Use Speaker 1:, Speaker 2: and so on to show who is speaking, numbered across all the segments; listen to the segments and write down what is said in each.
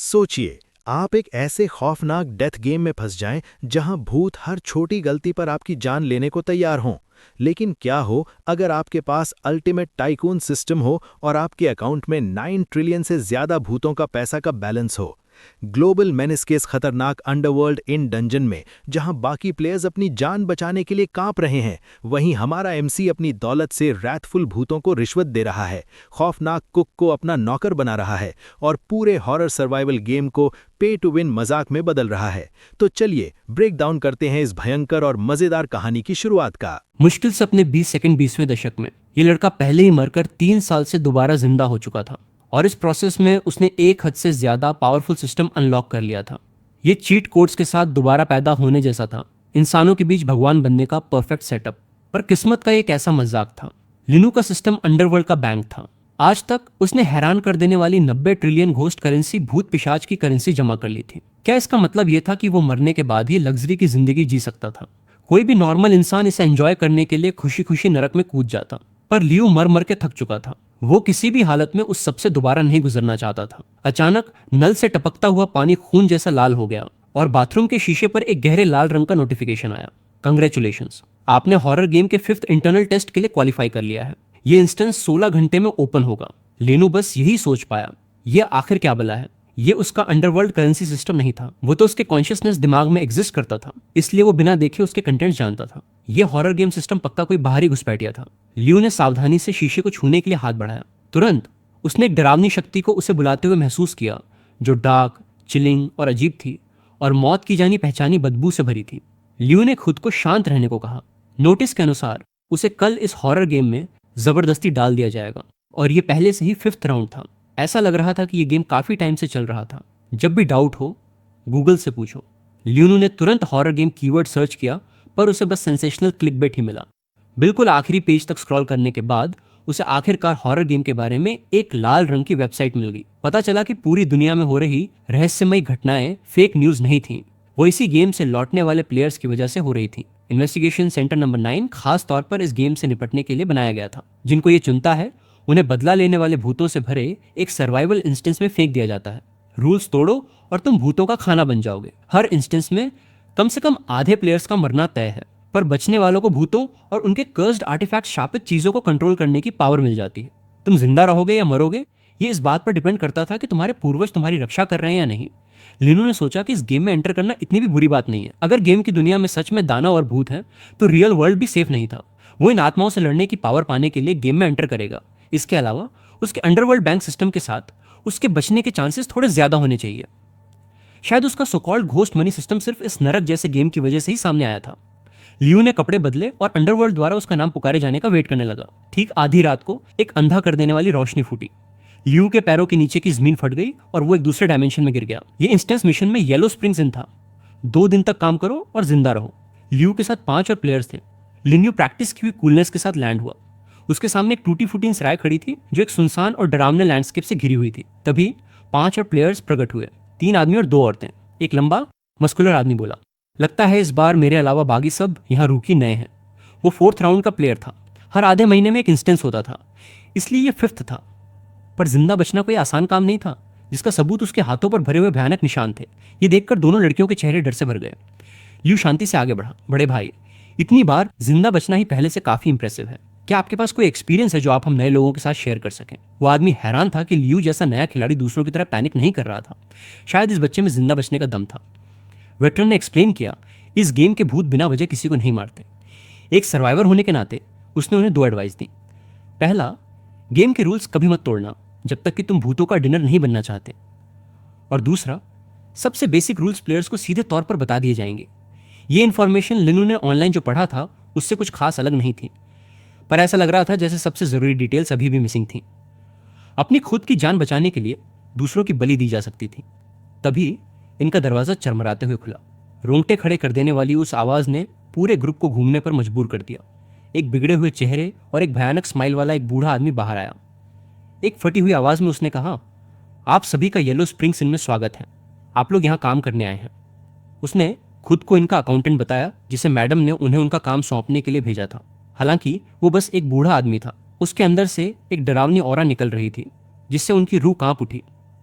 Speaker 1: सोचिए, आप एक ऐसे खौफनाक डेथ गेम में फंस जाएं जहां भूत हर छोटी गलती पर आपकी जान लेने को तैयार हों। लेकिन क्या हो अगर आपके पास अल्टीमेट टाइकून सिस्टम हो और आपके अकाउंट में 9 ट्रिलियन से ज्यादा भूतों का पैसा का बैलेंस हो। ग्लोबल मेनेस के इस खतरनाक अंडरवर्ल्ड इन डंजन में जहां बाकी प्लेयर्स अपनी जान बचाने के लिए कांप रहे हैं, वहीं हमारा एमसी अपनी दौलत से रैथफुल भूतों को रिश्वत दे रहा है, खौफनाक कुक को अपना नौकर बना रहा है और पूरे हॉरर सर्वाइवल गेम को पे टू विन मजाक में बदल रहा है। तो चलिए ब्रेक डाउन करते हैं इस भयंकर और मजेदार कहानी की शुरुआत का।
Speaker 2: मुश्किल से अपने 20 सेकंड 20वें दशक में ये लड़का पहले ही मरकर 3 साल से दोबारा जिंदा हो चुका था और इस प्रोसेस में उसने एक हद से ज्यादा पावरफुल सिस्टम अनलॉक कर लिया था। ये चीट कोड्स के साथ दोबारा पैदा होने जैसा था, इंसानों के बीच भगवान बनने का परफेक्ट सेटअप। पर किस्मत का एक ऐसा मजाक था। लिनू का सिस्टम अंडरवर्ल्ड का बैंक था। आज तक उसने हैरान कर देने वाली 90 ट्रिलियन घोस्ट करेंसी भूत पिशाच की करेंसी जमा कर ली थी। क्या इसका मतलब यह था कि वो मरने के बाद ही लग्जरी की जिंदगी जी सकता था? कोई भी नॉर्मल इंसान इसे एंजॉय करने के लिए खुशी खुशी नरक में कूद जाता। पर लियो मर मर के थक चुका था। वो किसी भी हालत में उस सबसे दोबारा नहीं गुजरना चाहता था। अचानक नल से टपकता हुआ पानी खून जैसा लाल हो गया और बाथरूम के शीशे पर एक गहरे लाल रंग का नोटिफिकेशन आया। कंग्रेचुलेशंस, आपने हॉरर गेम के 5th इंटरनल टेस्ट के लिए क्वालिफाई कर लिया है। ये इंस्टेंस 16 घंटे में ओपन होगा। लेनू बस यही सोच पाया, ये आखिर क्या बला है। ये उसका अंडरवर्ल्ड करेंसी सिस्टम नहीं था, वो तो उसके कॉन्शियसनेस दिमाग में एग्जिस्ट करता था, इसलिए वो बिना देखे उसके कंटेंट जानता था। ये हॉरर गेम सिस्टम पक्का कोई बाहरी घुसपैठिया था। लियो ने सावधानी से शीशे को छूने के लिए हाथ बढ़ाया। तुरंत उसने एक डरावनी शक्ति को उसे बुलाते हुए महसूस किया, जो डार्क, चिलिंग और अजीब थी और मौत की जानी पहचानी बदबू से भरी थी। लियो ने खुद को शांत रहने को कहा। नोटिस के अनुसार उसे कल इस हॉरर गेम में जबरदस्ती डाल दिया जाएगा और ये पहले से ही 5th राउंड था। ऐसा लग रहा था कि ये गेम काफी टाइम से चल रहा था। जब भी डाउट हो गूगल से पूछो। लियोनू ने तुरंत हॉरर गेम कीवर्ड सर्च किया, पर उसे बस सेंसेशनल क्लिकबेट ही मिला। बिल्कुल आखिरी पेज तक स्क्रॉल करने के बाद उसे आखिरकार हॉरर गेम के बारे में एक लाल रंग की वेबसाइट मिल गई। पता चला कि पूरी दुनिया में हो रही रहस्यमयी घटनाएं फेक न्यूज नहीं थी, वो इसी गेम से लौटने वाले प्लेयर्स की वजह से हो रही थी। इन्वेस्टिगेशन सेंटर नंबर 9 खास तौर पर इस गेम से निपटने के लिए बनाया गया था। जिनको ये चुनता है उन्हें बदला लेने वाले भूतों से भरे एक सर्वाइवल इंस्टेंस में फेंक दिया जाता है। रूल्स तोड़ो और तुम भूतों का खाना बन जाओगे। हर इंस्टेंस में कम से कम आधे प्लेयर्स का मरना तय है, पर बचने वालों को भूतों और उनके कर्स्ड आर्टिफैक्ट शापित चीजों को कंट्रोल करने की पावर मिल जाती है। तुम जिंदा रहोगे या मरोगे, ये इस बात पर डिपेंड करता था कि तुम्हारे पूर्वज तुम्हारी रक्षा कर रहे हैं या नहीं। लिनू ने सोचा कि इस गेम में एंटर करना इतनी भी बुरी बात नहीं है। अगर गेम की दुनिया में सच में दानव और भूत हैं, तो रियल वर्ल्ड भी सेफ नहीं था। वो इन आत्माओं से लड़ने की पावर पाने के लिए गेम में एंटर करेगा। इसके अलावा उसके अंडरवर्ल्ड बैंक सिस्टम के साथ उसके बचने के चांसेस थोड़े ज्यादा होने चाहिए। शायद उसका सोकॉल्ड घोस्ट मनी सिस्टम सिर्फ इस नरक जैसे गेम की वजह से ही सामने आया था। लियो ने कपड़े बदले और अंडरवर्ल्ड द्वारा उसका नाम पुकारे जाने का वेट करने लगा। ठीक आधी रात को एक अंधा कर देने वाली रोशनी फूटी। लियो के पैरों के नीचे की जमीन फट गई और वो एक दूसरे डायमेंशन में गिर गया। ये इंस्टेंस मिशन में येलो स्प्रिंग्स इन था। 2 दिन तक काम करो और जिंदा रहो। लियो के साथ 5 और प्लेयर्स थे। लिन्यू प्रैक्टिस की हुई कूलनेस के साथ लैंड हुआ। उसके सामने एक टूटी फूटी सराय खड़ी थी जो एक सुनसान और डरावने लैंडस्केप से घिरी हुई थी। तभी 5 और प्लेयर्स प्रकट हुए, 3 आदमी और 2 औरतें। एक लंबा मस्कुलर आदमी बोला, लगता है इस बार मेरे अलावा बाकी सब यहाँ रूकी नए हैं। वो 4th राउंड का प्लेयर था। हर आधे महीने में एक इंस्टेंस होता था, इसलिए ये 5th था। पर जिंदा बचना कोई आसान काम नहीं था, जिसका सबूत उसके हाथों पर भरे हुए भयानक निशान थे। ये देखकर दोनों लड़कियों के चेहरे डर से भर गए। लियो शांति से आगे बढ़ा, बड़े भाई, इतनी बार जिंदा बचना ही पहले से काफी इंप्रेसिव है। क्या आपके पास कोई एक्सपीरियंस है जो आप हम नए लोगों के साथ शेयर कर सकें? वो आदमी हैरान था कि लियो जैसा नया खिलाड़ी दूसरों की तरह पैनिक नहीं कर रहा था। शायद इस बच्चे में जिंदा बचने का दम था। वेटरन ने एक्सप्लेन किया, इस गेम के भूत बिना वजह किसी को नहीं मारते। एक सर्वाइवर होने के नाते उसने उन्हें 2 एडवाइस दी। पहला, गेम के रूल्स कभी मत तोड़ना जब तक कि तुम भूतों का डिनर नहीं बनना चाहते। और दूसरा, सबसे बेसिक रूल्स प्लेयर्स को सीधे तौर पर बता दिए जाएंगे। ये इन्फॉर्मेशन लिनू ने ऑनलाइन जो पढ़ा था उससे कुछ खास अलग नहीं थी, पर ऐसा लग रहा था जैसे सबसे जरूरी डिटेल्स अभी भी मिसिंग थी। अपनी खुद की जान बचाने के लिए दूसरों की बलि दी जा सकती थी। तभी इनका दरवाजा चरमराते हुए खुला। रोंगटे खड़े कर देने वाली उस आवाज ने पूरे ग्रुप को घूमने पर मजबूर कर दिया। एक बिगड़े हुए चेहरे और एक भयानक स्माइल वाला एक बूढ़ा आदमी बाहर आया। एक फटी हुई आवाज में उसने कहा, आप सभी का येलो स्प्रिंग्स इन में स्वागत है। आप लोग यहाँ काम करने आए हैं। उसने खुद को इनका अकाउंटेंट बताया, जिसे मैडम ने उन्हें उनका काम सौंपने के लिए भेजा था। हालांकि वो बस एक बूढ़ा आदमी था। उसके अंदर से एक डरावनी ऑरा निकल रही थी, जिससे उनकी रूह कांप उठी।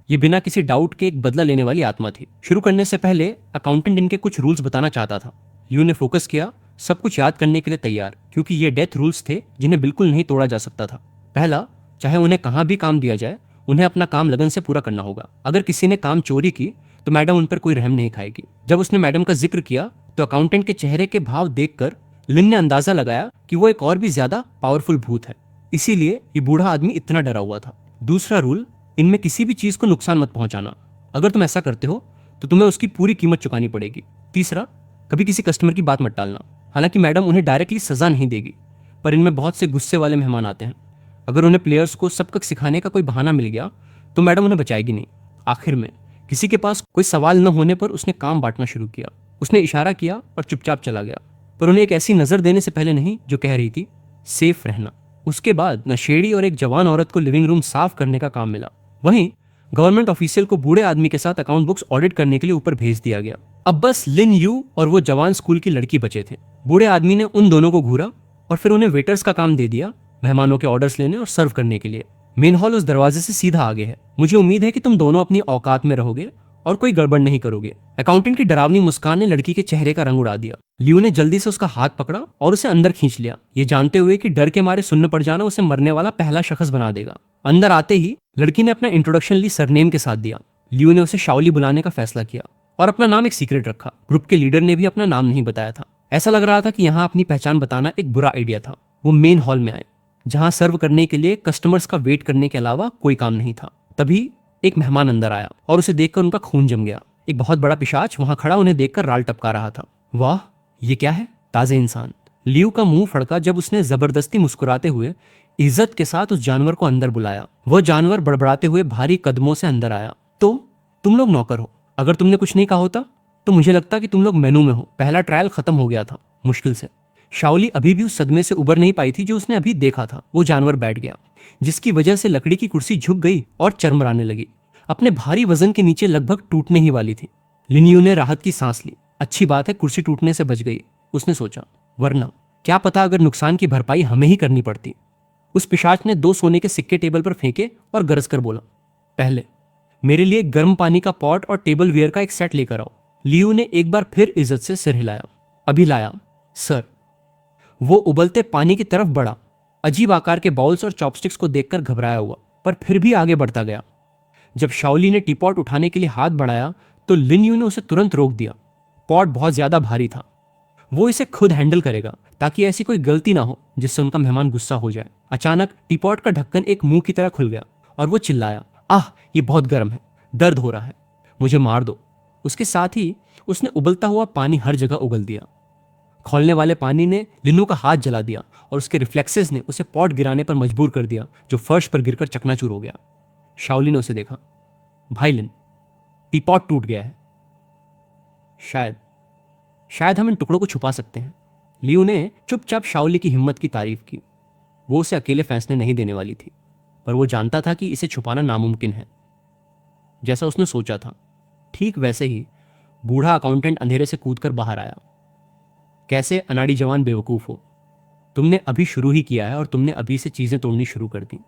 Speaker 2: ये बिना किसी डाउट के एक बदला लेने वाली आत्मा थी। शुरू करने से पहले अकाउंटेंट इनके कुछ रूल्स बताना चाहता था। लियो ने फोकस किया, सब कुछ याद करने के लिए तैयार, क्योंकि ये डेथ रूल्स थे जिन्हें बिल्कुल नहीं तोड़ा जा सकता था। पहला, चाहे उन्हें कहाँ भी काम दिया जाए, उन्हें अपना काम लगन से पूरा करना होगा। अगर किसी ने काम चोरी की तो मैडम उन पर कोई रहम नहीं खाएगी। जब उसने मैडम का जिक्र किया तो अकाउंटेंट के चेहरे के भाव देखकर लिन ने अंदाजा लगाया कि वो एक और भी ज्यादा पावरफुल भूत है, इसीलिए ये बूढ़ा आदमी इतना डरा हुआ था। दूसरा रूल, इनमें किसी भी चीज को नुकसान मत पहुंचाना। अगर तुम ऐसा करते हो तो तुम्हें उसकी पूरी कीमत चुकानी पड़ेगी। तीसरा, कभी किसी कस्टमर की बात मत टालना। हालांकि मैडम उन्हें डायरेक्टली सजा नहीं देगी, पर इनमें बहुत से गुस्से वाले मेहमान आते हैं। अगर उन्हें प्लेयर्स को सबक सिखाने का कोई बहाना मिल गया तो मैडम उन्हें बचाएगी नहीं। आखिर में किसी के पास कोई सवाल न होने पर उसने काम बांटना शुरू किया। उसने इशारा किया और चुपचाप चला गया, पर उन्हें एक ऐसी नजर देने से पहले नहीं जो कह रही थी सेफ रहना। उसके बाद नशेड़ी और एक जवान औरत को लिविंग रूम साफ करने का काम मिला। वहीं गवर्नमेंट ऑफिशियल को बूढ़े आदमी के साथ अकाउंट बुक्स ऑडिट करने के लिए ऊपर भेज दिया गया। अब बस लिन यू और वो जवान स्कूल की लड़की बचे थे। बूढ़े आदमी ने उन दोनों को घूरा और फिर उन्हें वेटर्स का काम दे दिया, मेहमानों के ऑर्डर्स लेने और सर्व करने के लिए। मेन हॉल उस दरवाजे से सीधा आगे है। मुझे उम्मीद है कि तुम दोनों अपनी औकात में रहोगे और कोई गड़बड़ नहीं करोगे। अकाउंटेंट की डरावनी मुस्कान ने लड़की के चेहरे का रंग उड़ा दिया। लियो ने जल्दी से उसका हाथ पकड़ा और उसे अंदर खींच लिया, ये जानते हुए कि डर के मारे सुन्न पड़ जाना उसे मरने वाला पहला शख्स बना देगा। अंदर आते ही लड़की ने अपना इंट्रोडक्शन ली सरनेम के साथ दिया। लियो ने उसे शाओली बुलाने का फैसला किया और अपना नाम एक सीक्रेट रखा। ग्रुप के लीडर ने भी अपना नाम नहीं बताया था। ऐसा लग रहा था कि यहाँ अपनी पहचान बताना एक बुरा आइडिया था। वो मेन हॉल में आए, जहां सर्व करने के लिए कस्टमर्स का वेट करने के अलावा कोई काम नहीं था। तभी एक मेहमान अंदर आया और उसे देखकर उनका खून जम गया। एक बहुत बड़ा पिशाच वहां खड़ा उन्हें देखकर राल टपका रहा था। वाह, ये क्या है? ताजे इंसान। लियो का मुंह फड़का जब उसने जबरदस्ती मुस्कुराते हुए इज्जत के साथ उस जानवर को अंदर बुलाया। वह जानवर बड़बड़ाते हुए भारी कदमों से अंदर आया। तो तुम लोग नौकर हो। अगर तुमने कुछ नहीं कहा होता तो मुझे लगता कि तुम लोग मेनू में हो। पहला ट्रायल खत्म हो गया था, मुश्किल से। शाओली अभी भी उस सदमे से उबर नहीं पाई थी जो उसने अभी देखा था। वो जानवर बैठ गया, जिसकी वजह से लकड़ी की कुर्सी झुक गई और चरमराने लगी। अपने भारी वजन के नीचे लगभग टूटने ही वाली थी। लिनियो ने राहत की सांस ली। अच्छी बात है कुर्सी टूटने से बच गई, उसने सोचा, वरना क्या पता अगर नुकसान की भरपाई हमें ही करनी पड़ती। उस पिशाच ने 2 सोने के सिक्के टेबल पर फेंके और गरज कर बोला, पहले मेरे लिए गर्म पानी का पॉट और टेबल वेयर का एक सेट लेकर आओ। लियो ने एक बार फिर इज्जत से सिर हिलाया। अभी लाया सर। वो उबलते पानी की तरफ बढ़ा, अजीब आकार के बाउल्स और चॉपस्टिक्स को देखकर घबराया हुआ, पर फिर भी आगे बढ़ता गया। जब शाओली ने टीपॉट उठाने के लिए हाथ बढ़ाया तो लिन यू ने उसे तुरंत रोक दिया। पॉट बहुत ज्यादा भारी था, वो इसे खुद हैंडल करेगा ताकि ऐसी कोई गलती ना हो जिससे उनका मेहमान गुस्सा हो जाए। अचानक टीपॉट का ढक्कन एक मुंह की तरह खुल गया और वो चिल्लाया, आह, ये बहुत गर्म है, दर्द हो रहा है, मुझे मार दो। उसके साथ ही उसने उबलता हुआ पानी हर जगह उगल दिया। खोलने वाले पानी ने लिनू का हाथ जला दिया और उसके रिफ्लेक्सेस ने उसे पॉट गिराने पर मजबूर कर दिया, जो फर्श पर गिरकर चकनाचूर हो गया। शाओली ने उसे देखा, भाई लिन, टीपॉट टूट गया है। शायद हम इन टुकड़ों को छुपा सकते हैं। लियू ने चुपचाप शाओली की हिम्मत की तारीफ की। वो उसे अकेले फैसले नहीं देने वाली थी, पर वो जानता था कि इसे छुपाना नामुमकिन है। जैसा उसने सोचा था, ठीक वैसे ही बूढ़ा अकाउंटेंट अंधेरे से कूदकर बाहर आया। कैसे अनाड़ी जवान बेवकूफ हो, तुमने अभी शुरू ही किया है और तुमने अभी से चीजें तोड़नी शुरू कर दी।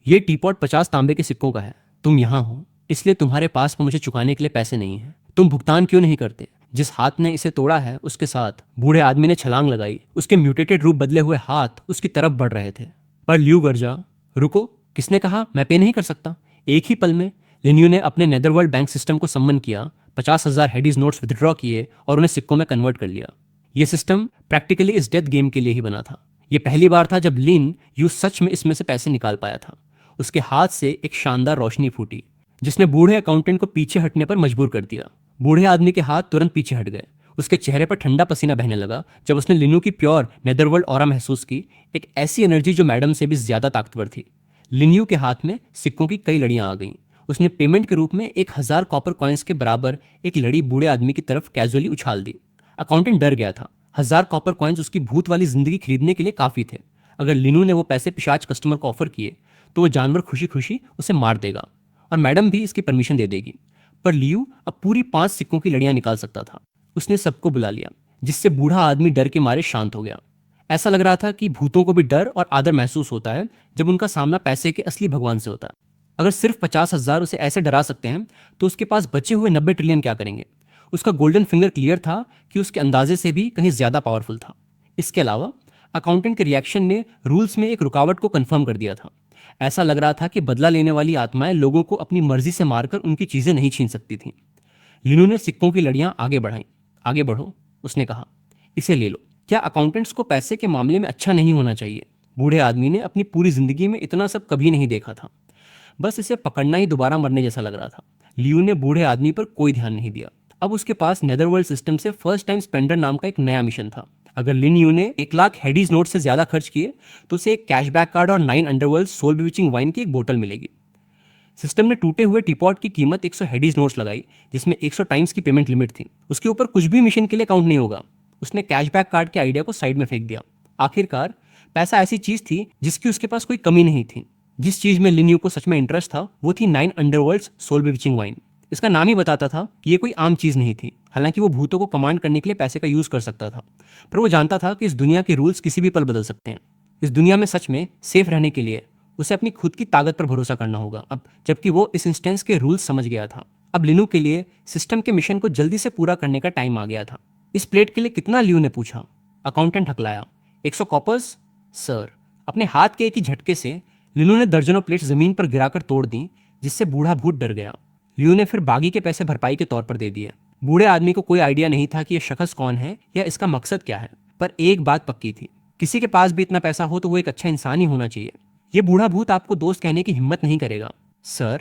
Speaker 2: ये टीपॉट 50 तांबे के सिक्कों का है। तुम यहां हो इसलिए तुम्हारे पास मुझे चुकाने के लिए पैसे नहीं है। तुम भुगतान क्यों नहीं करते? जिस हाथ ने इसे तोड़ा है उसके साथ बूढ़े आदमी ने छलांग लगाई। उसके म्यूटेटेड रूप बदले हुए हाथ उसकी तरफ बढ़ रहे थे। पर लियू गर्जा, रुको, किसने कहा मैं पे नहीं कर सकता? एक ही पल में लिन्यू ने अपने नेदरवर्ल्ड बैंक सिस्टम को सम्मन किया, 50,000 हेडीज नोट्स विदड्रॉ किए और उन्हें सिक्कों में कन्वर्ट कर लिया। यह सिस्टम प्रैक्टिकली इस डेथ गेम के लिए ही बना था। यह पहली बार था जब लिन यू सच में इसमें से पैसे निकाल पाया था। उसके हाथ से एक शानदार रोशनी फूटी जिसने बूढ़े अकाउंटेंट को पीछे हटने पर मजबूर कर दिया। बूढ़े आदमी के हाथ तुरंत पीछे हट गए। उसके चेहरे पर ठंडा पसीना बहने लगा जब उसने लिनू की प्योर नेदरवर्ल्ड ऑरा महसूस की, एक ऐसी एनर्जी जो मैडम से भी ज्यादा ताकतवर थी। लिन्यू के हाथ में सिक्कों की कई लड़ियां आ गईं। उसने पेमेंट के रूप में 1000 कॉपर कॉइन्स के बराबर एक लड़ी बूढ़े आदमी की तरफ कैजुअली उछाल दी। अकाउंटेंट डर गया था। 1000 कॉपर कॉइन्स उसकी भूत वाली जिंदगी खरीदने के लिए काफी थे। अगर लिनू ने वो पैसे पिशाच कस्टमर को ऑफर किए तो वो जानवर खुशी खुशी उसे मार देगा और मैडम भी इसकी परमिशन दे देगी। पर लियू अब पूरी 5 सिक्कों की लड़ियां निकाल सकता था। उसने सबको बुला लिया, जिससे बूढ़ा आदमी डर के मारे शांत हो गया। ऐसा लग रहा था कि भूतों को भी डर और आदर महसूस होता है जब उनका सामना पैसे के असली भगवान से होता है। अगर सिर्फ 50,000 उसे ऐसे डरा सकते हैं तो उसके पास बचे हुए 90 ट्रिलियन क्या करेंगे। उसका गोल्डन फिंगर क्लियर था कि उसके अंदाजे से भी कहीं ज्यादा पावरफुल था। इसके अलावा अकाउंटेंट के रिएक्शन ने रूल्स में एक रुकावट को कंफर्म कर दिया था। ऐसा लग रहा था कि बदला लेने वाली आत्माएं लोगों को अपनी मर्जी से मारकर उनकी चीजें नहीं छीन सकती थीं। लिनू ने सिक्कों की लड़ियां आगे बढ़ाई। आगे बढ़ो, उसने कहा, इसे ले लो। क्या अकाउंटेंट्स को पैसे के मामले में अच्छा नहीं होना चाहिए? बूढ़े आदमी ने अपनी पूरी जिंदगी में इतना सब कभी नहीं देखा था। बस इसे पकड़ना ही दोबारा मरने जैसा लग रहा था। लियू ने बूढ़े आदमी पर कोई ध्यान नहीं दिया। अब उसके पास नेदरवर्ल्ड सिस्टम से फर्स्ट टाइम स्पेंडर नाम का एक नया मिशन था। अगर लिन यू ने 1 लाख हेडीज नोट से ज्यादा खर्च किए तो उसे एक कैशबैक कार्ड और 9 अंडरवर्ल्ड सोल बिविचिंग वाइन की एक बोतल मिलेगी। सिस्टम ने टूटे हुए टीपॉट की कीमत 100 हेडीज नोट्स लगाई, जिसमें 100 टाइम्स की पेमेंट लिमिट थी। उसके ऊपर कुछ भी मिशन के लिए काउंट नहीं होगा। उसने कैशबैक कार्ड के आइडिया को साइड में फेंक दिया। आखिरकार पैसा ऐसी चीज थी जिसकी उसके पास कोई कमी नहीं थी। जिस चीज में लिन यू को सच में इंटरेस्ट था वो थी 9 अंडरवर्ल्ड्स सोल बिविचिंग वाइन। इसका नाम ही बताता था कि ये कोई आम चीज नहीं थी। हालांकि वो भूतों को कमांड करने के लिए पैसे का यूज कर सकता था, पर वो जानता था कि इस दुनिया के रूल्स किसी भी पल बदल सकते हैं। इस दुनिया में सच में सेफ रहने के लिए उसे अपनी खुद की ताकत पर भरोसा करना होगा। अब जबकि वो इस इंस्टेंस के रूल्स समझ गया था, अब लिनू के लिए सिस्टम के मिशन को जल्दी से पूरा करने का टाइम आ गया था। इस प्लेट के लिए कितना, लियू ने पूछा। अकाउंटेंट हकलाया। 100 कॉपर्स सर। अपने हाथ के एक ही झटके से लिनू ने दर्जनों प्लेट जमीन पर गिराकर तोड़ दी, जिससे बूढ़ा भूत डर गया। लियू ने फिर बागी के पैसे भरपाई के तौर पर दे दिए। बूढ़े आदमी को कोई आइडिया नहीं था कि यह शख्स कौन है या इसका मकसद क्या है, पर एक बात पक्की थी, किसी के पास भी इतना पैसा हो तो वो एक अच्छा इंसान ही होना चाहिए। ये बूढ़ा भूत आपको दोस्त कहने की हिम्मत नहीं करेगा सर,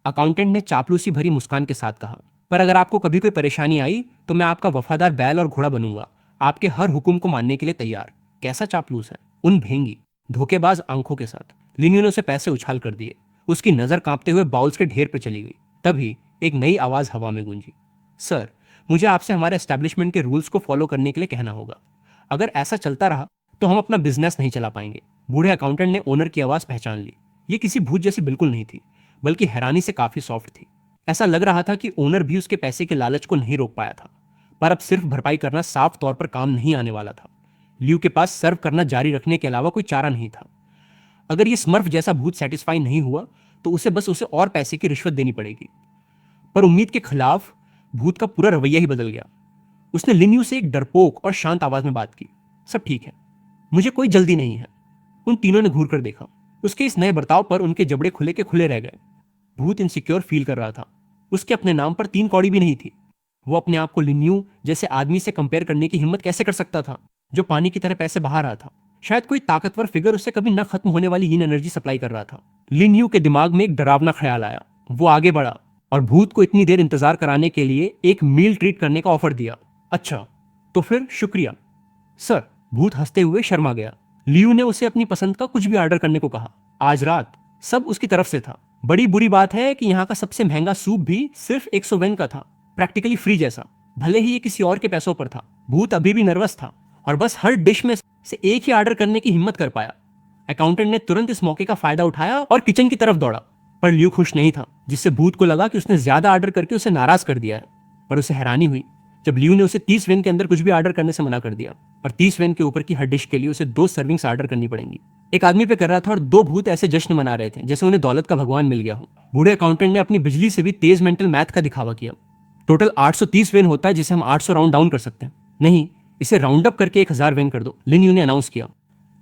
Speaker 2: अकाउंटेंट ने चापलूसी भरी मुस्कान के साथ कहा। पर अगर आपको कभी कोई परेशानी आई तो मैं आपका वफादार बैल और घोड़ा बनूंगा, आपके हर हुक्म को मानने के लिए तैयार। कैसा चापलूस है, उन भेंगी धोखेबाज आंखों के साथ। लिनियो ने उसे पैसे उछाल कर दिए। उसकी नजर कांपते हुए बाउल्स के ढेर पर चली गई। तभी एक नई आवाज हवा में गूंजी। सर, मुझे आपसे हमारे एस्टेब्लिशमेंट के रूल्स को फॉलो करने के लिए कहना होगा। अगर ऐसा चलता रहा तो हम अपना बिजनेस नहीं चला पाएंगे। बूढ़े अकाउंटेंट ने ओनर की आवाज पहचान ली। ये किसी भूत जैसी बिल्कुल नहीं थी, बल्कि हैरानी से काफी सॉफ्ट थी। ऐसा लग रहा था कि ओनर भी उसके पैसे के लालच को नहीं रोक पाया था। पर अब सिर्फ भरपाई करना साफ तौर पर काम नहीं आने वाला था। लियू के पास सर्व करना जारी रखने के अलावा कोई चारा नहीं था। अगर ये स्मर्फ जैसा भूत सेटिस्फाई नहीं हुआ तो उसे और पैसे की रिश्वत देनी पड़ेगी। पर उम्मीद के खिलाफ भूत का पूरा रवैया ही बदल गया। उसने लिन्यू से एक डरपोक और शांत आवाज में बात की। सब ठीक है, मुझे कोई जल्दी नहीं है। उन तीनों ने घूर कर देखा। उसके इस नए बर्ताव पर उनके जबड़े खुले के खुले रह गए। भूत इनसिक्योर फील कर रहा था। उसके अपने नाम पर 3 कौड़ी भी नहीं थी। वो अपने आप को लिन्यू जैसे आदमी से कंपेयर करने की हिम्मत कैसे कर सकता था, जो पानी की तरह पैसे बहा रहा था। शायद कोई ताकतवर फिगर उसे कभी न खत्म होने वाली यीन एनर्जी सप्लाई कर रहा था। लिन्यू के दिमाग में एक डरावना ख्याल आया। वो आगे बढ़ा और भूत को इतनी देर इंतजार कराने के लिए एक मील ट्रीट करने का ऑफर दिया। अच्छा, तो फिर शुक्रिया सर। भूत हंसते हुए शर्मा गया। लियू ने उसे अपनी पसंद का कुछ भी ऑर्डर करने को कहा। आज रात सब उसकी तरफ से था। बड़ी बुरी बात है कि यहाँ का सबसे महंगा सूप भी सिर्फ 100 वेन का था, प्रैक्टिकली फ्री जैसा। भले ही ये किसी और के पैसों पर था। भूत अभी भी नर्वस था और बस हर डिश में से एक ही ऑर्डर करने की हिम्मत कर पाया। अकाउंटेंट ने तुरंत इस मौके का फायदा उठाया और किचन की तरफ दौड़ा। पर लियू खुश नहीं था, जिससे भूत को लगा कि उसने ज्यादा ऑर्डर करके उसे नाराज कर दिया है। पर उसे हैरानी हुई जब लियू ने उसे 30 वेन के अंदर कुछ भी ऑर्डर करने से मना कर दिया। और 30 वेन के ऊपर की हर डिश के लिए उसे 2 सर्विंग्स ऑर्डर करनी पड़ेंगी। एक आदमी पे कर रहा था और 2 भूत ऐसे जश्न मना रहे थे जैसे उन्हें दौलत का भगवान मिल गया हो। बूढ़े अकाउंटेंट ने अपनी बिजली से भी तेज मेंटल मैथ का दिखावा किया। टोटल 830 वेन होता है, जिसे हम 800 राउंड डाउन कर सकते हैं। नहीं, इसे राउंड अप करके 1000 वेन कर दो, लिन यू ने अनाउंस किया।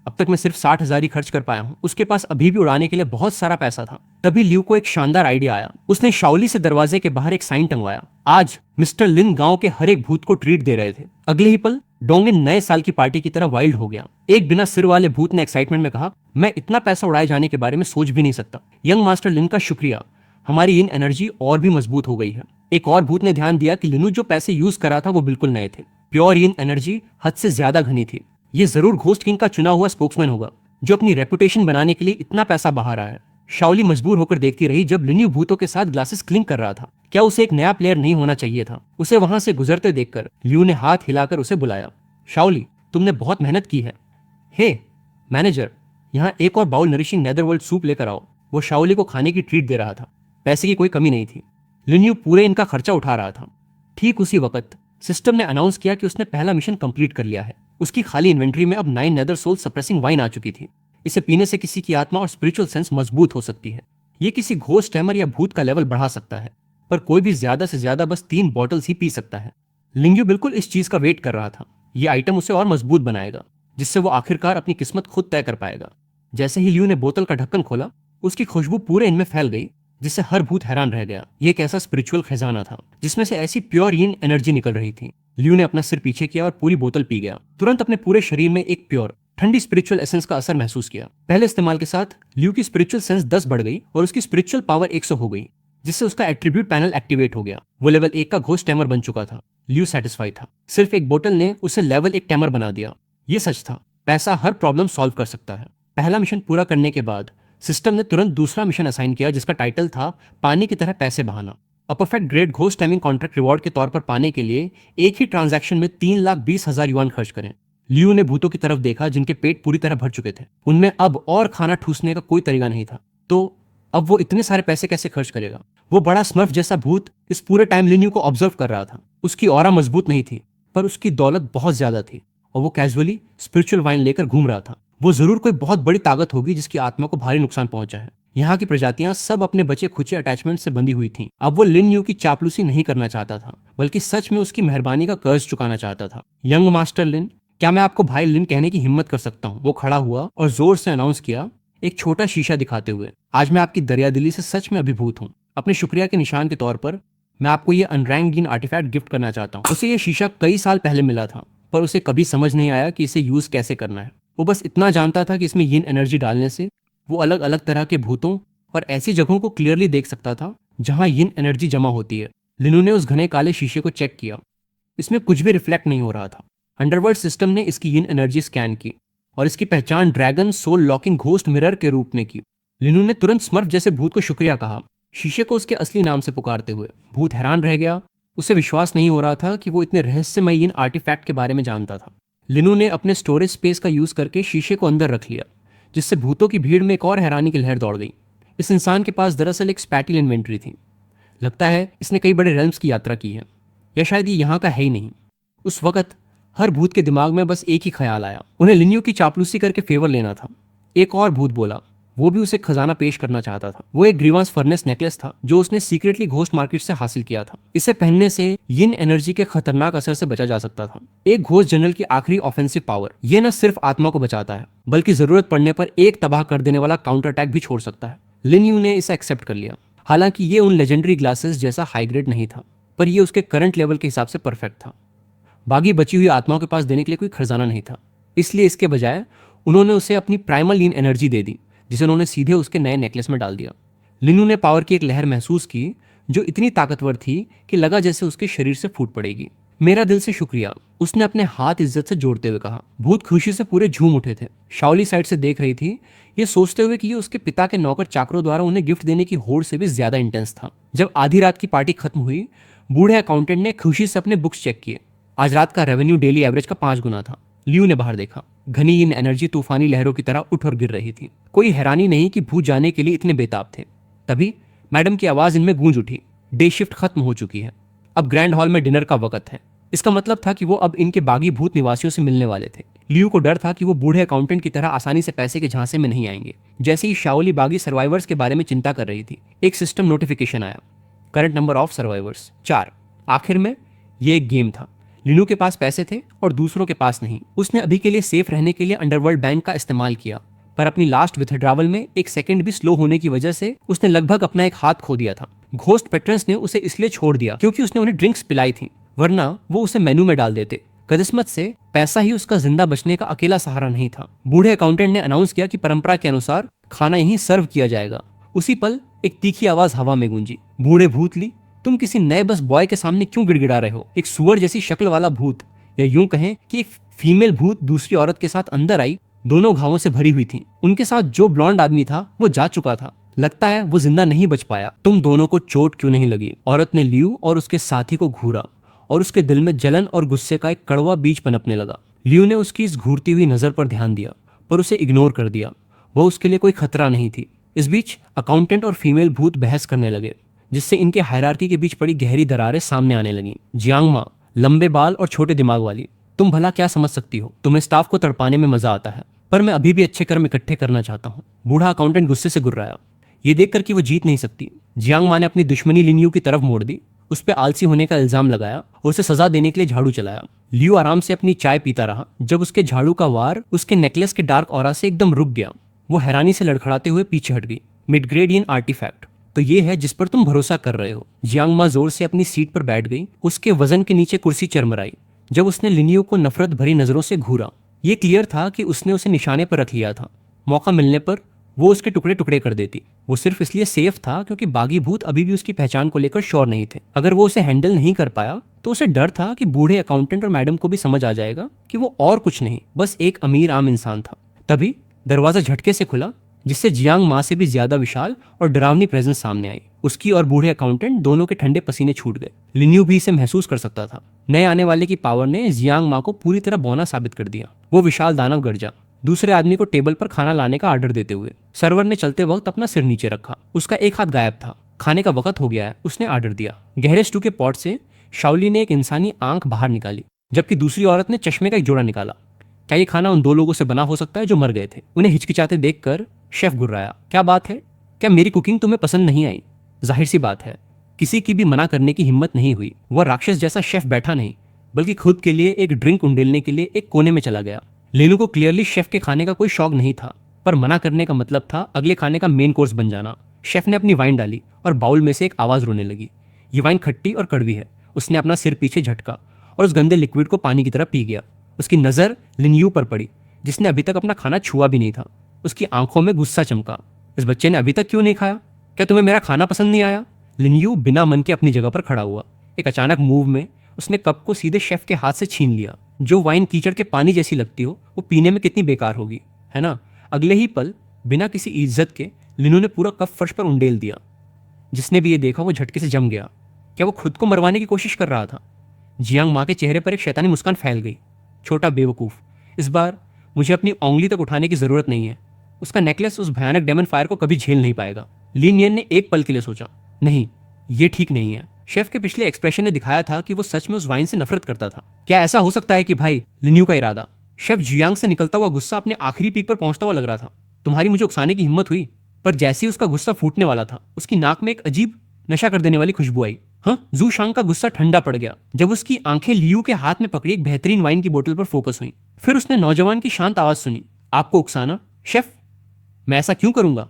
Speaker 2: अब तक मैं सिर्फ 60,000 ही खर्च कर पाया हूँ। उसके पास अभी भी उड़ाने के लिए बहुत सारा पैसा था। तभी लियू को एक शानदार आइडिया आया। उसने शाओली से दरवाजे के बाहर एक साइन टंगवाया। आज मिस्टर लिन गांव के हर एक भूत को ट्रीट दे रहे थे। अगले ही पल डोंगिन नए साल की पार्टी की तरह वाइल्ड हो गया। एक बिना सिर वाले भूत ने एक्साइटमेंट में कहा, मैं इतना पैसा उड़ाए जाने के बारे में सोच भी नहीं सकता। यंग मास्टर लिन का शुक्रिया, हमारी इन एनर्जी और भी मजबूत हो गई है। एक और भूत ने ध्यान दिया कि लिनू जो पैसे यूज कर रहा था वो बिल्कुल नए थे। प्योर इन एनर्जी हद से ज्यादा घनी थी। ये जरूर घोस्ट किंग का चुना हुआ स्पोक्समैन होगा, जो अपनी रेपुटेशन बनाने के लिए इतना पैसा बहा रहा है। शाओली मजबूर होकर देखती रही जब लिन्यू भूतों के साथ ग्लासेस क्लिंक कर रहा था। क्या उसे एक नया प्लेयर नहीं होना चाहिए था? उसे वहां से गुजरते देखकर लियू ने हाथ हिलाकर उसे बुलाया। शाओली, तुमने बहुत मेहनत की है। हे मैनेजर, यहाँ एक और बाउल नरिशिंग नेदरवर्ल्ड सूप लेकर आओ। वो शाओली को खाने की ट्रीट दे रहा था। पैसे की कोई कमी नहीं थी। लिन्यू पूरे इनका खर्चा उठा रहा था। ठीक उसी वक्त सिस्टम ने अनाउंस किया कि उसने पहला मिशन कंप्लीट कर लिया है। उसकी खाली इन्वेंट्री में अब 9 नेदर सोल सप्रेसिंग वाइन आ चुकी थी। इसे पीने से किसी की आत्मा और स्पिरिचुअल सेंस मजबूत हो सकती है। ये किसी घोस्ट हैमर या भूत का लेवल बढ़ा सकता है, पर कोई भी ज्यादा से ज्यादा बस 3 बॉटल्स ही पी सकता है। लिंग्यू बिल्कुल इस चीज का वेट कर रहा था। ये आइटम उसे और मजबूत बनाएगा, जिससे वो आखिरकार अपनी किस्मत खुद तय कर पाएगा। जैसे ही लियू ने बोतल का ढक्कन खोला, उसकी खुशबू पूरे इनमें फैल गई, जिससे हर भूत हैरान रह गया। ये एक ऐसा स्पिरिचुअल खजाना था जिसमें से ऐसी प्योर यिन एनर्जी निकल रही थी। लियू ने अपना सिर पीछे किया और पूरी बोतल पी गया। तुरंत अपने पूरे शरीर में एक प्योर ठंडी स्पिरिचुअल एसेंस का असर महसूस किया। पहले इस्तेमाल के साथ लियू की स्पिरिचुअल सेंस 10 बढ़ गई और उसकी स्पिरिचुअल पावर 100 हो गई, जिससे उसका एट्रीब्यूट पैनल एक्टिवेट हो गया। वो लेवल 1 का घोस्ट टैमर बन चुका था। लियू सेटिस्फाइड था। सिर्फ एक बोतल ने उसे लेवल 1 टैमर बना दिया। ये सच था, पैसा हर प्रॉब्लम सॉल्व कर सकता है। पहला मिशन पूरा करने के बाद सिस्टम ने तुरंत दूसरा मिशन असाइन किया, जिसका टाइटल था पानी की तरह पैसे बहाना। A perfect grade ghost timing contract reward के तौर पर पाने के लिए एक ही ट्रांजैक्शन में 3,20,000 युआन खर्च करें। लियू ने भूतों की तरफ देखा जिनके पेट पूरी तरह भर चुके थे। उनमें अब और खाना ठूसने का कोई तरीका नहीं था। तो अब वो इतने सारे पैसे कैसे खर्च करेगा? वो बड़ा स्मर्फ जैसा भूत इस पूरे टाइम लिन्यू को ऑब्जर्व कर रहा था। उसकी ऑरा मजबूत नहीं थी, पर उसकी दौलत बहुत ज्यादा थी और वो कैजुअली स्पिरिचुअल वाइन लेकर घूम रहा था। वो जरूर कोई बहुत बड़ी ताकत होगी जिसकी आत्मा को भारी नुकसान पहुंचा है। यहाँ की प्रजातियां सब अपने बचे खुचे अटैचमेंट से बंधी हुई थीं। अब वो लिन यू की चापलूसी नहीं करना चाहता था, बल्कि सच में उसकी मेहरबानी का कर्ज चुकाना चाहता था। यंग मास्टर लिन, क्या मैं आपको भाई लिन कहने की हिम्मत कर सकता हूँ? वो खड़ा हुआ और जोर से अनाउंस किया, एक छोटा शीशा दिखाते हुए। आज मैं आपकी दरियादिली से सच में अभिभूत हूँ। अपने शुक्रिया के निशान के तौर पर मैं आपको ये अनरैंक्ड यिन आर्टिफैक्ट गिफ्ट करना चाहता हूँ। उसे ये शीशा कई साल पहले मिला था, पर उसे कभी समझ नहीं आया कि इसे यूज कैसे करना है। वो बस इतना जानता था कि इसमें यिन एनर्जी डालने से वो अलग अलग तरह के भूतों और ऐसी जगहों को क्लियरली देख सकता था जहां यिन एनर्जी जमा होती है। लिनू ने उस घने काले शीशे को चेक किया। इसमें कुछ भी रिफ्लेक्ट नहीं हो रहा था। अंडरवर्ल्ड सिस्टम ने इसकी यिन एनर्जी स्कैन की और इसकी पहचान dragon soul locking ghost mirror के रूप में की। लिनू ने तुरंत स्मर्फ जैसे भूत को शुक्रिया कहा, शीशे को उसके असली नाम से पुकारते हुए। भूत हैरान रह गया। उसे विश्वास नहीं हो रहा था कि वो इतने रहस्यमय यिन आर्टिफैक्ट के बारे में जानता था। लिनू ने अपने स्टोरेज स्पेस का यूज करके शीशे को अंदर रख लिया, जिससे भूतों की भीड़ में एक और हैरानी की लहर दौड़ गई। इस इंसान के पास दरअसल एक स्पैटिल इन्वेंट्री थी। लगता है इसने कई बड़े रेल्म्स की यात्रा की है, या शायद ये यहाँ का है ही नहीं। उस वक्त हर भूत के दिमाग में बस एक ही ख्याल आया, उन्हें लिन्यू की चापलूसी करके फेवर लेना था। एक और भूत बोला, वो भी उसे खजाना पेश करना चाहता था। वो एक ग्रीवांस फर्नेस नेकलेस था जो उसने सीक्रेटली घोस्ट मार्केट से हासिल किया था। इसे पहनने से यिन एनर्जी के खतरनाक असर से बचा जा सकता था। एक घोस्ट जनरल की आखिरी ऑफेंसिव पावर। ये न सिर्फ आत्मा को बचाता है, बल्कि जरूरत पड़ने पर एक तबाह कर देने वाला काउंटर अटैक भी छोड़ सकता है। लिन यू ने इसे एक्सेप्ट कर लिया। हालांकि ये उन लेजेंडरी ग्लासेस जैसा हाई ग्रेड नहीं था, पर ये उसके करंट लेवल के हिसाब से परफेक्ट था। बाकी बची हुई आत्माओं के पास देने के लिए कोई खजाना नहीं था, इसलिए इसके बजाय उन्होंने उसे अपनी प्राइमल लीन एनर्जी दे दी, जिसे उन्होंने सीधे उसके नए नेकलेस में डाल दिया। लिनू ने पावर की एक लहर महसूस की जो इतनी ताकतवर थी कि लगा जैसे उसके शरीर से फूट पड़ेगी। मेरा दिल से शुक्रिया, उसने अपने हाथ इज्जत से जोड़ते हुए कहा। भूत खुशी से पूरे झूम उठे थे। शाओली साइड से देख रही थी, ये सोचते हुए कि ये उसके पिता के नौकर चाकरों द्वारा उन्हें गिफ्ट देने की होड़ से भी ज्यादा इंटेंस था। जब आधी रात की पार्टी खत्म हुई, बूढ़े अकाउंटेंट ने खुशी से अपने बुक्स चेक किए। आज रात का रेवेन्यू डेली एवरेज का 5 गुना था। लियू ने बाहर देखा। घनी इन एनर्जी तूफानी लहरों की तरह उठ और गिर रही थी। कोई हैरानी नहीं कि भूत जाने के लिए इतने बेताब थे। तभी मैडम की आवाज इनमें गूंज उठी। डे शिफ्ट खत्म हो चुकी है, अब ग्रैंड हॉल में डिनर का वक्त है। इसका मतलब था कि वो अब इनके बागी भूत निवासियों से मिलने वाले थे। लियू को डर था कि वो बूढ़े अकाउंटेंट की तरह आसानी से पैसे के झांसे में नहीं आएंगे। जैसे ही शाओली बागी सर्वाइवर्स के बारे में चिंता कर रही थी, एक सिस्टम नोटिफिकेशन आया। Current number of survivors 4। आखिर में ये एक गेम था। लिनू के पास पैसे थे और दूसरों के पास नहीं। उसने अभी के लिए सेफ रहने के लिए अंडरवर्ल्ड बैंक का इस्तेमाल किया, पर अपनी लास्ट विथड्रावल में एक सेकंड भी स्लो होने की वजह से उसने लगभग अपना एक हाथ खो दिया था। घोस्ट पेट्रन्स ने उसे इसलिए छोड़ दिया क्योंकि उसने उन्हें ड्रिंक्स पिलाई थी, वरना वो उसे मेनू में डाल देते। कदिस्मत से पैसा ही उसका जिंदा बचने का अकेला सहारा नहीं था। बूढ़े अकाउंटेंट ने अनाउंस किया कि परंपरा के अनुसार खाना यहीं सर्व किया जाएगा। उसी पल एक तीखी आवाज हवा में गूंजी। बूढ़े भूतली, तुम किसी नए बस बॉय के सामने क्यों गिड़गिड़ा रहे हो? एक सुअर जैसी शक्ल वाला भूत, या यूं कहें कि एक फीमेल भूत दूसरी औरत के साथ अंदर आई। दोनों घावों से भरी हुई थी। उनके साथ जो ब्लॉन्ड आदमी था वो जा चुका था। लगता है वो जिंदा नहीं बच पाया। तुम दोनों को चोट क्यों नहीं लगी? औरत ने लियू और उसके साथी को घूरा और उसके दिल में जलन और गुस्से का एक कड़वा बीज पनपने लगा। लियू ने उसकी इस घूरती हुई नजर पर ध्यान दिया, पर उसे इग्नोर कर दिया। वो उसके लिए कोई खतरा नहीं थी। इस बीच अकाउंटेंट और फीमेल भूत बहस करने लगे, जिससे इनके हायरार्की के बीच पड़ी गहरी दरारें सामने आने लगी। जियांगमा, लंबे बाल और छोटे दिमाग वाली, तुम भला क्या समझ सकती हो? तुम्हें स्टाफ को तड़पाने में मजा आता है, पर मैं अभी भी अच्छे कर्म इकट्ठे करना चाहता हूँ। बूढ़ा अकाउंटेंट गुस्से से गुर्राया। ये देखकर कि वो जीत नहीं सकती, जियांग माँ ने अपनी दुश्मनी लिन्यू की तरफ मोड़ दी, उस पर आलसी होने का इल्जाम लगाया और उसे सजा देने के लिए झाड़ू चलाया। लियू आराम से अपनी चाय पीता रहा जब उसके झाड़ू का वार उसके नेकलेस के डार्क ऑरा से एकदम रुक गया। वो हैरानी से लड़खड़ाते हुए पीछे हट गई। मिडग्रेडियन आर्टिफैक्ट तो ये है जिस पर तुम भरोसा कर रहे हो। जियांग माँ जोर से अपनी सीट पर बैठ गई, उसके वजन के नीचे कुर्सी चरमराई जब उसने लिनियो को नफरत भरी नजरों से घूरा। ये क्लियर था कि उसने उसे निशाने पर रख लिया था। मौका मिलने पर वो उसके टुकड़े टुकड़े कर देती। वो सिर्फ इसलिए सेफ था क्योंकि बागी भूत अभी भी उसकी पहचान को लेकर श्योर नहीं थे। अगर वो उसे हैंडल नहीं कर पाया तो उसे डर था कि बूढ़े अकाउंटेंट और मैडम को भी समझ आ जाएगा कि वो और कुछ नहीं, बस एक अमीर आम इंसान था। तभी दरवाजा झटके से खुला, जिससे जियांग माँ से भी ज्यादा विशाल और डरावनी प्रेजेंस सामने आई। उसकी और बूढ़े अकाउंटेंट दोनों के ठंडे पसीने छूट गए। लिन्यू भी इसे महसूस कर सकता था। नए आने वाले की पावर ने जियांग माँ को पूरी तरह बौना साबित कर दिया। वो विशाल दानव गर्जा, दूसरे आदमी को टेबल पर खाना लाने का ऑर्डर देते हुए। सर्वर ने चलते वक्त अपना सिर नीचे रखा, उसका एक हाथ गायब था। खाने का वक्त हो गया है, उसने ऑर्डर दिया। गहरे स्टू के पॉट से शाओली ने एक इंसानी आंख बाहर निकाली, जबकि दूसरी औरत ने चश्मे का एक जोड़ा निकाला। क्या ये खाना उन दो लोगों से बना हो सकता है जो मर गए थे? उन्हें हिचकिचाते देखकर शेफ गुर्राया, क्या बात है, क्या मेरी कुकिंग तुम्हें पसंद नहीं आई? जाहिर सी बात है, किसी की भी मना करने की हिम्मत नहीं हुई। वह राक्षस जैसा शेफ बैठा नहीं, बल्कि खुद के लिए एक ड्रिंक उंडेलने के लिए एक कोने में चला गया। लेनू को क्लियरली शेफ के खाने का कोई शौक नहीं था, पर मना करने का मतलब था अगले खाने का मेन कोर्स बन जाना। शेफ ने अपनी वाइन डाली और बाउल में से एक आवाज रोने लगी। ये वाइन खट्टी और कड़वी है। उसने अपना सिर पीछे झटका और उस गंदे लिक्विड को पानी की तरह पी गया। उसकी नजर लिन्यू पर पड़ी, जिसने अभी तक अपना खाना छुआ भी नहीं था। उसकी आंखों में गुस्सा चमका। इस बच्चे ने अभी तक क्यों नहीं खाया? क्या तुम्हें मेरा खाना पसंद नहीं आया? लिन्यू बिना मन के अपनी जगह पर खड़ा हुआ। एक अचानक मूव में उसने कप को सीधे शेफ के हाथ से छीन लिया। जो वाइन कीचड़ के पानी जैसी लगती हो, वो पीने में कितनी बेकार होगी, है ना? अगले ही पल बिना किसी इज्जत के लिन्यू ने पूरा कप फर्श पर उंडेल दिया। जिसने भी ये देखा वो झटके से जम गया। क्या वो खुद को मरवाने की कोशिश कर रहा था? जियांग माँ के चेहरे पर एक शैतानी मुस्कान फैल गई। छोटा बेवकूफ, इस बार मुझे अपनी उंगली तक उठाने की जरूरत नहीं है। उसका नेकलेस उस भयानक डेमन फायर को कभी झेल नहीं पाएगा। लिन येन ने एक पल के लिए सोचा, नहीं, ये ठीक नहीं है। शेफ के पिछले एक्सप्रेशन ने दिखाया था कि वो सच में उस वाइन से नफरत करता था। क्या ऐसा हो सकता है कि भाई लिन्यू का इरादा? शेफ जियांग से निकलता हुआ गुस्सा अपने आखिरी पीक पर पहुंचता हुआ लग रहा था। तुम्हारी मुझे उकसाने की हिम्मत हुई? पर जैसे ही उसका गुस्सा फूटने वाला था, उसकी नाक में एक अजीब नशा कर देने वाली खुशबू आई। हाँ, जू शांग का गुस्सा ठंडा पड़ गया जब उसकी आंखें लियू के हाथ में पकड़ी एक बेहतरीन वाइन की बोतल पर फोकस हुई। फिर उसने नौजवान की शांत आवाज सुनी, आपको उकसाना? शेफ, मैं ऐसा क्यों करूंगा?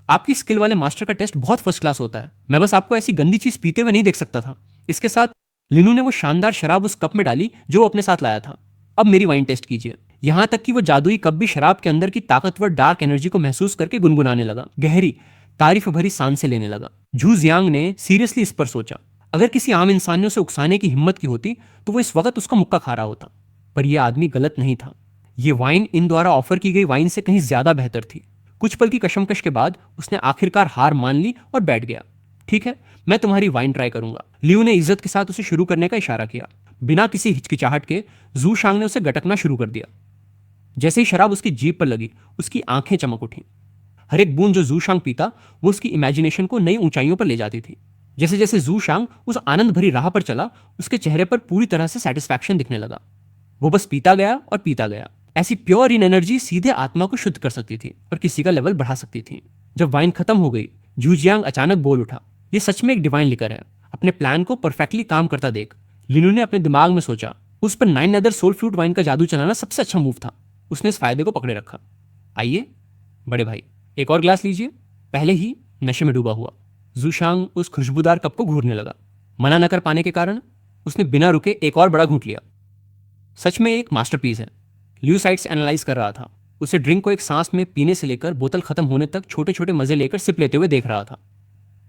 Speaker 2: आपकी स्किल वाले मास्टर का टेस्ट बहुत फर्स्ट क्लास होता है। मैं बस आपको ऐसी गंदी चीज पीते हुए नहीं देख सकता था। इसके साथ लिनू ने वो शानदार शराब उस कप में डाली जो वो अपने साथ लाया था। अब मेरी वाइन टेस्ट कीजिए। यहां तक कि वो जादुई कप भी शराब के अंदर की ताकतवर डार्क एनर्जी को महसूस करके गुनगुनाने लगा। गहरी तारीफ भरी सांसें लेने लगा। झू जियांग ने सीरियसली इस पर सोचा। अगर किसी आम इंसान ने उसे उकसाने की हिम्मत की होती तो वो इस वक्त उसका मुक्का खा रहा होता। पर यह आदमी गलत नहीं था। ये वाइन इन द्वारा ऑफर की गई वाइन से कहीं ज्यादा बेहतर थी। कुछ पल की कशमकश के बाद उसने आखिरकार हार मान ली और बैठ गया। ठीक है, मैं तुम्हारी वाइन ट्राई करूंगा। लियू ने इज्जत के साथ उसे शुरू करने का इशारा किया। बिना किसी हिचकिचाहट के जू शांग ने उसे गटकना शुरू कर दिया। जैसे ही शराब उसकी जीभ पर लगी, उसकी आंखें चमक उठी। हर एक बूंद जो जू शांग पीता वो उसकी इमेजिनेशन को नई ऊंचाइयों पर ले जाती थी। जैसे जैसे जू शांग उस आनंद भरी राह पर चला, उसके चेहरे पर पूरी तरह से सेटिस्फैक्शन दिखने लगा। वो बस पीता गया और पीता गया। ऐसी प्योर इन एनर्जी सीधे आत्मा को शुद्ध कर सकती थी और किसी का लेवल बढ़ा सकती थी। जब वाइन खत्म हो गई, जू जियांग अचानक बोल उठा, ये सच में एक डिवाइन लिकर है। अपने प्लान को परफेक्टली काम करता देख। लिनू ने अपने दिमाग में सोचा, उस पर 9 अदर सोल फ्रूट वाइन का जादू चलाना सबसे अच्छा मूव था। उसने इस फायदे को पकड़े रखा। आइए बड़े भाई, एक और ग्लास लीजिए। पहले ही नशे में डूबा हुआ जूशांग उस खुशबूदार कप को घूरने लगा। मना न कर पाने के कारण उसने बिना रुके एक और बड़ा घूंट लिया। सच में एक मास्टरपीस है। लियू साइट्स एनालाइज कर रहा था। उसे ड्रिंक को एक सांस में पीने से लेकर बोतल खत्म होने तक छोटे छोटे मजे लेकर सिप लेते हुए देख रहा था।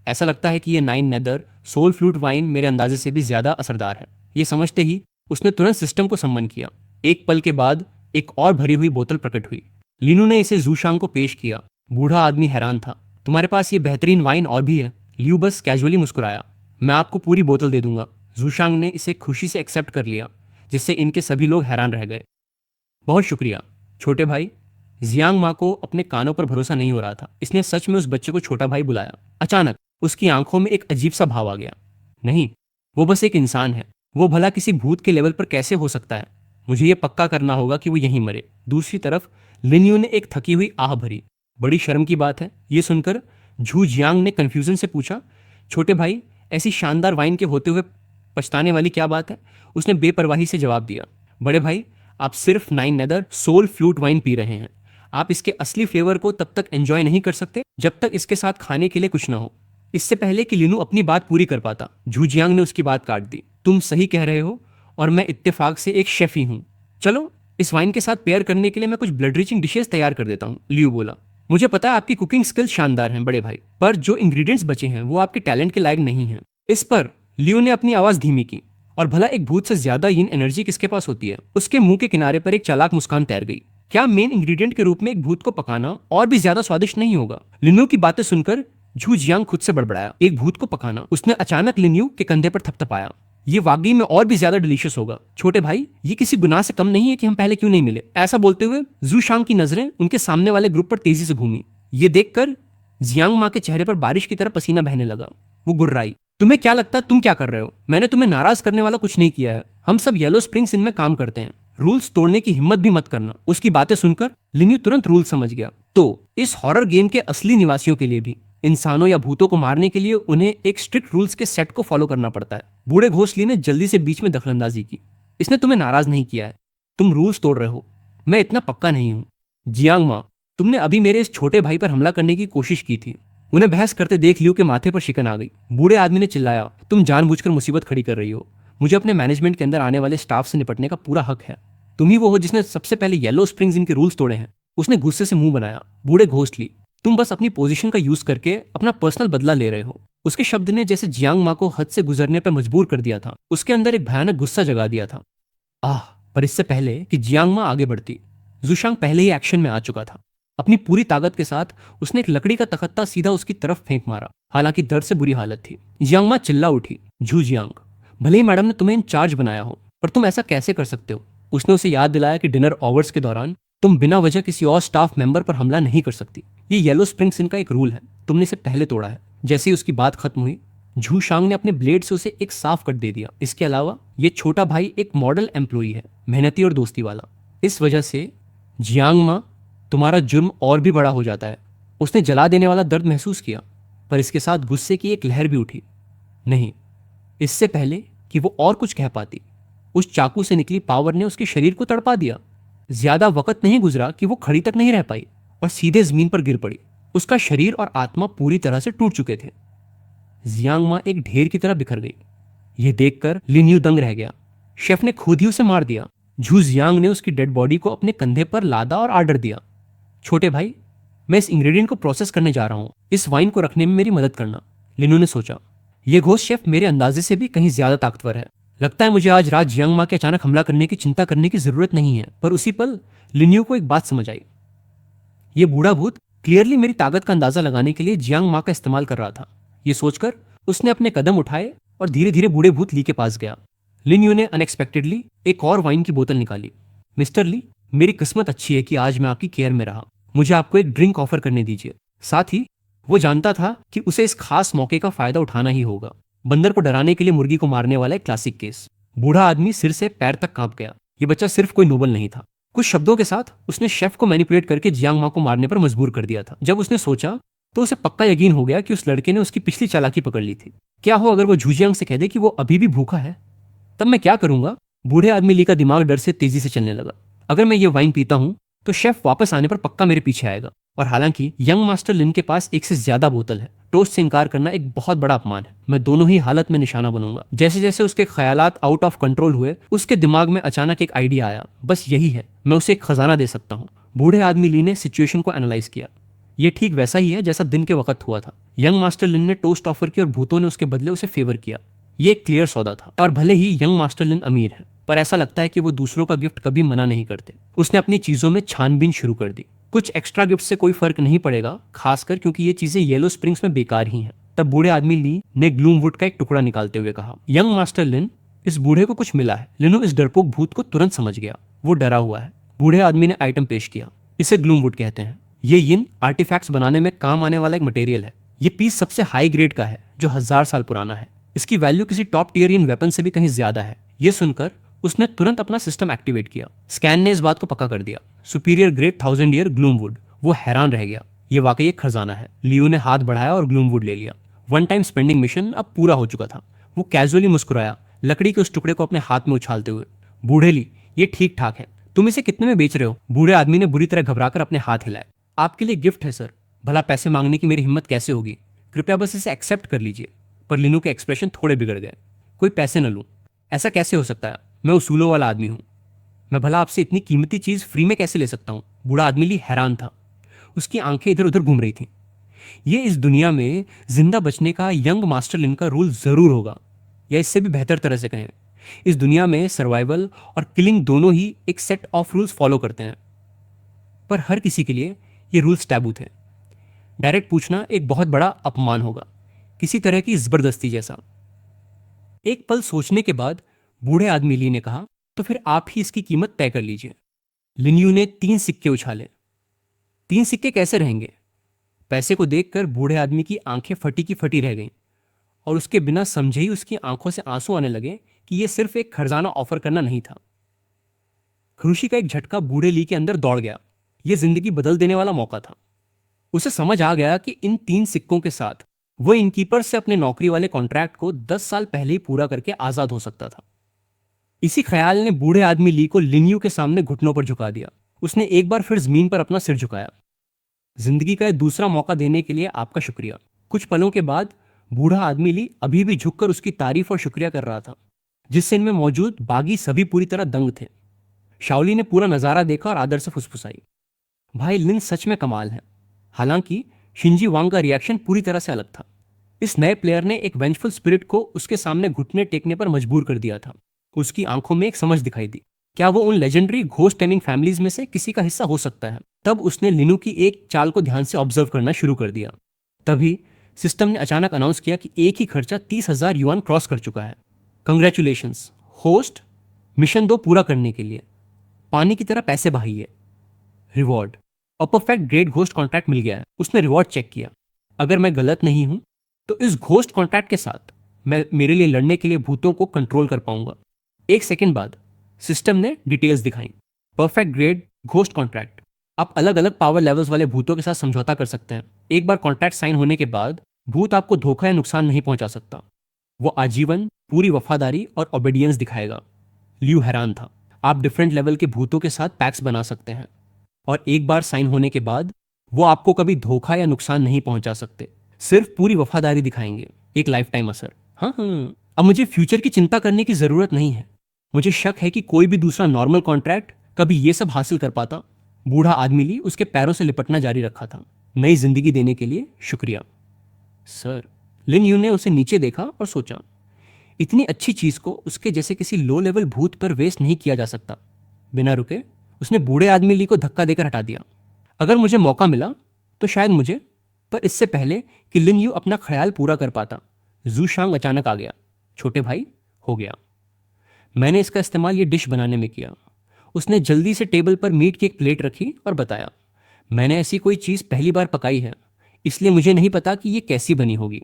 Speaker 2: ऐसा लगता है कि ये 9 नेदर सोल फ्रूट वाइन मेरे अंदाजे से भी ज्यादा असरदार है। ये समझते ही उसने तुरंत सिस्टम को सम्मन किया। एक पल के बाद एक और भरी हुई बोतल प्रकट हुई। लिनू ने इसे जूशांग को पेश किया। बूढ़ा आदमी हैरान था। तुम्हारे पास ये बेहतरीन वाइन और भी है? लियू बस कैजुअली मुस्कुराया। मैं आपको पूरी बोतल दे दूंगा। जूशांग ने इसे खुशी से एक्सेप्ट कर लिया, जिससे इनके सभी लोग हैरान रह गए। बहुत शुक्रिया छोटे भाई। जियांग माँ को अपने कानों पर भरोसा नहीं हो रहा था। इसने सच में उस बच्चे को छोटा भाई बुलाया। अचानक उसकी आंखों में एक अजीब सा भाव आ गया। नहीं, वो बस एक इंसान है। वो भला किसी भूत के लेवल पर कैसे हो सकता है? मुझे ये पक्का करना होगा कि वो यहीं मरे। दूसरी तरफ लिन्यू ने एक थकी हुई आह भरी। बड़ी शर्म की बात है। ये सुनकर झू जियांग ने कंफ्यूजन से पूछा, छोटे भाई ऐसी शानदार वाइन के होते हुए पछताने वाली क्या बात है? उसने बेपरवाही से जवाब दिया, बड़े भाई आप सिर्फ nine nether soul flute wine पी रहे हैं। आप इसके असली फ्लेवर को तब तक एंजॉय नहीं कर सकते जब तक इसके साथ खाने के लिए कुछ ना हो। इससे पहले कि लिनू अपनी बात पूरी कर पाता, झू जियांग ने उसकी बात काट दी। तुम सही कह रहे हो और मैं इत्तेफाक से एक शेफ ही हूँ। चलो इस वाइन के साथ पेयर करने के लिए मैं कुछ ब्लड रिचिंग डिशेस तैयार कर देता हूँ, लियू बोला। मुझे पता है आपकी कुकिंग स्किल्स शानदार हैं बड़े भाई, पर जो इंग्रेडिएंट्स बचे हैं वो आपके टैलेंट के लायक नहीं हैं। इस पर लियो ने अपनी आवाज धीमी की, और भला एक भूत से ज्यादा यिन एनर्जी किसके पास होती है? उसके मुंह के किनारे पर एक चालाक मुस्कान तैर गई। क्या मेन इंग्रेडिएंट के रूप में एक भूत को पकाना और भी ज्यादा स्वादिष्ट नहीं होगा? लिन्यू की बातें सुनकर झू जियांग खुद से बड़बड़ाया। एक भूत को पकाना? उसने अचानक लिन्यू के कंधे पर थपथपाया। ये वाकई में और भी ज्यादा डिलीशियस होगा। छोटे भाई ये किसी गुनाह से कम नहीं है कि हम पहले क्यों नहीं मिले? ऐसा बोलते हुए जू शांग की नजरें उनके सामने वाले ग्रुप पर तेजी से घूमी। ये देखकर जियांग माँ के चेहरे पर बारिश की तरह पसीना बहने लगा। वो गुर्राई, तुम्हें क्या लगता है तुम क्या कर रहे हो? मैंने तुम्हें नाराज करने वाला कुछ नहीं किया है। हम सब येलो स्प्रिंग्स इन में काम करते हैं। रूल्स तोड़ने की हिम्मत भी मत करना। उसकी बातें सुनकर लिन्यू तुरंत रूल समझ गया। तो इस हॉरर गेम के असली निवासियों के लिए भी इंसानों या भूतों को मारने के लिए उन्हें एक स्ट्रिक्ट रूल्स के सेट को फॉलो करना पड़ता है। बूढ़े घोंसले ने जल्दी से बीच में दखलंदाजी की। इसने तुम्हें नाराज नहीं किया है, तुम रूल्स तोड़ रहे हो। मैं इतना पक्का नहीं हूँ। जियांग माँ, तुमने अभी मेरे इस छोटे भाई पर हमला करने की कोशिश की थी। उन्हें बहस करते देख लियो के माथे पर शिकन आ गई। बूढ़े आदमी ने चिल्लाया, तुम जानबूझकर मुसीबत खड़ी कर रही हो। मुझे अपने मैनेजमेंट के अंदर आने वाले स्टाफ से निपटने का पूरा हक है। तुम ही वो हो जिसने सबसे पहले येलो स्प्रिंग्स इनके रूल्स तोड़े हैं। उसने गुस्से से मुंह बनाया। बूढ़े घोंसली, तुम बस अपनी पोजीशन का यूज करके अपना पर्सनल बदला ले रहे हो। उसके शब्द ने जैसे जियांग माँ को हद से गुजरने पर मजबूर कर दिया था। उसके अंदर एक भयानक गुस्सा जगा दिया था। पर इससे पहले कि जियांग माँ आगे बढ़ती, जुशांग पहले ही एक्शन में आ चुका था। अपनी पूरी ताकत के साथ उसने एक लकड़ी का तख्ता सीधा उसकी तरफ फेंक मारा। हालांकि दर्द से बुरी हालत थी। जियांग माँ चिल्ला उठी, झू जियांग, भले ही मैडम ने तुम्हें इंचार्ज बनाया हो, पर तुम ऐसा कैसे कर सकते हो? उसने उसे याद दिलाया कि डिनर आवर्स के दौरान तुम बिना वजह किसी और स्टाफ मेंबर पर हमला नहीं कर सकती। ये येलो स्प्रिंग्स इनका एक रूल है, तुमने इसे पहले तोड़ा है। जैसे ही उसकी बात खत्म हुई, झू शांग ने अपने ब्लेड से उसे एक साफ कट दे दिया। इसके अलावा ये छोटा भाई एक मॉडल एम्प्लॉई है, मेहनती और दोस्ती वाला। इस वजह से जियांग माँ, तुम्हारा जुर्म और भी बड़ा हो जाता है। उसने जला देने वाला दर्द महसूस किया, पर इसके साथ गुस्से की एक लहर भी उठी। नहीं, इससे पहले कि वो और कुछ कह पाती, उस चाकू से निकली पावर ने उसके शरीर को तड़पा दिया। ज्यादा वक्त नहीं गुजरा कि वो खड़ी तक नहीं रह पाई और सीधे जमीन पर गिर पड़ी। उसका शरीर और आत्मा पूरी तरह से टूट चुके थे। जियांग माँ एक ढेर की तरह बिखर गई। यह देखकर लिन्यू दंग रह गया। शेफ ने खुद ही उसे मार दिया। झू जियांग ने उसकी डेड बॉडी को अपने कंधे पर लादा और आर्डर दिया, छोटे भाई, मैं इस इंग्रेडिएंट को प्रोसेस करने जा रहा हूं। इस वाइन को रखने में मेरी मदद करना। लिन्यू ने सोचा, यह घोस्ट शेफ मेरे अंदाजे से भी कहीं ज्यादा ताकतवर है। लगता है मुझे आज रात जियांग माँ के अचानक हमला करने की चिंता करने की जरूरत नहीं है। पर उसी पल लिन्यू को एक बात समझ आई। यह बूढ़ा भूत क्लियरली मेरी ताकत का अंदाजा लगाने के लिए जियांग माँ का इस्तेमाल कर रहा था। यह सोचकर उसने अपने कदम उठाए और धीरे धीरे बूढ़े भूत ली के पास गया। लिन्यू ने अनएक्सपेक्टेडली एक और वाइन की बोतल निकाली। मिस्टर ली, मेरी किस्मत अच्छी है कि आज मैं आपकी केयर में रहा। मुझे आपको एक ड्रिंक ऑफर करने दीजिए। साथ ही वो जानता था कि उसे इस खास मौके का फायदा उठाना ही होगा। बंदर को डराने के लिए मुर्गी को मारने वाला एक क्लासिक केस। बूढ़ा आदमी सिर से पैर तक कांप गया। ये बच्चा सिर्फ कोई नोबल नहीं था। कुछ शब्दों के साथ उसने शेफ को मैनिपुलेट करके जियांग माँ को मारने पर मजबूर कर दिया था। जब उसने सोचा तो उसे पक्का यकीन हो गया कि उस लड़के ने उसकी पिछली चालाकी पकड़ ली थी। क्या हो अगर वो झूजियांग से कह दे कि वो अभी भी भूखा है? तब मैं क्या करूंगा? बूढ़े आदमी ली का दिमाग डर से तेजी से चलने लगा। अगर मैं ये वाइन पीता हूं तो शेफ वापस आने पर पक्का मेरे पीछे आएगा। और हालांकि यंग मास्टर लिन के पास एक से ज्यादा बोतल है। टोस्ट से इनकार करना एक बहुत बड़ा अपमान है। मैं दोनों ही हालत में निशाना बनूंगा। जैसे जैसे उसके ख्यालात आउट ऑफ कंट्रोल हुए, उसके दिमाग में अचानक एक आइडिया आया। बस यही है, मैं उसे एक खजाना दे सकता हूँ। बूढ़े आदमी ली ने सिचुएशन को एनालाइज किया। ये ठीक वैसा ही है जैसा दिन के वक्त हुआ था। यंग मास्टर लिन ने टोस्ट ऑफर की और भूतों ने उसके बदले उसे फेवर किया। ये एक क्लियर सौदा था। और भले ही यंग मास्टर लिन अमीर है, पर ऐसा लगता है कि वो दूसरों का गिफ्ट कभी मना नहीं करते। उसने अपनी चीजों में छानबीन शुरू कर दी। कुछ एक्स्ट्रा गिफ्ट से कोई फर्क नहीं पड़ेगा, खासकर क्योंकि ये चीजें येलो स्प्रिंग्स में बेकार ही हैं। तब बूढ़े आदमी ली ने ग्लूमवुड का एक टुकड़ा निकालते हुए कहा, यंग मास्टर लिन, इस बूढ़े को कुछ मिला है। लिनो इस डरपोक भूत को तुरंत समझ गया। वो डरा हुआ है। बूढ़े आदमी ने आइटम पेश किया। इसे ग्लूमवुड कहते हैं। ये यिन आर्टिफैक्ट्स बनाने में काम आने वाला एक मटेरियल है। ये पीस सबसे हाई ग्रेड का है जो 1000 साल पुराना है। इसकी वैल्यू किसी टॉप टियर यिन वेपन से भी कहीं ज्यादा है। ये सुनकर उसने तुरंत अपना सिस्टम एक्टिवेट किया। स्कैन ने इस बात को पक्का कर दिया। Superior grade 1000 year gloomwood. वो हैरान रह गया। ये वाकई एक खजाना है। लियो ने हाथ बढ़ाया और ग्लूमवुड ले लिया। वन टाइम स्पेंडिंग मिशन अब पूरा हो चुका था। वो कैजुअली मुस्कुराया, लकड़ी के उस टुकड़े को अपने हाथ में उछालते हुए। बूढ़े ली, ये ठीक ठाक है। तुम इसे कितने में बेच रहे हो? बूढ़े आदमी ने बुरी तरह घबराकर अपने हाथ हिलाए। आपके लिए गिफ्ट है सर। भला पैसे मांगने की मेरी हिम्मत कैसे होगी? कृपया बस इसे एक्सेप्ट कर लीजिए। पर लिनू के एक्सप्रेशन थोड़े बिगड़ गए। कोई पैसे न लूं? ऐसा कैसे हो सकता है? मैं उसूलों वाला आदमी हूं। मैं भला आपसे इतनी कीमती चीज फ्री में कैसे ले सकता हूं? बूढ़ा आदमी ली हैरान था। उसकी आंखें इधर उधर घूम रही थीं। ये इस दुनिया में जिंदा बचने का यंग मास्टर लिन का रूल जरूर होगा, या इससे भी बेहतर तरह से कहें, इस दुनिया में सर्वाइवल और किलिंग दोनों ही एक सेट ऑफ रूल्स फॉलो करते हैं। पर हर किसी के लिए ये रूल्स टैबू थे। डायरेक्ट पूछना एक बहुत बड़ा अपमान होगा, किसी तरह की जबरदस्ती जैसा। एक पल सोचने के बाद बूढ़े आदमी ली ने कहा, तो फिर आप ही इसकी कीमत तय कर लीजिए। लिन्यू ने 3 सिक्के उछाले। 3 सिक्के कैसे रहेंगे? पैसे को देखकर बूढ़े आदमी की आंखें फटी की फटी रह गईं और उसके बिना समझे ही उसकी आंखों से आंसू आने लगे कि यह सिर्फ एक खजाना ऑफर करना नहीं था। खुशी का एक झटका बूढ़े ली के अंदर दौड़ गया। यह जिंदगी बदल देने वाला मौका था। उसे समझ आ गया कि इन 3 सिक्कों के साथ वो इनकीपर से अपने नौकरी वाले कॉन्ट्रैक्ट को 10 साल पहले ही पूरा करके आजाद हो सकता था। इसी ख्याल ने बूढ़े आदमी ली को लिन्यू के सामने घुटनों पर झुका दिया। उसने एक बार फिर जमीन पर अपना सिर झुकाया। जिंदगी का एक दूसरा मौका देने के लिए आपका शुक्रिया। कुछ पलों के बाद बूढ़ा आदमी ली अभी भी झुककर उसकी तारीफ और शुक्रिया कर रहा था, जिससे इनमें मौजूद बागी सभी पूरी तरह दंग थे। शाओली ने पूरा नजारा देखा और आदर से फुसफुसाई, भाई लिन सच में कमाल है। हालांकि शिंजी वांग का रिएक्शन पूरी तरह से अलग था। इस नए प्लेयर ने एक वेंचफुल स्पिरिट को उसके सामने घुटने टेकने पर मजबूर कर दिया था। उसकी आंखों में एक समझ दिखाई दी। क्या वो उन लेजेंडरी घोस्ट टेमिंग फैमिलीज में से किसी का हिस्सा हो सकता है? तब उसने लिनू की एक चाल को ध्यान से ऑब्जर्व करना शुरू कर दिया। तभी सिस्टम ने अचानक अनाउंस किया कि एक ही खर्चा 30,000 युआन क्रॉस कर चुका है। कंग्रेचुलेशंस होस्ट, मिशन 2 पूरा करने के लिए पानी की तरह पैसे बहाइए। रिवॉर्ड, और परफेक्ट ग्रेट घोस्ट कॉन्ट्रैक्ट मिल गया है। उसने रिवॉर्ड चेक किया। अगर मैं गलत नहीं हूं तो इस घोस्ट कॉन्ट्रैक्ट के साथ मैं मेरे लिए लड़ने के लिए भूतों को कंट्रोल कर पाऊंगा। एक सेकंड बाद सिस्टम ने डिटेल्स दिखाई। परफेक्ट ग्रेड घोस्ट कॉन्ट्रैक्ट, आप अलग अलग पावर लेवल्स वाले भूतों के साथ समझौता कर सकते हैं। एक बार कॉन्ट्रैक्ट साइन होने के बाद भूत आपको धोखा या नुकसान नहीं पहुंचा सकता। वो आजीवन पूरी वफादारी और ओबीडियंस दिखाएगा। लियू हैरान था। आप डिफरेंट लेवल के भूतों के साथ पैक्स बना सकते हैं और एक बार साइन होने के बाद वो आपको कभी धोखा या नुकसान नहीं पहुंचा सकते, सिर्फ पूरी वफादारी दिखाएंगे। एक लाइफ टाइम असर। हाँ, अब मुझे फ्यूचर की चिंता करने की जरूरत नहीं है। मुझे शक है कि कोई भी दूसरा नॉर्मल कॉन्ट्रैक्ट कभी ये सब हासिल कर पाता। बूढ़ा आदमी ली उसके पैरों से लिपटना जारी रखा था। नई जिंदगी देने के लिए शुक्रिया सर। लिन यू ने उसे नीचे देखा और सोचा, इतनी अच्छी चीज को उसके जैसे किसी लो लेवल भूत पर वेस्ट नहीं किया जा सकता। बिना रुके उसने बूढ़े आदमी ली को धक्का देकर हटा दिया। अगर मुझे मौका मिला तो शायद मुझे, पर इससे पहले कि लिन यू अपना ख्याल पूरा कर पाता, जू शांग अचानक आ गया। छोटे भाई, हो गया। मैंने इसका इस्तेमाल ये डिश बनाने में किया। उसने जल्दी से टेबल पर मीट की एक प्लेट रखी और बताया, मैंने ऐसी कोई चीज पहली बार पकाई है, इसलिए मुझे नहीं पता कि ये कैसी बनी होगी।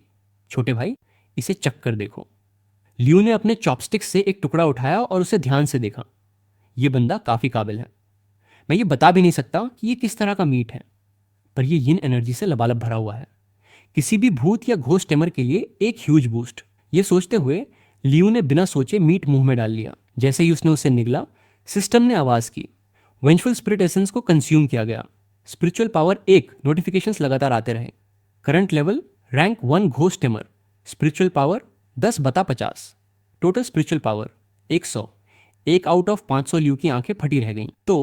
Speaker 2: छोटे भाई, इसे चख कर देखो। लियू ने अपने चॉपस्टिक से एक टुकड़ा उठाया और उसे ध्यान से देखा। यह बंदा काफी काबिल है। मैं ये बता भी नहीं सकता कि ये किस तरह का मीट है, पर यह यिन एनर्जी से लबालब भरा हुआ है। किसी भी भूत या घोस्ट टेमर के लिए एक ह्यूज बूस्ट। ये सोचते हुए लियू ने बिना सोचे मीट मुंह में डाल लिया। जैसे ही उसने उसे निगला, सिस्टम ने आवाज की, वेंचफुल स्पिरिट एसेंस को कंज्यूम किया गया। स्पिरिचुअल पावर 1 नोटिफिकेशंस लगातार आते रहे। Current level rank 1 ghost tamer. Spiritual power 10/50। Total spiritual power 100। 1 out of 500 Liu की आंखें फटी रह गईं। तो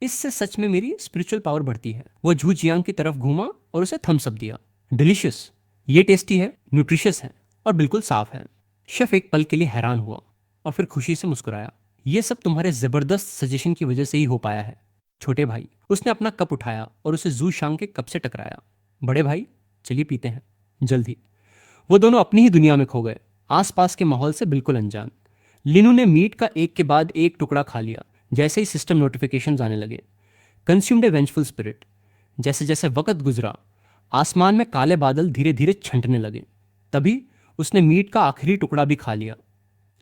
Speaker 2: इससे सच में मेरी स्पिरिचुअल पावर बढ़ती है। वो झू जियांग की तरफ घूमा और उसे थम्स अप दिया। डिलीशियस, ये टेस्टी है, न्यूट्रिशियस है और बिल्कुल साफ है। शेफ एक पल के लिए हैरान हुआ और फिर खुशी से मुस्कुराया। ये सब तुम्हारे जबरदस्त सजेशन की वजह से ही हो पाया है छोटे भाई। उसने अपना कप उठाया और उसे जू शांग के कप से टकराया। बड़े भाई, चलिए पीते हैं। जल्दी। वो दोनों अपनी ही दुनिया में खो गए, आसपास के माहौल से बिल्कुल अनजान। लिनू ने मीट का एक के बाद एक टुकड़ा खा लिया। जैसे ही सिस्टम नोटिफिकेशंस आने लगे, कंज्यूम्ड ए वेंचफुल स्पिरिट। जैसे जैसे वक्त गुजरा, आसमान में काले बादल धीरे धीरे छंटने लगे। तभी उसने मीट का आखिरी टुकड़ा भी खा लिया।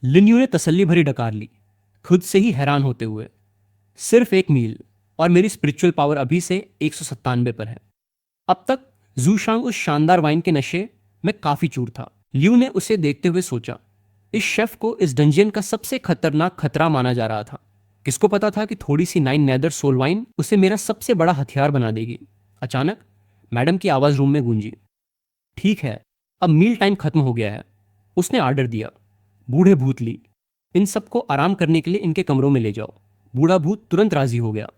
Speaker 2: लिन्यू ने तसल्ली भरी डकार ली, खुद से ही हैरान होते हुए। सिर्फ एक मील और मेरी स्पिरिचुअल पावर अभी से 197 पर है। अब तक जूशांग उस शानदार वाइन के नशे में काफी चूर था। लियू ने उसे देखते हुए सोचा, इस शेफ को इस डंजियन का सबसे खतरनाक खतरा माना जा रहा था। किसको पता था कि थोड़ी सी 9 नेदर सोल वाइन उसे मेरा सबसे बड़ा हथियार बना देगी। अचानक मैडम की आवाज रूम में गूंजी, ठीक है, अब मील टाइम खत्म हो गया है। उसने आर्डर दिया, बूढ़े भूत ली, इन सबको आराम करने के लिए इनके कमरों में ले जाओ। बूढ़ा भूत तुरंत राजी हो गया।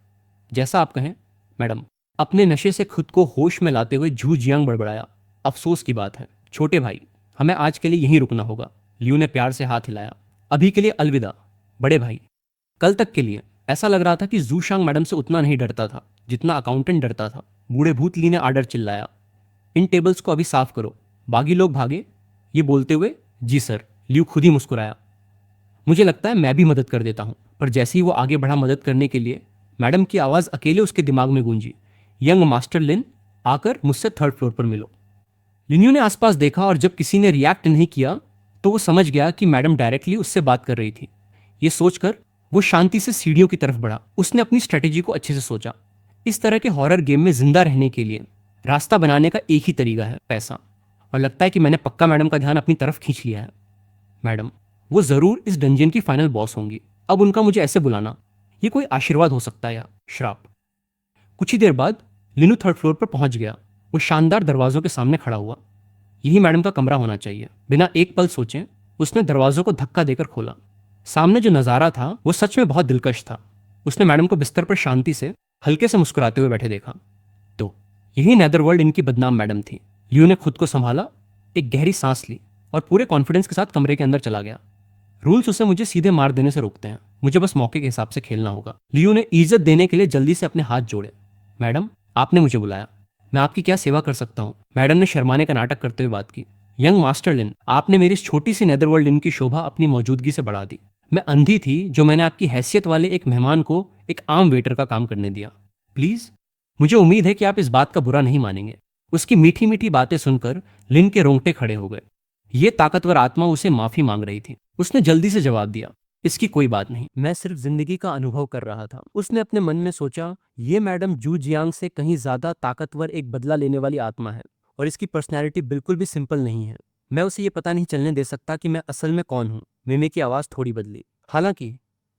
Speaker 2: जैसा आप कहें मैडम। अपने नशे से खुद को होश में लाते हुए झू जियांग बड़बड़ाया, अफसोस की बात है छोटे भाई, हमें आज के लिए यहीं रुकना होगा। लियू ने प्यार से हाथ हिलाया, अभी के लिए अलविदा बड़े भाई, कल तक के लिए। ऐसा लग रहा था कि जूशांग मैडम से उतना नहीं डरता था जितना अकाउंटेंट डरता था। बूढ़े भूत ली ने आर्डर चिल्लाया, इन टेबल्स को अभी साफ करो, बाकी लोग भागे। ये बोलते हुए, जी सर। लियू खुद ही मुस्कुराया, मुझे लगता है मैं भी मदद कर देता हूं। पर जैसे ही वो आगे बढ़ा मदद करने के लिए, मैडम की आवाज अकेले उसके दिमाग में गूंजी, यंग मास्टर लिन, आकर मुझसे 3rd फ्लोर पर मिलो। लिन्यू ने आसपास देखा और जब किसी ने रिएक्ट नहीं किया तो वो समझ गया कि मैडम डायरेक्टली उससे बात कर रही थी। ये सोचकर वो शांति से सीढ़ियों की तरफ बढ़ा। उसने अपनी स्ट्रेटेजी को अच्छे से सोचा। इस तरह के हॉरर गेम में जिंदा रहने के लिए रास्ता बनाने का एक ही तरीका है, पैसा। और लगता है कि मैंने पक्का मैडम का ध्यान अपनी तरफ खींच लिया है। मैडम, वो जरूर इस डंजियन की फाइनल बॉस होंगी। अब उनका मुझे ऐसे बुलाना, ये कोई आशीर्वाद हो सकता है या श्राप। कुछ ही देर बाद लिनू 3rd फ्लोर पर पहुंच गया। वो शानदार दरवाजों के सामने खड़ा हुआ। यही मैडम का कमरा होना चाहिए। बिना एक पल सोचे उसने दरवाजों को धक्का देकर खोला। सामने जो नजारा था वो सच में बहुत दिलकश था। उसने मैडम को बिस्तर पर शांति से, हल्के से मुस्कुराते हुए बैठे देखा। तो यही नेदरवर्ल्ड इनकी बदनाम मैडम थी। लियू ने खुद को संभाला, एक गहरी सांस ली और पूरे कॉन्फिडेंस के साथ कमरे के अंदर चला गया। रूल्स उसे मुझे सीधे मार देने से रोकते हैं, मुझे बस मौके के हिसाब से खेलना होगा। लियू ने इज्जत देने के लिए जल्दी से अपने हाथ जोड़े। मैडम, आपने मुझे बुलाया, मैं आपकी क्या सेवा कर सकता हूँ? मैडम ने शर्माने का नाटक करते हुए बात की। यंग मास्टर लिन, आपने मेरी इस छोटी सी नेदरवर्ल्ड लिन की शोभा अपनी मौजूदगी से बढ़ा दी। मैं अंधी थी जो मैंने आपकी हैसियत वाले एक मेहमान को एक आम वेटर का काम करने दिया। प्लीज, मुझे उम्मीद है कि आप इस बात का बुरा नहीं मानेंगे। उसकी मीठी मीठी बातें सुनकर लिन के रोंगटे खड़े हो गए। ये ताकतवर आत्मा उसे माफी मांग रही थी। उसने जल्दी से जवाब दिया, इसकी कोई बात नहीं, मैं सिर्फ जिंदगी का अनुभव कर रहा था। उसने अपने मन में सोचा, ये मैडम जू जियांग से कहीं ज्यादा ताकतवर एक बदला लेने वाली आत्मा है और इसकी पर्सनैलिटी बिल्कुल भी सिंपल नहीं है। मैं उसे ये पता नहीं चलने दे सकता कि मैं असल में कौन हूँ। मेमे की आवाज थोड़ी बदली, हालांकि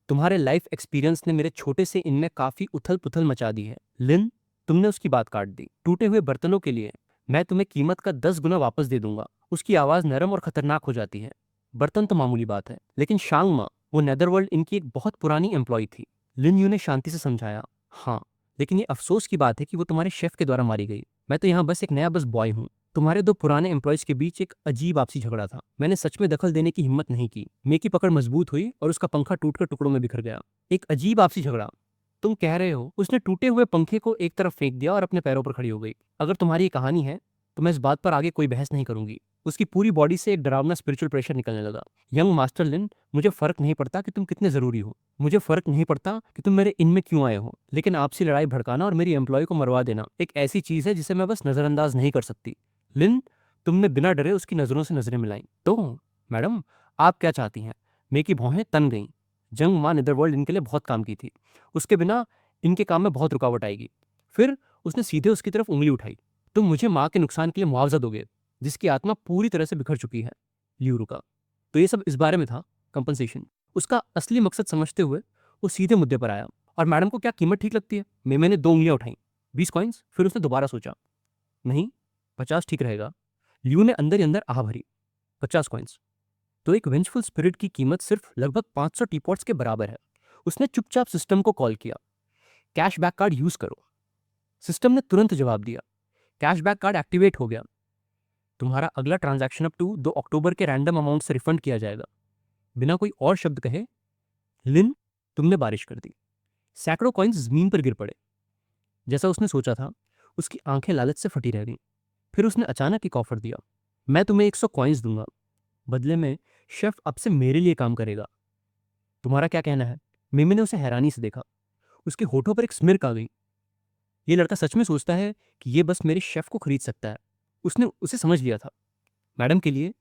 Speaker 2: तुम्हारे लाइफ एक्सपीरियंस ने मेरे छोटे से इनमें काफी उथल पुथल मचा दी है। लिन, तुमने उसकी बात काट दी। टूटे हुए बर्तनों के लिए मैं तुम्हें कीमत का 10 गुना वापस दे दूंगा। उसकी आवाज नरम और खतरनाक हो जाती है। बर्तन तो मामूली बात है, लेकिन शांग मा, वो नेदरवर्ल्ड इनकी एक बहुत पुरानी एम्प्लॉय थी। लिन यू ने शांति से समझाया, हाँ, लेकिन ये अफसोस की बात है कि वो तुम्हारे शेफ के द्वारा मारी गई। मैं तो यहाँ बस एक नया बस बॉय हूँ। तुम्हारे दो पुराने एम्प्लॉयज के बीच एक अजीब आपसी झगड़ा था। मैंने सच में दखल देने की हिम्मत नहीं की। मे की पकड़ मजबूत हुई और उसका पंखा टूटकर टुकड़ों में बिखर गया। एक अजीब आपसी झगड़ा, तुम कह रहे हो? उसने टूटे हुए पंखे को एक तरफ फेंक दिया और अपने पैरों पर खड़ी हो गई। अगर तुम्हारी ये कहानी है तो मैं इस बात पर आगे कोई बहस नहीं करूंगी। उसकी पूरी बॉडी से एक डरावना स्पिरिचुअल प्रेशर निकलने लगा। यंग मास्टर लिन, मुझे फर्क नहीं पड़ता कि तुम कितने जरूरी हो। मुझे फर्क नहीं पड़ता कि तुम मेरे इनमें क्यों आए हो। लेकिन आपसी लड़ाई भड़काना और मेरी एम्प्लॉय को मरवा देना एक ऐसी चीज है जिसे मैं बस नजरअंदाज नहीं कर सकती। लिन, तुमने बिना डरे उसकी नजरों से नजरें मिलाई। तो मैडम, आप क्या चाहती हैं? मे की भौहें तन गईं। जंग मां नेदरवर्ल्ड इनके लिए बहुत काम की थी। उसके बिना इनके काम में बहुत रुकावट आएगी। फिर उसने सीधे उसकी तरफ उंगली उठाई। तुम मुझे माँ के नुकसान के लिए मुआवजा दोगे जिसकी आत्मा पूरी तरह से बिखर चुकी है। लियू रुका। तो ये सब इस बारे में था, कंपनसेशन। उसका असली मकसद समझते हुए वो सीधे मुद्दे पर आया। और मैडम को क्या कीमत ठीक लगती है? मैंने 2 उंगलियां उठाई, 20 कॉइन्स। फिर उसने दोबारा सोचा, नहीं, 50 ठीक रहेगा। लियू ने अंदर ही अंदर आह भरी, 50 कॉइन्स तो एक वेंचफुल स्पिरिट की कीमत सिर्फ लगभग 500 टीपॉट्स के बराबर है। उसने चुपचाप सिस्टम को कॉल किया, कैशबैक कार्ड यूज करो। सिस्टम ने तुरंत जवाब दिया, कैशबैक कार्ड एक्टिवेट हो गया। तुम्हारा अगला ट्रांजैक्शन अप टू 2 अक्टूबर के रैंडम अमाउंट से रिफंड किया जाएगा। बिना कोई और शब्द कहे लिन, तुमने बारिश कर दी। सैकड़ों कॉइन्स जमीन पर गिर पड़े। जैसा उसने सोचा था, उसकी आंखें लालच से फटी रह गईं। फिर उसने अचानक एक ऑफर दिया, मैं तुम्हें 100 कॉइन्स दूंगा, बदले में शेफ अब से मेरे लिए काम करेगा। तुम्हारा क्या कहना है? मिमी ने उसे हैरानी से देखा। उसके होठों पर एक स्मिर्क आ गई। ये लड़का सच में सोचता है कि ये बस मेरे शेफ को खरीद सकता है। उसने उसे समझ लिया था। मैडम के लिए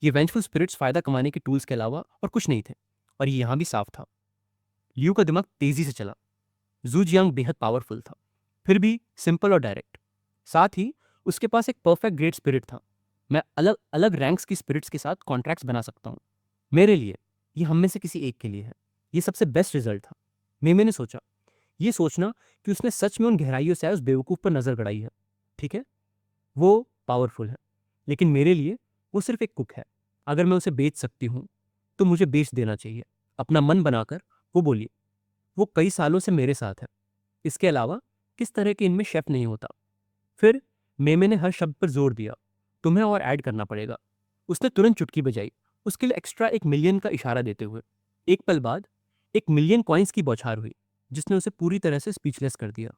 Speaker 2: ये वेंचफुल स्पिरिट्स फायदा कमाने के टूल्स के अलावा और कुछ नहीं थे। और ये यहां भी साफ था। लियू का दिमाग तेजी से चला। जू जियांग बेहद पावरफुल था, फिर भी सिंपल और डायरेक्ट। साथ ही उसके पास एक परफेक्ट ग्रेट स्पिरिट था। मैं अलग अलग रैंक्स की स्पिरिट्स के साथ कॉन्ट्रैक्ट्स बना सकता हूँ। मेरे लिए ये हम में से किसी एक के लिए है। ये सबसे बेस्ट रिजल्ट था। मेमे ने सोचा, ये सोचना कि उसने सच में उन गहराइयों से आए उस बेवकूफ़ पर नजर गड़ाई है। ठीक है, वो पावरफुल है, लेकिन मेरे लिए वो सिर्फ एक कुक है। अगर मैं उसे बेच सकती हूँ तो मुझे बेच देना चाहिए। अपना मन बनाकर वो बोली, वो कई सालों से मेरे साथ है। इसके अलावा किस तरह के इनमें शेफ नहीं होता। फिर मेमे ने हर शब्द पर जोर दिया, तुम्हें और ऐड करना पड़ेगा। उसने तुरंत चुटकी बजाई, उसके लिए एक्स्ट्रा 1 मिलियन का इशारा देते हुए। एक पल बाद 1 मिलियन कॉइन्स की बौछार हुई, जिसने उसे पूरी तरह से स्पीचलेस कर दिया।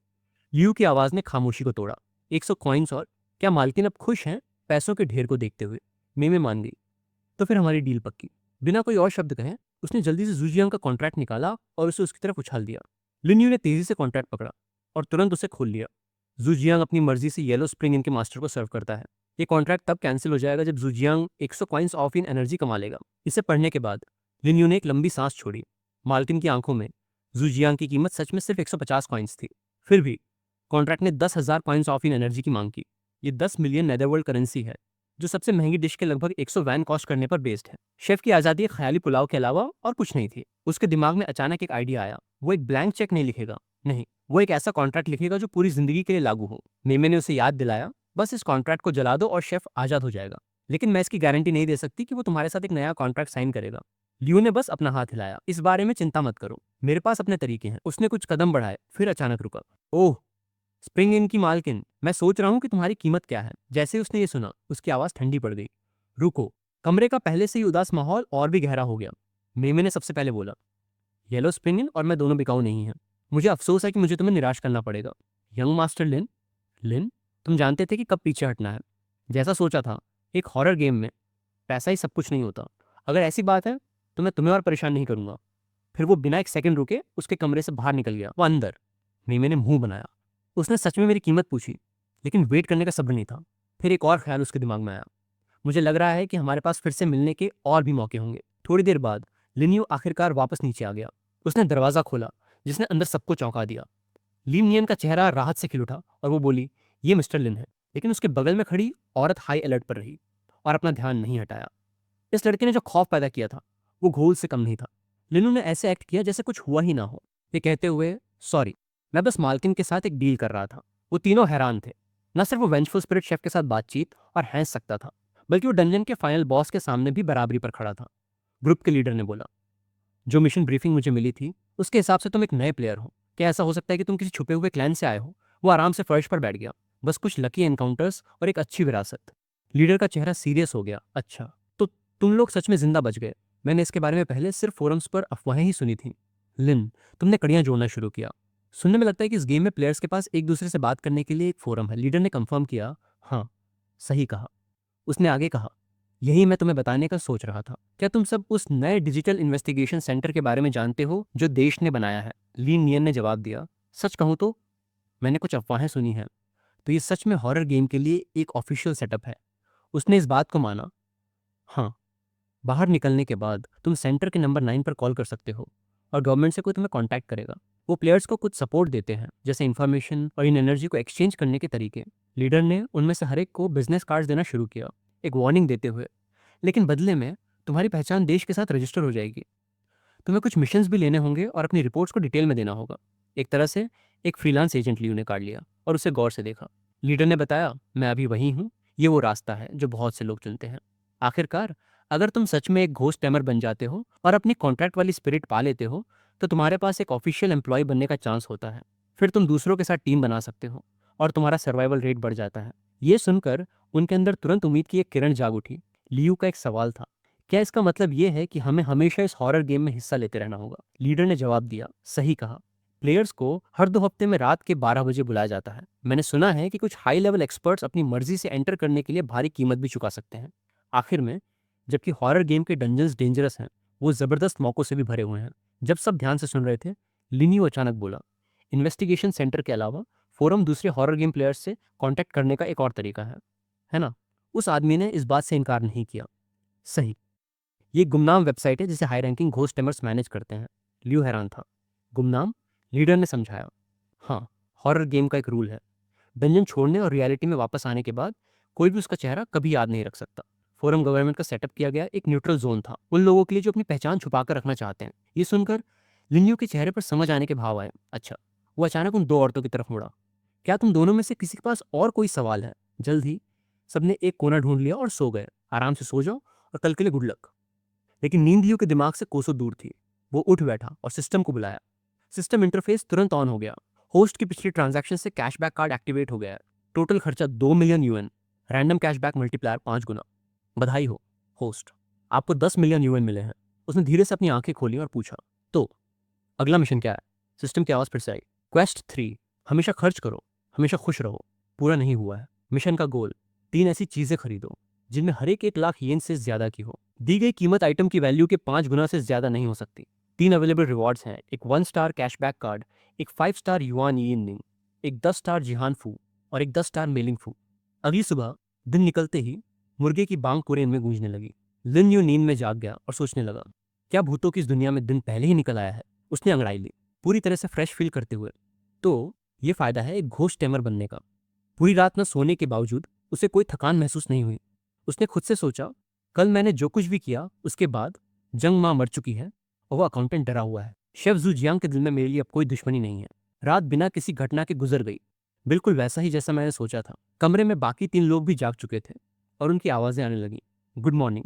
Speaker 2: लियू की आवाज ने खामोशी को तोड़ा। 100 कॉइन्स और क्या मालकिन अब खुश हैं? पैसों के ढेर को देखते हुए मेमे मान गई। तो फिर हमारी डील पक्की। बिना कोई और शब्द कहे उसने जल्दी से जूजियांग का कॉन्ट्रैक्ट निकाला और उसे उसकी तरफ उछाल दिया। लिन्यू ने तेजी से कॉन्ट्रैक्ट पकड़ा और तुरंत उसे खोल लिया। जूजियांग अपनी मर्जी से येलो स्प्रिंग इनके मास्टर को सर्व करता है। ये कॉन्ट्रैक्ट तब कैंसिल हो जाएगा जब जूजियांग 100 कॉइन्स ऑफ इन एनर्जी कमा लेगा। इसे पढ़ने के बाद लिन्यू ने एक लंबी सांस छोड़ी। मालकिन की आंखों में जूजियांग की कीमत सच में सिर्फ 150 कॉइन्स थी। फिर भी कॉन्ट्रैक्ट ने 10,000 कॉइन्स ऑफ इन एनर्जी की मांग की। ये 10 मिलियन नेदरवर्ल्ड करेंसी है, जो सबसे महंगी डिश के लगभग 100 वैन कॉस्ट करने पर बेस्ड है। शेफ की आज़ादी एक ख्याली पुलाव के अलावा और कुछ नहीं थी। उसके दिमाग में अचानक एक आइडिया आया। वो एक ब्लैंक चेक नहीं लिखेगा, नहीं, वो एक ऐसा कॉन्ट्रैक्ट लिखेगा जो पूरी जिंदगी के लिए लागू हो। मेमे ने उसे याद दिलाया, बस इस कॉन्ट्रैक्ट को जला दो और शेफ आजाद हो जाएगा। लेकिन मैं इसकी गारंटी नहीं दे सकती कि वो तुम्हारे साथ एक नया कॉन्ट्रैक्ट साइन करेगा। लियो ने बस अपना हाथ हिलाया। इस बारे में चिंता मत करो, मेरे पास अपने तरीके हैं। उसने कुछ कदम बढ़ाए, फिर अचानक रुका। ओह, स्प्रिंग इन की मालकिन, मैं सोच रहा हूँ कि तुम्हारी कीमत क्या है। जैसे उसने ये सुना, उसकी आवाज ठंडी पड़ गई। रुको। कमरे का पहले से ही उदास माहौल और भी गहरा हो गया। मेमे ने सबसे पहले बोला, येलो स्प्रिंग इन और मैं दोनों बिकाऊ नहीं हैं। मुझे अफसोस है कि मुझे तुम्हें निराश करना पड़ेगा। यंग मास्टर लिन। लिन, तुम जानते थे कि कब पीछे हटना है। जैसा सोचा था, एक हॉरर गेम में पैसा ही सब कुछ नहीं होता। अगर ऐसी बात है तो मैं तुम्हें और परेशान नहीं करूंगा। फिर वो बिना एक सेकंड रुके उसके कमरे से बाहर निकल गया। वो अंदर। मेमे ने मुंह बनाया। उसने सच में मेरी कीमत पूछी, लेकिन वेट करने का सब्र नहीं था। फिर एक और ख्याल उसके दिमाग में आया। मुझे लग रहा है कि हमारे पास फिर से मिलने के और भी मौके होंगे। थोड़ी देर बाद लिनियो आखिरकार वापस नीचे आ गया। उसने दरवाजा खोला, जिसने अंदर सबको चौंका दिया। लीम नियन का चेहरा राहत से खिल उठा और वो बोली, ये मिस्टर लिन है। लेकिन उसके बगल में खड़ी औरत हाई अलर्ट पर रही और अपना ध्यान नहीं हटाया। इस लड़के ने जो खौफ पैदा किया था वो घोल से कम नहीं था। लिनू ने ऐसे एक्ट किया जैसे कुछ हुआ ही ना हो, ये कहते हुए, सॉरी, मैं बस मालकिन के साथ एक डील कर रहा था। वो तीनों हैरान थे। न सिर्फ वो वेंचफुल स्पिरिट शेफ के साथ बातचीत और हंस सकता था, बल्कि वो डंजन के फाइनल बॉस के सामने भी बराबरी पर खड़ा था। ग्रुप के लीडर ने बोला, जो मिशन ब्रीफिंग मुझे मिली थी उसके हिसाब से तुम एक नए प्लेयर हो। क्या ऐसा हो सकता है कि तुम किसी छुपे हुए क्लैन से आए हो? वो आराम से फर्श पर बैठ गया। बस कुछ लकी एनकाउंटर्स और एक अच्छी विरासत। लीडर का चेहरा सीरियस हो गया। अच्छा, तो तुम लोग सच में जिंदा बच गए। मैंने इसके बारे में पहले सिर्फ फोरम्स पर अफवाहें ही सुनी थी। लिन, तुमने कड़ियां जोड़ना शुरू किया। सुनने में लगता है कि इस गेम में प्लेयर्स के पास एक दूसरे से बात करने के लिए एक फोरम है। लीडर ने कंफर्म किया, हाँ, सही कहा। उसने आगे कहा, यही मैं तुम्हें बताने का सोच रहा था। क्या तुम सब उस नए डिजिटल इन्वेस्टिगेशन सेंटर के बारे में जानते हो जो देश ने बनाया है? लीन नियन ने जवाब दिया, सच कहूं तो मैंने कुछ अफवाहें सुनी हैं। तो ये सच में हॉरर गेम के लिए एक ऑफिशियल सेटअप है। उसने इस बात को माना। हाँ, बाहर निकलने के बाद तुम सेंटर के नंबर 9 पर कॉल कर सकते हो और गवर्नमेंट से कोई तुम्हें कांटेक्ट करेगा। वो प्लेयर्स को कुछ सपोर्ट देते हैं, जैसे इन्फॉर्मेशन और इन एनर्जी को एक्सचेंज करने के तरीके। लीडर ने उनमें से हर एक को बिजनेस कार्ड्स देना शुरू किया, एक वार्निंग देते हुए, लेकिन बदले में तुम्हारी पहचान देश के साथ रजिस्टर हो जाएगी। तुम्हें कुछ मिशंस भी लेने होंगे और अपनी रिपोर्ट्स को डिटेल में देना होगा। एक तरह से एक फ्रीलांस एजेंट लियो ने काट लिया और उसे गौर से देखा। लीडर ने बताया, मैं अभी वही हूँ। ये वो रास्ता है जो बहुत से लोग चुनते हैं। आखिरकार, अगर तुम सच में एक घोस्ट टैमर बन जाते हो और अपनी कॉन्ट्रैक्ट वाली स्पिरिट पा लेते हो, तो तुम्हारे पास एक ऑफिशियल एम्प्लॉय बनने का चांस होता है। फिर तुम दूसरों के साथ टीम बना सकते हो और तुम्हारा सर्वाइवल रेट बढ़ जाता है। ये सुनकर उनके अंदर तुरंत उम्मीद की एक किरण जाग उठी। लियू का एक सवाल था, क्या इसका मतलब ये है कि हमें हमेशा इस हॉरर गेम में हिस्सा लेते रहना होगा? लीडर ने जवाब दिया, सही कहा। प्लेयर्स को हर 2 हफ्ते में रात के 12 बजे बुलाया जाता है। मैंने सुना है कि कुछ हाई लेवल एक्सपर्ट्स अपनी मर्जी से एंटर करने के लिए भारी कीमत भी चुका सकते हैं। आखिर में, जबकि हॉरर गेम के डंजन्स डेंजरस हैं, वो जबरदस्त मौकों से भी भरे हुए हैं। जब सब ध्यान से सुन रहे थे, लिनियो अचानक बोला, इन्वेस्टिगेशन सेंटर के अलावा फोरम दूसरे हॉरर गेम प्लेयर्स से कांटेक्ट करने का एक और तरीका है ना? उस आदमी ने इस बात से इनकार नहीं किया। सही, ये एक गुमनाम वेबसाइट है जिसे high ranking ghost tamers manage करते हैं। लियो हैरान था। गुमनाम? लीडर ने समझाया, हाँ, हॉरर गेम का एक रूल है। व्यंजन छोड़ने और रियलिटी में वापस आने के बाद कोई भी उसका चेहरा कभी याद नहीं रख सकता। फोरम गवर्नमेंट का सेटअप किया गया एक न्यूट्रल जोन था उन लोगों के लिए जो अपनी पहचान छुपा कर रखना चाहते हैं। ये सुनकर लिन्यू के चेहरे पर समझ आने के भाव आए। अच्छा। वो अचानक उन दो औरतों की तरफ मुड़ा। क्या तुम दोनों में से किसी के पास और कोई सवाल है? जल्द ही सबने एक कोना ढूंढ लिया और सो गए। आराम से सो जाओ और कल के लिए गुड लक। लेकिन नींद लियो के दिमाग से कोसों दूर थी। वो उठ बैठा और सिस्टम को बुलाया। सिस्टम इंटरफेस तुरंत ऑन हो गया। होस्ट की पिछली ट्रांजैक्शन से कैशबैक कार्ड एक्टिवेट हो गया है। टोटल खर्चा 2 million UN. Random cashback multiplier 5 गुना। बधाई हो होस्ट, आपको 10 मिलियन यूएन मिले हैं। उसने धीरे से अपनी आंखें खोली और पूछा, तो अगला मिशन क्या है? सिस्टम की आवाज फिर से आई। क्वेस्ट 3, हमेशा खर्च करो, हमेशा खुश रहो। पूरा नहीं हुआ है। मिशन का गोल, 3 ऐसी चीजें खरीदो जिनमें हर एक 1 लाख येन से ज्यादा की हो। दी गई कीमत आइटम की वैल्यू के 5 गुना से ज्यादा नहीं हो सकती। 3 अवेलेबल रिवॉर्ड्स हैं, एक 1 स्टार कैशबैक कार्ड, एक 5 स्टार युआन यीनिंग, एक 10 स्टार जिहान फू और एक 10 स्टार मेलिंग फू। अगली सुबह दिन निकलते ही मुर्गे की बांग पूरे इनमें गूंजने लगी। लिन यू नींद में जाग गया और सोचने लगा, क्या भूतों की इस दुनिया में दिन पहले ही निकल आया है? उसने अंगड़ाई ली, पूरी तरह से फ्रेश फील करते हुए। तो ये फायदा है एक घोस्ट टेमर बनने का। पूरी रात न सोने के बावजूद उसे कोई थकान महसूस नहीं हुई। उसने खुद से सोचा, कल मैंने जो कुछ भी किया उसके बाद जंग मां मर चुकी है और वह अकाउंटेंट डरा हुआ है। शेफ जू जियांग के दिल में मेरे लिए अब कोई दुश्मनी नहीं है। रात बिना किसी घटना के गुजर गई, बिल्कुल वैसा ही जैसा मैंने सोचा था। कमरे में बाकी 3 लोग भी जाग चुके थे और उनकी आवाजें आने लगी। गुड मॉर्निंग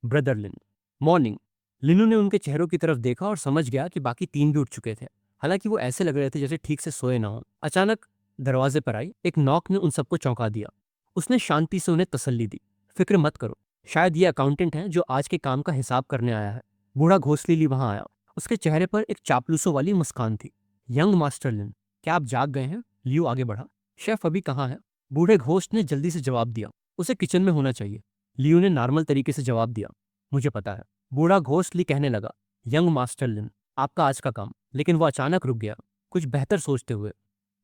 Speaker 2: ब्रदर लिन। मॉर्निंग। लिनू ने उनके चेहरों की तरफ देखा और समझ गया कि बाकी 3 भी उठ चुके थे। हालांकि वो ऐसे लग रहे थे जैसे ठीक से सोए ना हो। अचानक दरवाजे पर आई एक नॉक ने उन सबको चौंका दिया। उसने शांति से उन्हें तसल्ली दी, फिक्र मत करो, शायद ये अकाउंटेंट है जो आज के काम का हिसाब करने आया है। बूढ़ा घोंसली वहां आया। उसके चेहरे पर एक चापलूसों वाली मुस्कान थी। यंग मास्टर लिन, क्या आप जाग गए हैं? लियो आगे बढ़ा। शेफ अभी कहाँ है? बूढ़े घोस्ट ने जल्दी से जवाब दिया, उसे किचन में होना चाहिए। लियो ने नॉर्मल तरीके से जवाब दिया, मुझे पता है। बूढ़ा घोस्ट ली कहने लगा, यंग मास्टर लिन, आपका आज का काम। लेकिन वो अचानक रुक गया, कुछ बेहतर सोचते हुए।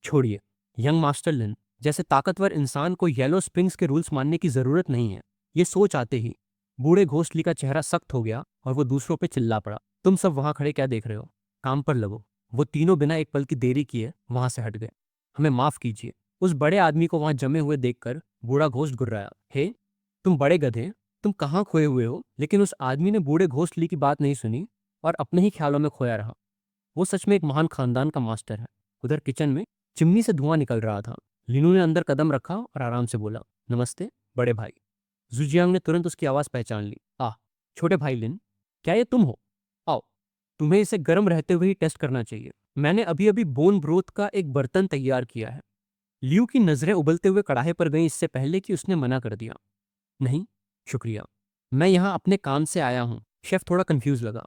Speaker 2: छोड़िए यंग मास्टर लिन, जैसे ताकतवर इंसान को येलो स्प्रिंग्स के रूल्स मानने की जरूरत नहीं है। ये सोच आते ही बूढ़े घोंसली का चेहरा सख्त हो गया और वो दूसरों पे चिल्ला पड़ा, तुम सब वहां खड़े क्या देख रहे हो? काम पर लगो। वो तीनों बिना एक पल की देरी किए वहां से हट गए। हमें माफ कीजिए। उस बड़े आदमी को वहां जमे हुए देखकर बूढ़ा घोस्ट गुर्राया, हे तुम बड़े गधे, तुम कहाँ खोए हुए हो? लेकिन उस आदमी ने बूढ़े घोंसली की बात नहीं सुनी और अपने ही ख्यालों में खोया रहा। वो सच में एक महान खानदान का मास्टर है। उधर किचन में चिमनी से धुआं निकल रहा था। लिनू ने अंदर कदम रखा और आराम से बोला, नमस्ते बड़े भाई। जुजियांग ने तुरंत उसकी आवाज पहचान ली। छोटे भाई लिन, क्या ये तुम हो? आओ, तुम्हें इसे गर्म रहते हुए ही टेस्ट करना चाहिए। मैंने अभी अभी बोन ब्रोथ का एक बर्तन तैयार किया है। लियू की नजरें उबलते हुए कड़ाहे पर गईं इससे पहले कि उसने मना कर दिया। नहीं शुक्रिया, मैं यहाँ अपने काम से आया हूँ। शेफ थोड़ा कंफ्यूज लगा।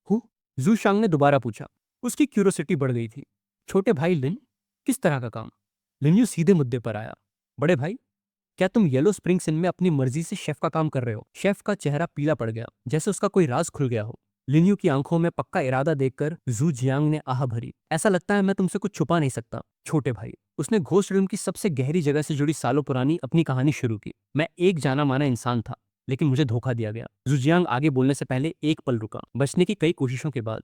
Speaker 2: हु? जू शांग ने दोबारा पूछा। उसकी क्यूरोसिटी बढ़ गई थी। छोटे भाई लिन, किस तरह का काम? लिन्यू सीधे मुद्दे पर आया। बड़े भाई, क्या तुम येलो स्प्रिंग्स इन में अपनी मर्जी से शेफ का काम कर रहे हो? शेफ का चेहरा पीला पड़ गया, जैसे उसका कोई राज खुल गया हो। लिन्यू की आंखों में पक्का इरादा देखकर जू जियांग ने आह भरी। ऐसा लगता है मैं तुमसे कुछ छुपा नहीं सकता छोटे भाई। उसने घोस्ट रिम की सबसे गहरी जगह से जुड़ी सालों पुरानी अपनी कहानी शुरू की। मैं एक जाना माना इंसान था, लेकिन मुझे धोखा दिया गया। जुजियांग आगे बोलने से पहले एक पल रुका। बचने की कई कोशिशों के बाद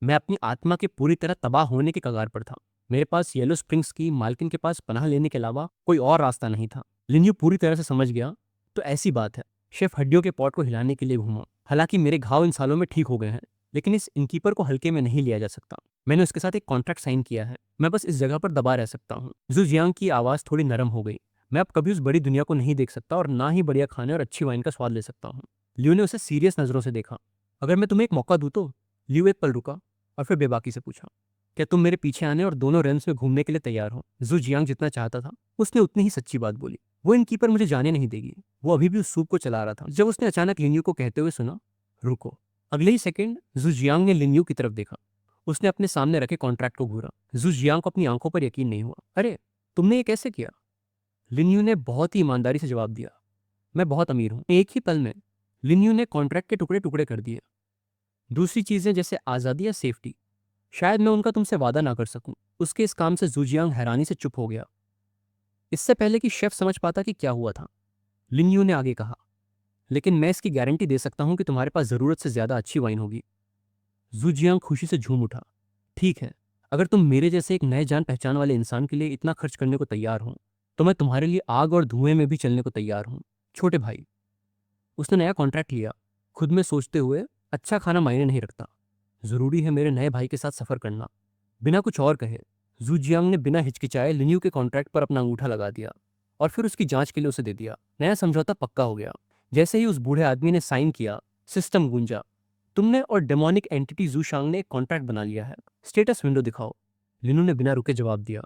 Speaker 2: मैं अपनी आत्मा के पूरी तरह तबाह होने के कगार पर था। मेरे पास येलो स्प्रिंग्स की मालकिन के पास पनाह लेने के अलावा कोई और रास्ता नहीं था। लिन्यू पूरी तरह से समझ गया। तो ऐसी बात है। शेफ हड्डियों के पॉट को हिलाने के लिए घूमा। हालांकि मेरे घाव इन सालों में ठीक हो गए हैं, लेकिन इस इनकीपर को हल्के में नहीं लिया जा सकता। मैंने उसके साथ एक कॉन्ट्रैक्ट साइन किया है। मैं बस इस जगह पर दबा रह सकता हूँ। जू जियांग की आवाज थोड़ी नरम हो गई। मैं अब कभी उस बड़ी दुनिया को नहीं देख सकता और ना ही बढ़िया खाने और अच्छी वाइन का स्वाद ले सकता हूँ। लियो ने उसे सीरियस नजरों से देखा। अगर मैं तुम्हें एक मौका दूं तो? लियो एक पल रुका और फिर बेबाकी से पूछा, क्या तुम मेरे पीछे आने और दोनों रेंस में घूमने के लिए तैयार हो? जू जियांग जितना चाहता था उसने उतनी ही सच्ची बात बोली। वो इनकीपर मुझे जाने नहीं देगी। वो अभी भी उस सूप को चला रहा था जब उसने अचानक लिन्यू को कहते हुए सुना, रुको। अगले ही सेकंड जू जियांग ने लिन्यू की तरफ देखा। उसने अपने सामने रखे कॉन्ट्रैक्ट को घूरा। जू जियांग को अपनी आंखों पर यकीन नहीं हुआ। अरे, तुमने ये कैसे किया? लिन्यू ने बहुत ही ईमानदारी से जवाब दिया, मैं बहुत अमीर हूं। एक ही पल में लिन्यू ने कॉन्ट्रैक्ट के टुकड़े टुकड़े कर दिए। दूसरी चीजें जैसे आजादी या सेफ्टी, शायद मैं उनका तुमसे वादा ना कर सकूं। उसके इस काम से जूजियांग हैरानी से चुप हो गया। इससे पहले कि शेफ समझ पाता कि क्या हुआ था, लिन्यू ने आगे कहा, लेकिन मैं इसकी गारंटी दे सकता हूं कि तुम्हारे पास जरूरत से ज्यादा अच्छी वाइन होगी। जूजियांग खुशी से झूम उठा। ठीक है, अगर तुम मेरे जैसे एक नए जान पहचान वाले इंसान के लिए इतना खर्च करने को तैयार हो तो मैं तुम्हारे लिए आग और धुएं में भी चलने को तैयार हूँ। छोटे भाई, उसने नया कॉन्ट्रैक्ट लिया, खुद में सोचते हुए, अच्छा खाना मायने नहीं रखता, जरूरी है मेरे नए भाई के साथ सफर करना। बिना कुछ और कहे जू जियांग ने बिना हिचकिचाए लिन्यू के कॉन्ट्रैक्ट पर अपना अंगूठा लगा दिया और फिर उसकी जांच के लिए उसे दे दिया। नया समझौता पक्का हो गया। जैसे ही उस बूढ़े आदमी ने साइन किया, सिस्टम गूंजा। तुमने और डेमोनिक एंटिटी जू शांग ने एक कॉन्ट्रैक्ट बना लिया है। स्टेटस विंडो दिखाओ। लिनू ने बिना रुके जवाब दिया।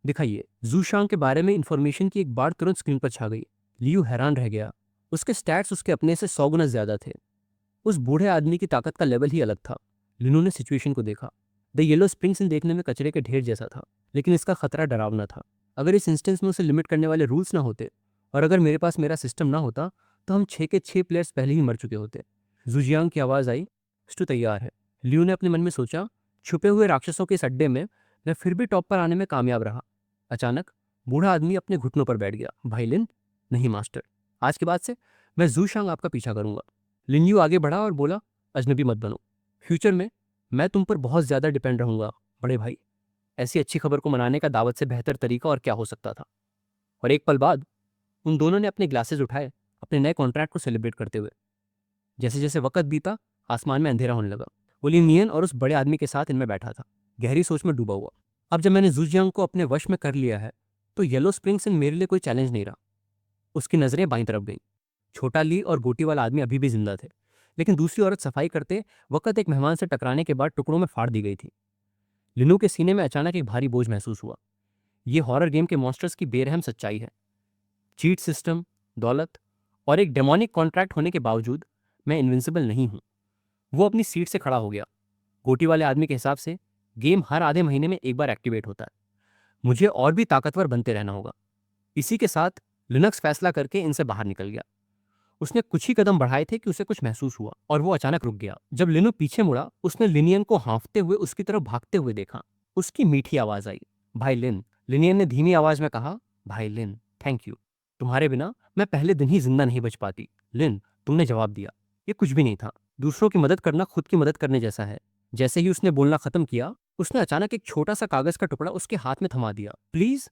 Speaker 2: दिखाइए। जू शांग के बारे में इंफॉर्मेशन की एक बार तुरंत स्क्रीन पर छा गई। लियू हैरान रह गया। उसके स्टैट्स उसके अपने से 100 गुना ज्यादा थे। उस बूढ़े आदमी की ताकत का लेवल ही अलग था। लिनू ने सिचुएशन को देखा। द येलो स्प्रिंग्स देखने में कचरे के ढेर जैसा था, लेकिन इसका खतरा डरावना था। अगर इस इंस्टेंस में उसे लिमिट करने वाले रूल्स ना होते और अगर मेरे पास मेरा सिस्टम ना होता तो हम 6 के 6 प्लेयर्स पहले ही मर चुके होते। जुजियांग की आवाज आई, स्टू तैयार है। लियू ने अपने मन में सोचा, छुपे हुए राक्षसों के इस अड्डे में मैं फिर भी टॉप पर आने में कामयाब रहा। अचानक बूढ़ा आदमी अपने घुटनों पर बैठ गया। भाई लिन, नहीं मास्टर, आज के बाद से मैं जू शांग आपका पीछा करूंगा। लिन्यू आगे बढ़ा और बोला, अजनबी मत बनो। फ्यूचर में मैं तुम पर बहुत ज्यादा डिपेंड रहूंगा बड़े भाई। ऐसी अच्छी खबर को मनाने का दावत से बेहतर तरीका और क्या हो सकता था। और एक पल बाद उन दोनों ने अपने ग्लासेस उठाए, अपने नए कॉन्ट्रैक्ट को सेलिब्रेट करते हुए। जैसे जैसे वक्त बीता, आसमान में अंधेरा होने लगा। ओलिनियन और उस बड़े आदमी के साथ इनमें बैठा था, गहरी सोच में डूबा हुआ। अब जब मैंने जुजियांग को अपने वश में कर लिया है तो येलो स्प्रिंग्स मेरे लिए कोई चैलेंज नहीं रहा। उसकी नजरें बाईं तरफ गईं। छोटा ली और गोटी वाला आदमी अभी भी जिंदा थे, लेकिन दूसरी औरत सफाई करते वक्त एक मेहमान से टकराने के बाद टुकड़ों में फाड़ दी गई थी। लिनू के सीने में अचानक एक भारी बोझ महसूस हुआ। ये हॉरर गेम के मॉन्स्टर्स की बेरहम सच्चाई है। चीट सिस्टम, दौलत और एक डेमोनिक कॉन्ट्रैक्ट होने के बावजूद मैं इनविंसिबल नहीं हूं। वो अपनी सीट से खड़ा हो गया। गोटी वाले आदमी के हिसाब से गेम हर आधे महीने में एक बार एक्टिवेट होता है। मुझे और भी ताकतवर बनते रहना होगा। इसी के साथ लिनक्स फैसला करके इनसे बाहर निकल गया। उसने कुछ ही कदम बढ़ाए थे कि उसे कुछ महसूस हुआ और वो अचानक रुक गया। जब लिनो पीछे मुड़ा, उसने लिनियन को हाँफते हुए उसकी तरफ भागते हुए देखा। उसकी मीठी आवाज आई, भाई लिन। लिनियन ने धीमी आवाज में कहा, भाई लिन, थैंक यू। तुम्हारे बिना मैं पहले दिन ही जिंदा नहीं बच पाती। लिन, तुमने जवाब दिया। ये कुछ भी नहीं था। दूसरों की मदद करना खुद की मदद करने जैसा है। जैसे ही उसने बोलना खत्म किया, उसने अचानक एक छोटा सा कागज का टुकड़ा उसके हाथ में थमा दिया। प्लीज,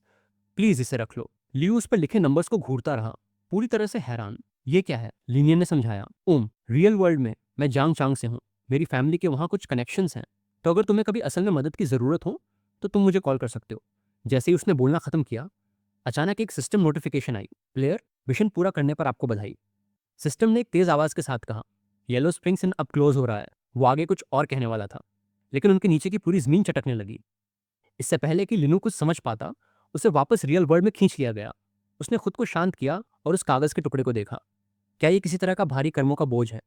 Speaker 2: प्लीज इसे रख लो। लियू उस पर लिखे नंबर्स को घूरता रहा, पूरी तरह से हैरान। ये क्या है? लिनियन ने समझाया, रियल वर्ल्ड में मैं जांग चांग से हूँ। मेरी फैमिली के वहाँ कुछ कनेक्शंस हैं, तो अगर तुम्हें कभी असल में मदद की जरूरत हो तो तुम मुझे कॉल कर सकते हो। जैसे ही उसने बोलना खत्म किया, अचानक एक सिस्टम नोटिफिकेशन आई, प्लेयर, मिशन पूरा करने पर आपको बधाई। सिस्टम ने एक तेज आवाज के साथ कहा, येलो स्प्रिंग्स अब क्लोज हो रहा है। वो आगे कुछ और कहने वाला था, लेकिन उनके नीचे की पूरी जमीन चटकने लगी। इससे पहले कि लिनू कुछ समझ पाता, उसे वापस रियल वर्ल्ड में खींच लिया गया। उसने खुद को शांत किया और उस कागज के टुकड़े को देखा। क्या ये किसी तरह का भारी कर्मों का बोझ है?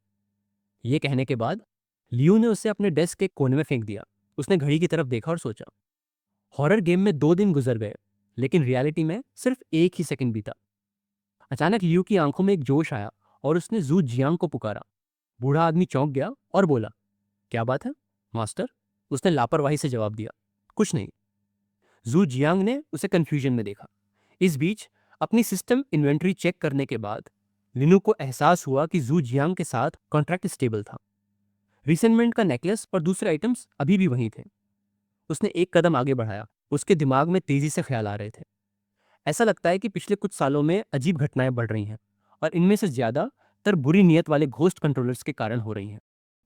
Speaker 2: ये कहने के बाद लियू ने उसे अपने डेस्क के कोने में फेंक दिया। उसने घड़ी की तरफ देखा और सोचा, हॉरर गेम में 2 दिन गुजर गए, लेकिन रियलिटी में सिर्फ 1 ही सेकंड बीता। अचानक लियू की आंखों में एक जोश आया और उसने जू जियांग को पुकारा। बूढ़ा आदमी चौंक गया और बोला, क्या बात है मास्टर? उसने लापरवाही से जवाब दिया, कुछ नहीं। जू जियांग ने उसे कंफ्यूजन में देखा। इस बीच अपनी सिस्टम इन्वेंटरी चेक करने के बाद लिनू को एहसास हुआ कि जू जियांग के साथ कॉन्ट्रैक्ट स्टेबल था। रिसेंटमेंट का नेकलेस और दूसरे आइटम्स अभी भी वहीं थे। उसने एक कदम आगे बढ़ाया। उसके दिमाग में तेजी से ख्याल आ रहे थे। ऐसा लगता है कि पिछले कुछ सालों में अजीब घटनाएं बढ़ रही हैं और इनमें से ज्यादातर बुरी नीयत वाले घोस्ट कंट्रोलर्स के कारण हो रही हैं।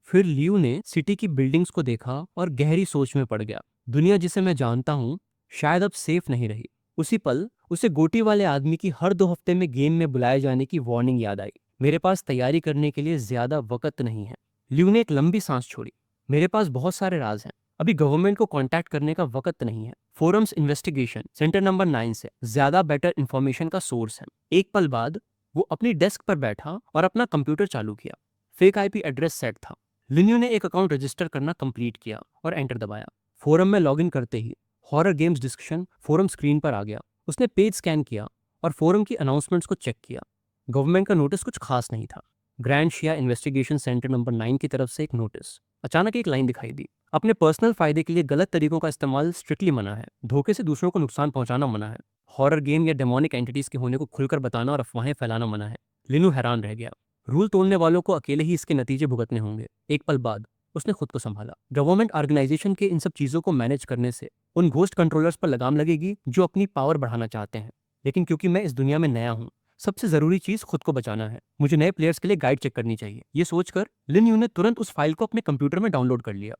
Speaker 2: फिर लियू ने सिटी की बिल्डिंग्स को देखा और गहरी सोच में पड़ गया। दुनिया जिसे मैं जानता हूँ शायद अब सेफ नहीं रही। उसी पल उसे गोटी वाले आदमी की हर 2 हफ्ते में गेम में बुलाए जाने की वार्निंग याद आई। मेरे पास तैयारी करने के लिए ज्यादा वक्त नहीं है। लियू ने एक लंबी सांस छोड़ी। मेरे पास बहुत सारे राज हैं, अभी गवर्नमेंट को कांटेक्ट करने का वक्त नहीं है। फोरम्स इन्वेस्टिगेशन सेंटर नंबर 9 से ज्यादा बेटर इंफॉर्मेशन का सोर्स है। एक पल बाद वो अपनी डेस्क पर बैठा और अपना कंप्यूटर चालू किया। फेक आईपी एड्रेस सेट था। लिन्यू ने एक अकाउंट रजिस्टर करना कंप्लीट किया और एंटर दबाया। फोरम में लॉगिन करते ही horror games discussion forum screen पर आ गया। उसने पेज स्कैन किया और फोरम की अनाउंसमेंट्स को चेक किया। गवर्नमेंट का नोटिस कुछ खास नहीं था। ग्रैंड शिया इन्वेस्टिगेशन सेंटर नंबर 9 की तरफ से एक नोटिस। अचानक एक लाइन दिखाई दी, अपने पर्सनल फायदे के लिए गलत तरीकों का इस्तेमाल स्ट्रिक्टली मना है। धोखे से दूसरों को नुकसान पहुंचाना मना है। हॉरर गेम या डेमोनिक एंटिटीज के होने को खुलकर बताना और अफवाहें फैलाना मना है। लिनू हैरान रह गया। रूल तोड़ने वालों को अकेले ही इसके नतीजे भुगतने होंगे। एक पल बाद उसने खुद को संभाला। गवर्नमेंट ऑर्गेनाइजेशन के इन सब चीजों को मैनेज करने से उन घोस्ट कंट्रोलर्स पर लगाम लगेगी जो अपनी पावर बढ़ाना चाहते हैं। लेकिन क्योंकि मैं इस दुनिया में नया हूँ, सबसे जरूरी चीज खुद को बचाना है। मुझे नए प्लेयर्स के लिए गाइड चेक करनी चाहिए। ये सोचकर लिन यू ने तुरंत उस फाइल को अपने कंप्यूटर में डाउनलोड कर लिया।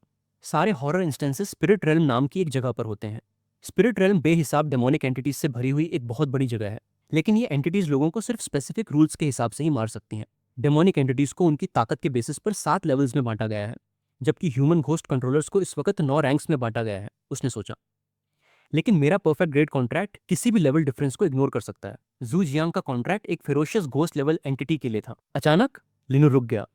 Speaker 2: सारे हॉरर इंस्टेंसेस स्पिरिट रेल्म नाम की एक जगह पर होते हैं। स्पिरिट रेल्म बेहिसाब डेमोनिक एंटिटीज से भरी हुई एक बहुत बड़ी जगह है, लेकिन ये एंटिटीज लोगों को सिर्फ स्पेसिफिक रूल्स के हिसाब से ही मार सकती हैं। डेमोनिक एंटिटीज को उनकी ताकत के बेसिस पर 7 लेवल्स में बांटा गया है, जबकि ह्यूमन घोस्ट कंट्रोलर्स को इस वक्त 9 रैंक्स में बांटा गया है, उसने सोचा। लेकिन मेरा परफेक्ट ग्रेड कॉन्ट्रैक्ट किसी भी लेवल डिफरेंस को इग्नोर कर सकता है। जू जियांग का कॉन्ट्रैक्ट एक फेरोशियस घोस्ट लेवल एंटिटी के लिए था। अचानक लिनो रुक गया,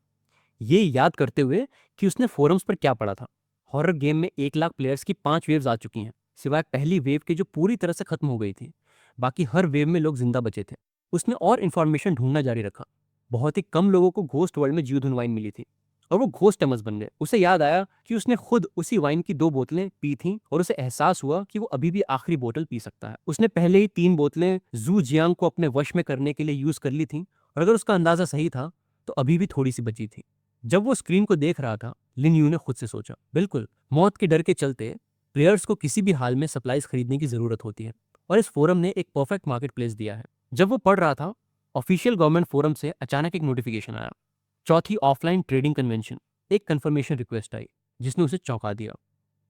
Speaker 2: ये याद करते हुए कि उसने फोरम्स पर क्या पढ़ा था। हॉरर गेम में 1 लाख प्लेयर्स की 5 वेव्स आ चुकी हैं, सिवाय पहली वेव के जो पूरी तरह से खत्म हो गई थी। बाकी हर वेव में लोग जिंदा बचे थे। उसने और इन्फॉर्मेशन ढूंढना जारी रखा। बहुत ही कम लोगों को घोस्ट वर्ल्ड में जीवधुन वाइन मिली थी, और वो घोस्ट टमस बन गए। उसे याद आया कि उसने खुद उसी वाइन की 2 बोतलें पी थीं, और उसे एहसास हुआ कि वो अभी भी आखिरी बोतल पी सकता है। उसने पहले ही 3 बोतलें जू जियांग को अपने वश में करने के लिए यूज कर ली थीं, और अगर उसका अंदाजा सही था तो अभी भी थोड़ी सी बची थी। जब वो स्क्रीन को देख रहा था, लिन यू ने खुद से सोचा, बिल्कुल, मौत के डर के चलते प्लेयर्स को किसी भी हाल में सप्लाईज खरीदने की जरूरत होती है, और इस फोरम ने एक परफेक्ट मार्केट प्लेस दिया है। जब वो पढ़ रहा था, ऑफिशियल गवर्नमेंट फोरम से अचानक एक नोटिफिकेशन आया। चौथी ऑफलाइन ट्रेडिंग कन्वेंशन, एक कंफर्मेशन रिक्वेस्ट आई, जिसने उसे चौंका दिया।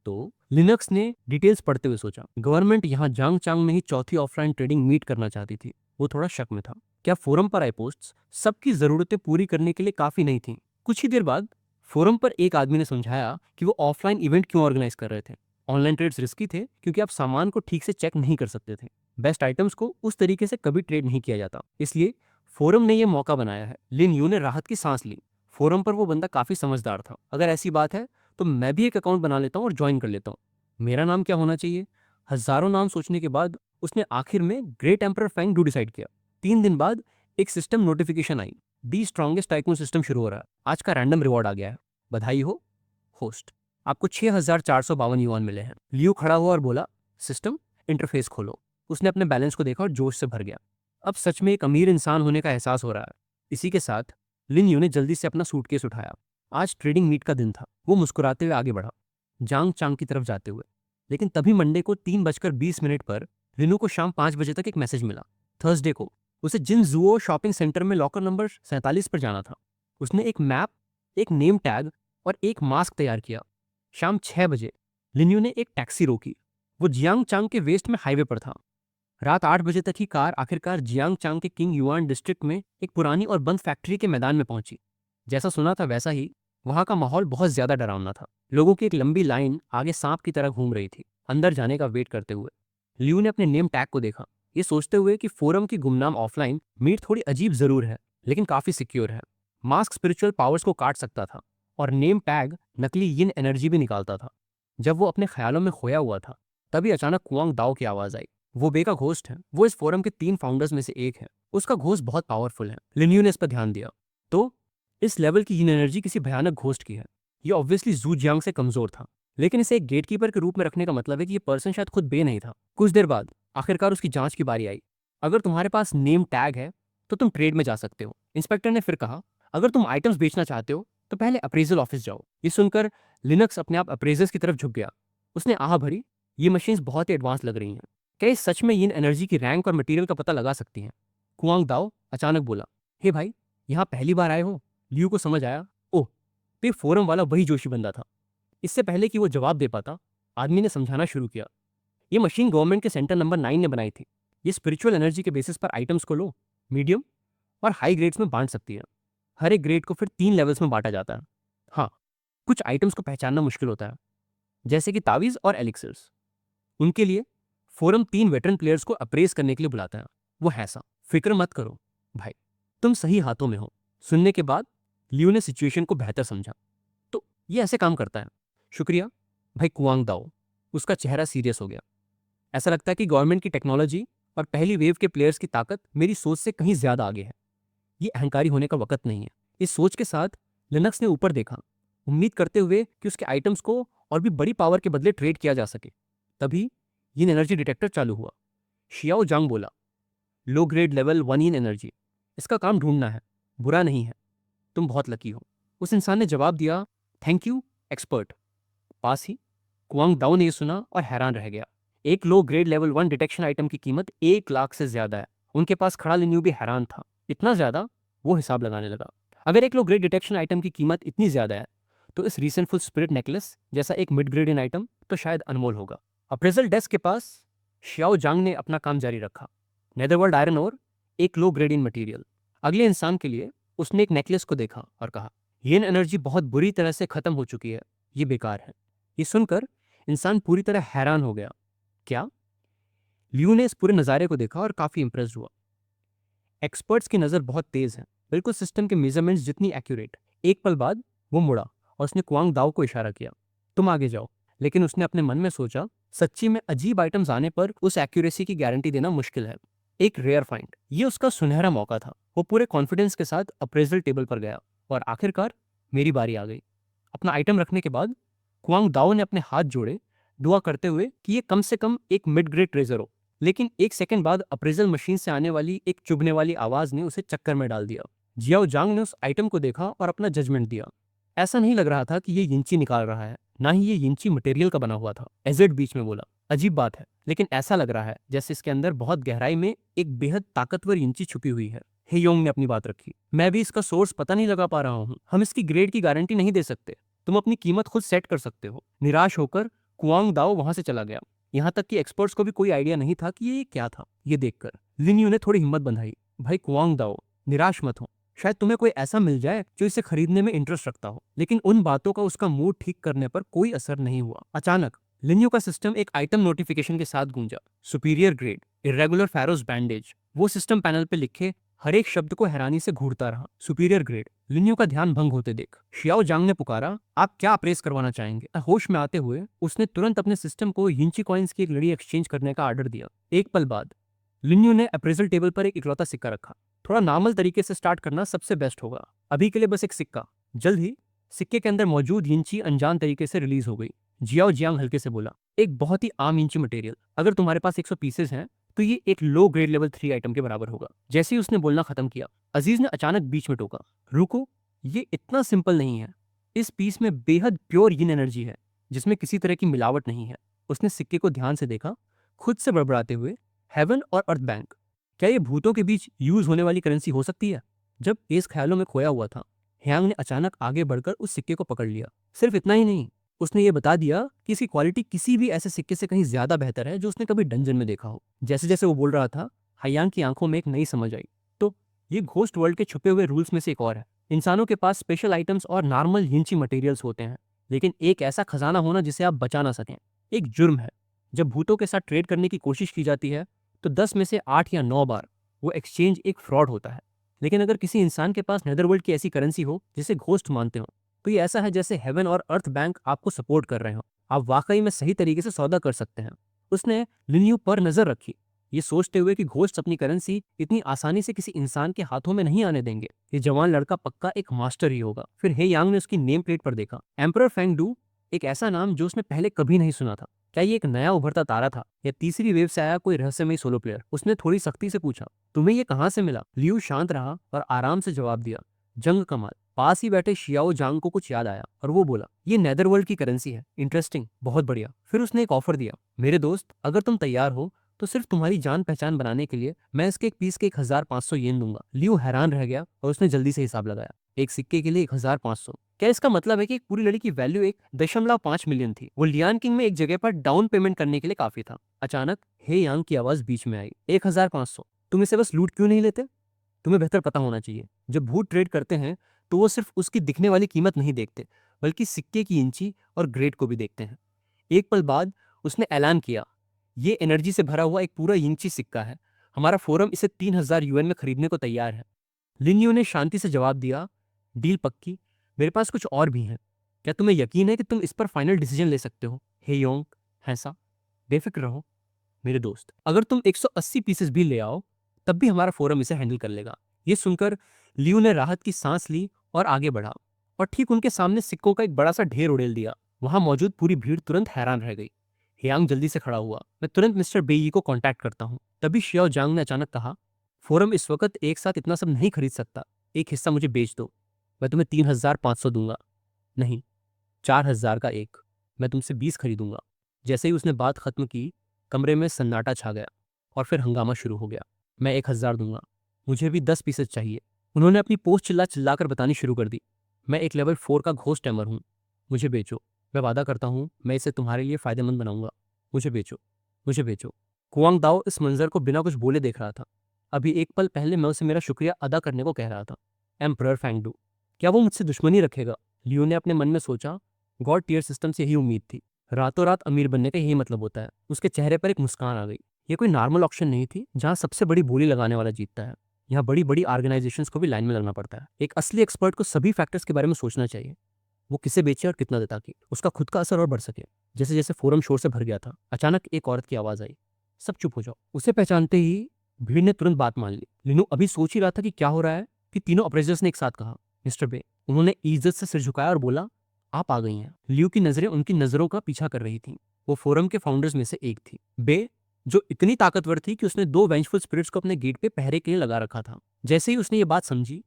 Speaker 2: तो लिनक्स ने डिटेल्स पढ़ते हुए सोचा, गवर्नमेंट यहाँ जांग चांग में ही चौथी ऑफलाइन ट्रेडिंग मीट करना चाहती थी। वो थोड़ा शक में था, क्या फोरम पर आई पोस्ट्स सबकी जरूरतें पूरी करने के लिए काफी नहीं थी। कुछ ही देर बाद फोरम पर एक आदमी ने समझाया कि वो ऑफलाइन इवेंट क्यों ऑर्गेनाइज कर रहे थे। ऑनलाइन ट्रेड्स रिस्की थे, क्योंकि आप सामान को ठीक से चेक नहीं कर सकते थे। बेस्ट आइटम्स को उस तरीके से कभी ट्रेड नहीं किया जाता, इसलिए फोरम ने यह मौका बनाया है। लिन यू ने राहत की सांस ली। फोरम पर वो बंदा काफी समझदार था। अगर ऐसी बात है तो मैं भी एक अकाउंट बना लेता हूँ और ज्वाइन कर लेता हूँ। मेरा नाम क्या होना चाहिए? हजारों नाम सोचने के बाद उसने आखिर में great emperor Fang Du decide किया। 3 दिन बाद एक सिस्टम नोटिफिकेशन आई, दी स्ट्रॉन्गेस्ट टाइकून सिस्टम शुरू हो रहा है। आज का रैंडम रिवॉर्ड आ गया है, बधाई हो होस्ट, आपको 6452 युआन मिले हैं। लियो खड़ा हुआ और बोला, सिस्टम इंटरफेस खोलो। उसने अपने बैलेंस को देखा और जोश से भर गया। अब सच में एक अमीर इंसान होने का एहसास हो रहा है। इसी के साथ लिन यू ने जल्दी से अपना सूटकेस उठाया। आज ट्रेडिंग मीट का दिन था। वो मुस्कुराते हुए आगे बढ़ा, जांग चांग की तरफ जाते हुए। लेकिन तभी मंडे को 3:20 पर लिनू को शाम 5 बजे तक एक मैसेज मिला। थर्सडे को उसे जिन जुओ शॉपिंग सेंटर में लॉकर नंबर 47 पर जाना था। उसने एक मैप, एक नेम टैग और एक मास्क तैयार किया। शाम 6 बजे लिन्यू ने एक टैक्सी रोकी। वो जियांग चांग के वेस्ट में हाईवे पर था। रात 8 बजे तक ही कार आखिरकार जियांग चांग के किंग युआन डिस्ट्रिक्ट में एक पुरानी और बंद फैक्ट्री के मैदान में पहुंची। जैसा सुना था वैसा ही वहां का माहौल बहुत ज्यादा डरावना था। लोगों की एक लंबी लाइन आगे सांप की तरह घूम रही थी, अंदर जाने का वेट करते हुए। लियू ने अपने नेम टैग को देखा, ये सोचते हुए कि फोरम की गुमनाम ऑफलाइन मीट थोड़ी अजीब जरूर है, लेकिन काफी सिक्योर है। मास्क स्पिरिचुअल पावर्स को काट सकता था, और नेम टैग नकली यिन एनर्जी भी निकालता था। जब वो अपने ख्यालों में खोया हुआ था, तभी अचानक कुआंग दाओ की आवाज आई। वो बे का घोस्ट है। वो इस फोरम के 3 फाउंडर्स में से एक है। उसका घोस्ट बहुत पावरफुल है। लिन्यू ने इस पर ध्यान दिया। तो इस लेवल की यिन एनर्जी किसी भयानक घोस्ट की है। ये ऑब्वियसली जू जियांग से कमजोर था, लेकिन इसे एक गेटकीपर के रूप में रखने का मतलब है कि ये पर्सन शायद खुद बे नहीं था। कुछ देर बाद आखिरकार उसकी जांच की बारी आई। अगर तुम्हारे पास नेम टैग है तो तुम ट्रेड में जा सकते हो, इंस्पेक्टर ने फिर कहा। अगर तुम आइटम्स बेचना चाहते हो तो पहले अप्रेजल ऑफिस जाओ। ये सुनकर लिनक्स अपने आप अप्रेजर्स की तरफ झुक गया। उसने आह भरी, ये मशीन्स बहुत ही एडवांस लग रही हैं। क्या ये सच में यिन एनर्जी की रैंक और मटेरियल का पता लगा सकती हैं? कुआंग दाओ अचानक बोला, हे भाई, यहाँ पहली बार आए हो? लियू को समझ आया, ओह, तो ये फोरम वाला वही जोशी बंदा था। इससे पहले कि वो जवाब दे पाता, आदमी ने समझाना शुरू किया। ये मशीन गवर्नमेंट के सेंटर नंबर 9 ने बनाई थी। ये स्पिरिचुअल एनर्जी के बेसिस पर आइटम्स को लो, मीडियम और हाई ग्रेड्स में बांट सकती है। हर एक ग्रेड को फिर 3 लेवल्स में बांटा जाता है। हाँ, कुछ आइटम्स को पहचानना मुश्किल होता है, जैसे कि तावीज और एलिक्सर्स। उनके लिए फोरम 3 वेटरन प्लेयर्स को अप्रेस करने के लिए बुलाता है। वो है ऐसा, फिक्र मत करो भाई, तुम सही हाथों में हो। सुनने के बाद लियू ने सिचुएशन को बेहतर समझा। तो ये ऐसे काम करता है। शुक्रिया भाई कुआंग दाओ। उसका चेहरा सीरियस हो गया। ऐसा लगता है कि गवर्नमेंट की टेक्नोलॉजी और पहली वेव के प्लेयर्स की ताकत मेरी सोच से कहीं ज्यादा आगे है। ये अहंकारी होने का वक्त नहीं है। इस सोच के साथ लिनक्स ने ऊपर देखा, उम्मीद करते हुए कि उसके आइटम्स को और भी बड़ी पावर के बदले ट्रेड किया जा सके। तभी यिन एनर्जी डिटेक्टर चालू हुआ। शियाओ जांग बोला, लो ग्रेड लेवल 1 यिन एनर्जी, इसका काम ढूंढना है, बुरा नहीं है, तुम बहुत लकी हो। उस इंसान ने जवाब दिया, थैंक यू एक्सपर्ट। पास ही कुआंग दाओ ने यह सुना और हैरान रह गया। एक low grade level 1 detection item की कीमत 1 लाख से ज्यादा है। उनके पास खड़ा लिन्यू भी हैरान था, इतना ज्यादा। वो हिसाब लगाने लगा, अगर एक लो ग्रेड डिटेक्शन आइटम की कीमत इतनी ज्यादा है तो इस रीसेंटफुल स्पिरिट नेकलेस जैसा एक मिड ग्रेड इन आइटम तो शायद अनमोल होगा। अप्रेजल डेस्क के पास शियाओ जांग ने अपना काम जारी रखा। नेदरवर्ल्ड आयरन और एक लो ग्रेड इन मटेरियल। अगले इंसान के लिए उसने एक नेकलेस को देखा और कहा, येन एनर्जी बहुत बुरी तरह से खत्म हो चुकी है, ये बेकार है। ये सुनकर इंसान पूरी तरह हैरान हो गया। क्या? लियू ने इस पूरे नज़ारे को देखा और काफी इंप्रेस्ड हुआ। एक्सपर्ट्स की नज़र बहुत तेज है, बिल्कुल सिस्टम के मेजरमेंट्स जितनी एक्यूरेट। एक पल बाद वो मुड़ा और उसने कुआंग दाओ को इशारा किया, तुम आगे जाओ। लेकिन उसने अपने मन में सोचा, सच्ची में अजीब आइटम्स आने पर उस एक्यूरेसी की गारंटी देना मुश्किल है। एक रेयर फाइंड, ये उसका सुनहरा मौका था। वो पूरे कॉन्फिडेंस के साथ अप्रेजल टेबल पर गया और आखिरकार मेरी बारी आ गई। अपना आइटम रखने के बाद कुआंग दाओ ने अपने हाथ जोड़े, दुआ करते हुए कि ये कम से कम एक मिड ग्रेड ट्रेजर हो। लेकिन एक सेकंड बाद अप्रेजल मशीन से आने वाली एक चुभने वाली आवाज ने उसे चक्कर में डाल दिया। जियाओ जांग ने उस आइटम को देखा और अपना जजमेंट दिया। ऐसा नहीं लग रहा था कि ये यिंची निकाल रहा है, ना ही ये यिंची मटेरियल का बना हुआ था। एजेड बीच में बोला, अजीब बात है, लेकिन ऐसा लग रहा है जैसे इसके अंदर बहुत गहराई में एक बेहद ताकतवर यिंची छुपी हुई है। हे योंग ने अपनी बात रखी, मैं भी इसका सोर्स पता नहीं लगा पा रहा हूँ। हम इसकी ग्रेड की गारंटी नहीं दे सकते, तुम अपनी कीमत खुद सेट कर सकते हो। निराश होकर कुआंग दाओ वहां से चला गया। यहाँ तक कि एक्सपर्ट्स को भी कोई आइडिया नहीं था कि ये क्या था। ये देखकर लिन्यू ने थोड़ी हिम्मत बंधाई, भाई कुआंग दाओ, निराश मत हो, शायद तुम्हें कोई ऐसा मिल जाए जो इसे खरीदने में इंटरेस्ट रखता हो। लेकिन उन बातों का उसका मूड ठीक करने पर कोई असर नहीं हुआ। अचानक लिन्यू का सिस्टम एक आइटम नोटिफिकेशन के साथ गूंजा, सुपीरियर ग्रेड इरेगुलर फैरोस बैंडेज। वो सिस्टम पैनल पे लिखे हर एक शब्द को हैरानी से घूरता रहा। Superior grade. लिन्यू का ध्यान भंग होते देख शियाओ जांग ने पुकारा, आप क्या अप्रेस करवाना चाहेंगे? होश में आते हुए उसने तुरंत अपने सिस्टम को यिंची कॉइन्स की एक लड़ी एक्सचेंज करने का ऑर्डर दिया। एक पल बाद लिन्यू ने अप्रेजल टेबल पर एक इकलौता सिक्का रखा। थोड़ा नॉर्मल तरीके से स्टार्ट करना सबसे बेस्ट होगा, अभी के लिए बस एक सिक्का। जल्द ही सिक्के के अंदर मौजूद यिंची अनजान तरीके से रिलीज हो गई। जियाओ जियांग हल्के से बोला, एक बहुत ही आम यिंची मटेरियल, अगर तुम्हारे पास 100 पीसेस हैं तो ये एक लो ग्रेड लेवल 3 आइटम के बराबर होगा। जैसे ही उसने बोलना खत्म किया, अजीज ने अचानक बीच में टोका, रुको, ये इतना सिंपल नहीं है। इस पीस में बेहद प्योर यिन एनर्जी है जिसमें किसी तरह की मिलावट नहीं है। उसने सिक्के को ध्यान से देखा, खुद से बड़बड़ाते हुए, हेवन और अर्थ बैंक, क्या ये भूतों के बीच यूज होने वाली करेंसी हो सकती है? जब इस ख्यालों में खोया हुआ था, ह्यांग ने अचानक आगे बढ़कर उस सिक्के को पकड़ लिया। सिर्फ इतना ही नहीं, उसने ये बता दिया कि इसकी क्वालिटी किसी भी ऐसे सिक्के से कहीं ज्यादा बेहतर है जो उसने कभी डंजन में देखा हो। जैसे जैसे वो बोल रहा था, हयांग की आंखों में एक नई समझ आई। तो ये घोस्ट वर्ल्ड के छुपे हुए रूल्स में से एक और है। इंसानों के पास स्पेशल आइटम्स और नॉर्मल हिंची मटेरियल्स होते हैं, लेकिन एक ऐसा खजाना होना जिसे आप बचा ना सकें एक जुर्म है। जब भूतों के साथ ट्रेड करने की कोशिश की जाती है तो 10 में से 8 या 9 बार वो एक्सचेंज एक फ्रॉड होता है। लेकिन अगर किसी इंसान के पास नेदरवर्ल्ड की ऐसी करेंसी हो जिसे घोस्ट मानते हो, तो ये ऐसा है जैसे हेवन और अर्थ बैंक आपको सपोर्ट कर रहे हो। आप वाकई में सही तरीके से सौदा कर सकते हैं। उसने लिन्यू पर नजर रखी, ये सोचते हुए कि घोस्ट अपनी करेंसी इतनी आसानी से किसी इंसान के हाथों में नहीं आने देंगे। ये जवान लड़का पक्का एक मास्टर ही होगा। फिर हे यांग ने उसकी नेम प्लेट पर देखा, एम्परर फेंग डू, एक ऐसा नाम जो उसने पहले कभी नहीं सुना था। क्या ये एक नया उभरता तारा था या तीसरी वेव से आया कोई रहस्यमयी सोलो प्लेयर? उसने थोड़ी सख्ती से पूछा, तुम्हें ये कहां से मिला? लियू शांत रहा और आराम से जवाब दिया, जंग कमाल। पास ही बैठे शियाओ जांग को कुछ याद आया और वो बोला, ये नेदरवर्ल्ड की करेंसी है, इंटरेस्टिंग, बहुत बढ़िया। फिर उसने एक ऑफर दिया, मेरे दोस्त, अगर तुम तैयार हो तो सिर्फ तुम्हारी जान पहचान बनाने के लिए मैं इसके एक पीस के 1500 येन दूंगा। लियू हैरान रह गया और उसने जल्दी से हिसाब लगाया, एक सिक्के के लिए 1500? क्या इसका मतलब है कि एक पूरी लड़ी की वैल्यू 1.5 मिलियन थी? वो लियान किंग में एक जगह पर डाउन पेमेंट करने के लिए काफी था। अचानक हे यांग की आवाज बीच में आई, 1500? तुम इसे बस लूट क्यों नहीं लेते? तुम्हें बेहतर पता होना चाहिए, जब भूत ट्रेड करते हैं तो वो सिर्फ उसकी दिखने वाली कीमत नहीं देखते, बल्कि सिक्के की इंची और ग्रेड को भी देखते हैं। एक पल बाद उसने ऐलान किया, ये एनर्जी से भरा हुआ एक पूरा इंची सिक्का है, हमारा फोरम इसे 3000 यूएन में खरीदने को तैयार है। लिन्यू ने शांति से जवाब दिया, डील पक्की, मेरे पास कुछ और भी हैं। क्या तुम्हें यकीन है कि तुम इस पर फाइनल डिसीजन ले सकते हो? हे योंग, हैसा, बेफिक्र रहो मेरे दोस्त, अगर तुम 180 पीसेस भी ले आओ तब भी हमारा फोरम इसे हैंडल कर लेगा। ये सुनकर लियू ने राहत की सांस ली और आगे बढ़ा, और ठीक उनके सामने सिक्कों का एक बड़ा सा ढेर उड़ेल दिया। वहां मौजूद पूरी भीड़ तुरंत हैरान रह गई। हियांग जल्दी से खड़ा हुआ, मैं तुरंत मिस्टर बेई को कांटेक्ट करता हूँ। तभी शियाओ जांग ने अचानक कहा, फोरम इस वक्त एक साथ इतना सब नहीं खरीद सकता, एक हिस्सा मुझे बेच दो, मैं तुम्हें 3500 दूंगा। नहीं, 4000 का एक, मैं तुमसे 20 खरीदूंगा। जैसे ही उसने बात खत्म की, कमरे में सन्नाटा छा गया और फिर हंगामा शुरू हो गया। मैं 1000 दूंगा, मुझे भी 10 पीसेज चाहिए। उन्होंने अपनी पोस्ट चिल्ला चिल्ला कर बतानी शुरू कर दी। मैं एक लेवल 4 का घोस्ट टैमर हूँ, मुझे बेचो। मैं वादा करता हूँ मैं इसे तुम्हारे लिए फायदेमंद बनाऊंगा, मुझे बेचो, मुझे बेचो। कुआंग दाओ इस मंजर को बिना कुछ बोले देख रहा था। अभी एक पल पहले मैं उसे मेरा शुक्रिया अदा करने को कह रहा था। एम्परर फैंगडू, क्या वो मुझसे दुश्मनी रखेगा? लियो ने अपने मन में सोचा। गॉड टीयर सिस्टम से यही उम्मीद थी। रातों रात अमीर बनने का यही मतलब होता है। उसके चेहरे पर एक मुस्कान आ गई। ये कोई नॉर्मल ऑक्शन नहीं थी जहां सबसे बड़ी बोली लगाने वाला जीतता है। यहाँ बड़ी बड़ी ऑर्गेनाइजेशंस को भी लाइन में लगना पड़ता है। एक असली एक्सपर्ट को सभी फैक्टर्स के बारे में सोचना चाहिए। वो किसे बेचे और कितना दे ताकि उसका खुद का असर और बढ़ सके। जैसे जैसे फोरम शोर से भर गया था, अचानक एक औरत की आवाज आई, सब चुप हो जाओ। उसे पहचानते ही भीड़ ने तुरंत बात मान ली। लिनो अभी सोच ही रहा था कि क्या हो रहा है कि तीनों अप्रेजर्स ने एक साथ कहा, मिस्टर बे। उन्होंने इज्जत से सिर झुकाया और बोला, आप आ गई हैं। लियो की नजरें उनकी नजरों का पीछा कर रही थीं। वो फोरम के फाउंडर्स में से एक थी, बे, जो इतनी ताकतवर थी कि उसने 2 वेंचफुल स्पिरिट्स को अपने गेट पे पहरे के लिए लगा रखा था। जैसे ही उसने ये बात समझी,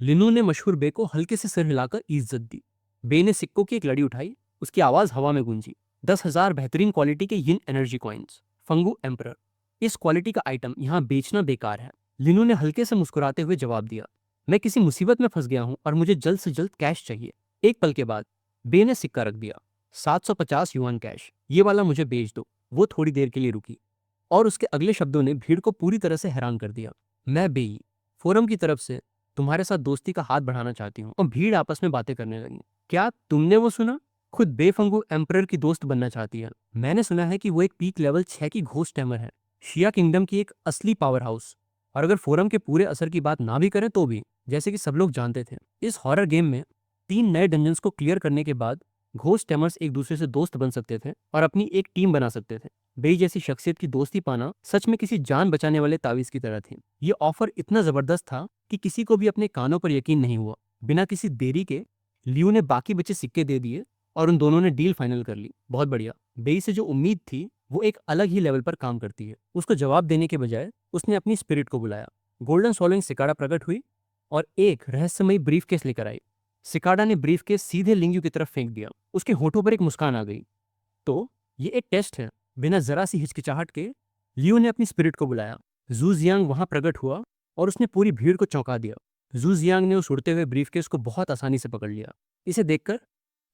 Speaker 2: लिनू ने मशहूर बे को हल्के से सिर हिलाकर इज्जत दी। बे ने सिक्कों की एक लड़ी उठाई, उसकी आवाज हवा में गूंजी। 10,000 बेहतरीन क्वालिटी के यिन एनर्जी कॉइन्स, फंगू एम्परर। इस क्वालिटी का आइटम यहाँ बेचना बेकार है। लिनू ने हल्के से मुस्कुराते हुए जवाब दिया, मैं किसी मुसीबत में फंस गया हूँ और मुझे जल्द से जल्द कैश चाहिए। एक पल के बाद बे ने सिक्का रख दिया, 750 युआन कैश, ये वाला मुझे बेच दो। वो थोड़ी देर के लिए रुकी और उसके अगले शब्दों ने भीड़ को पूरी तरह से हैरान कर दिया। मैं बेई, फोरम की तरफ से तुम्हारे साथ दोस्ती का हाथ बढ़ाना चाहती हूँ। और भीड़ आपस में बातें करने लगी। क्या तुमने वो सुना? खुद बेफंगू एम्परर की दोस्त बनना चाहती है। मैंने सुना है कि वो एक पीक लेवल 6 की घोस्ट टैमर है, शिया किंगडम की एक असली पावर हाउस। और अगर फोरम के पूरे असर की बात ना भी करें तो भी, जैसे कि सब लोग जानते थे, इस हॉरर गेम में 3 नए डंजन्स को क्लियर करने के बाद घोस्ट टैमर्स एक दूसरे से दोस्त बन सकते थे और अपनी एक टीम बना सकते थे। बेई जैसी शख्सियत की दोस्ती पाना सच में किसी जान बचाने वाले तावीज की तरह थी। ये ऑफर इतना जबरदस्त था कि किसी को भी अपने कानों पर यकीन नहीं हुआ। बिना किसी देरी के लियो ने बाकी बचे सिक्के दे दिए और उन दोनों ने डील फाइनल कर ली। बहुत बढ़िया। बेई से जो उम्मीद थी वो एक अलग ही लेवल पर काम करती है। उसको जवाब देने के बजाय उसने अपनी स्पिरिट को बुलाया। गोल्डन सॉलोइंग सिकाड़ा प्रकट हुई और एक रहस्यमयी ब्रीफकेस लेकर आई। सिकाड़ा ने ब्रीफकेस सीधे लिंगयू की तरफ फेंक दिया। उसके होठों पर एक मुस्कान आ गई। तो ये एक टेस्ट है। बिना जरा सी हिचकिचाहट के लियो ने अपनी स्पिरिट को बुलाया। जू जियांग वहां प्रकट हुआ और उसने पूरी भीड़ को चौंका दिया। जू जियांग ने उस उड़ते हुए ब्रीफकेस को बहुत आसानी से पकड़ लिया। इसे देखकर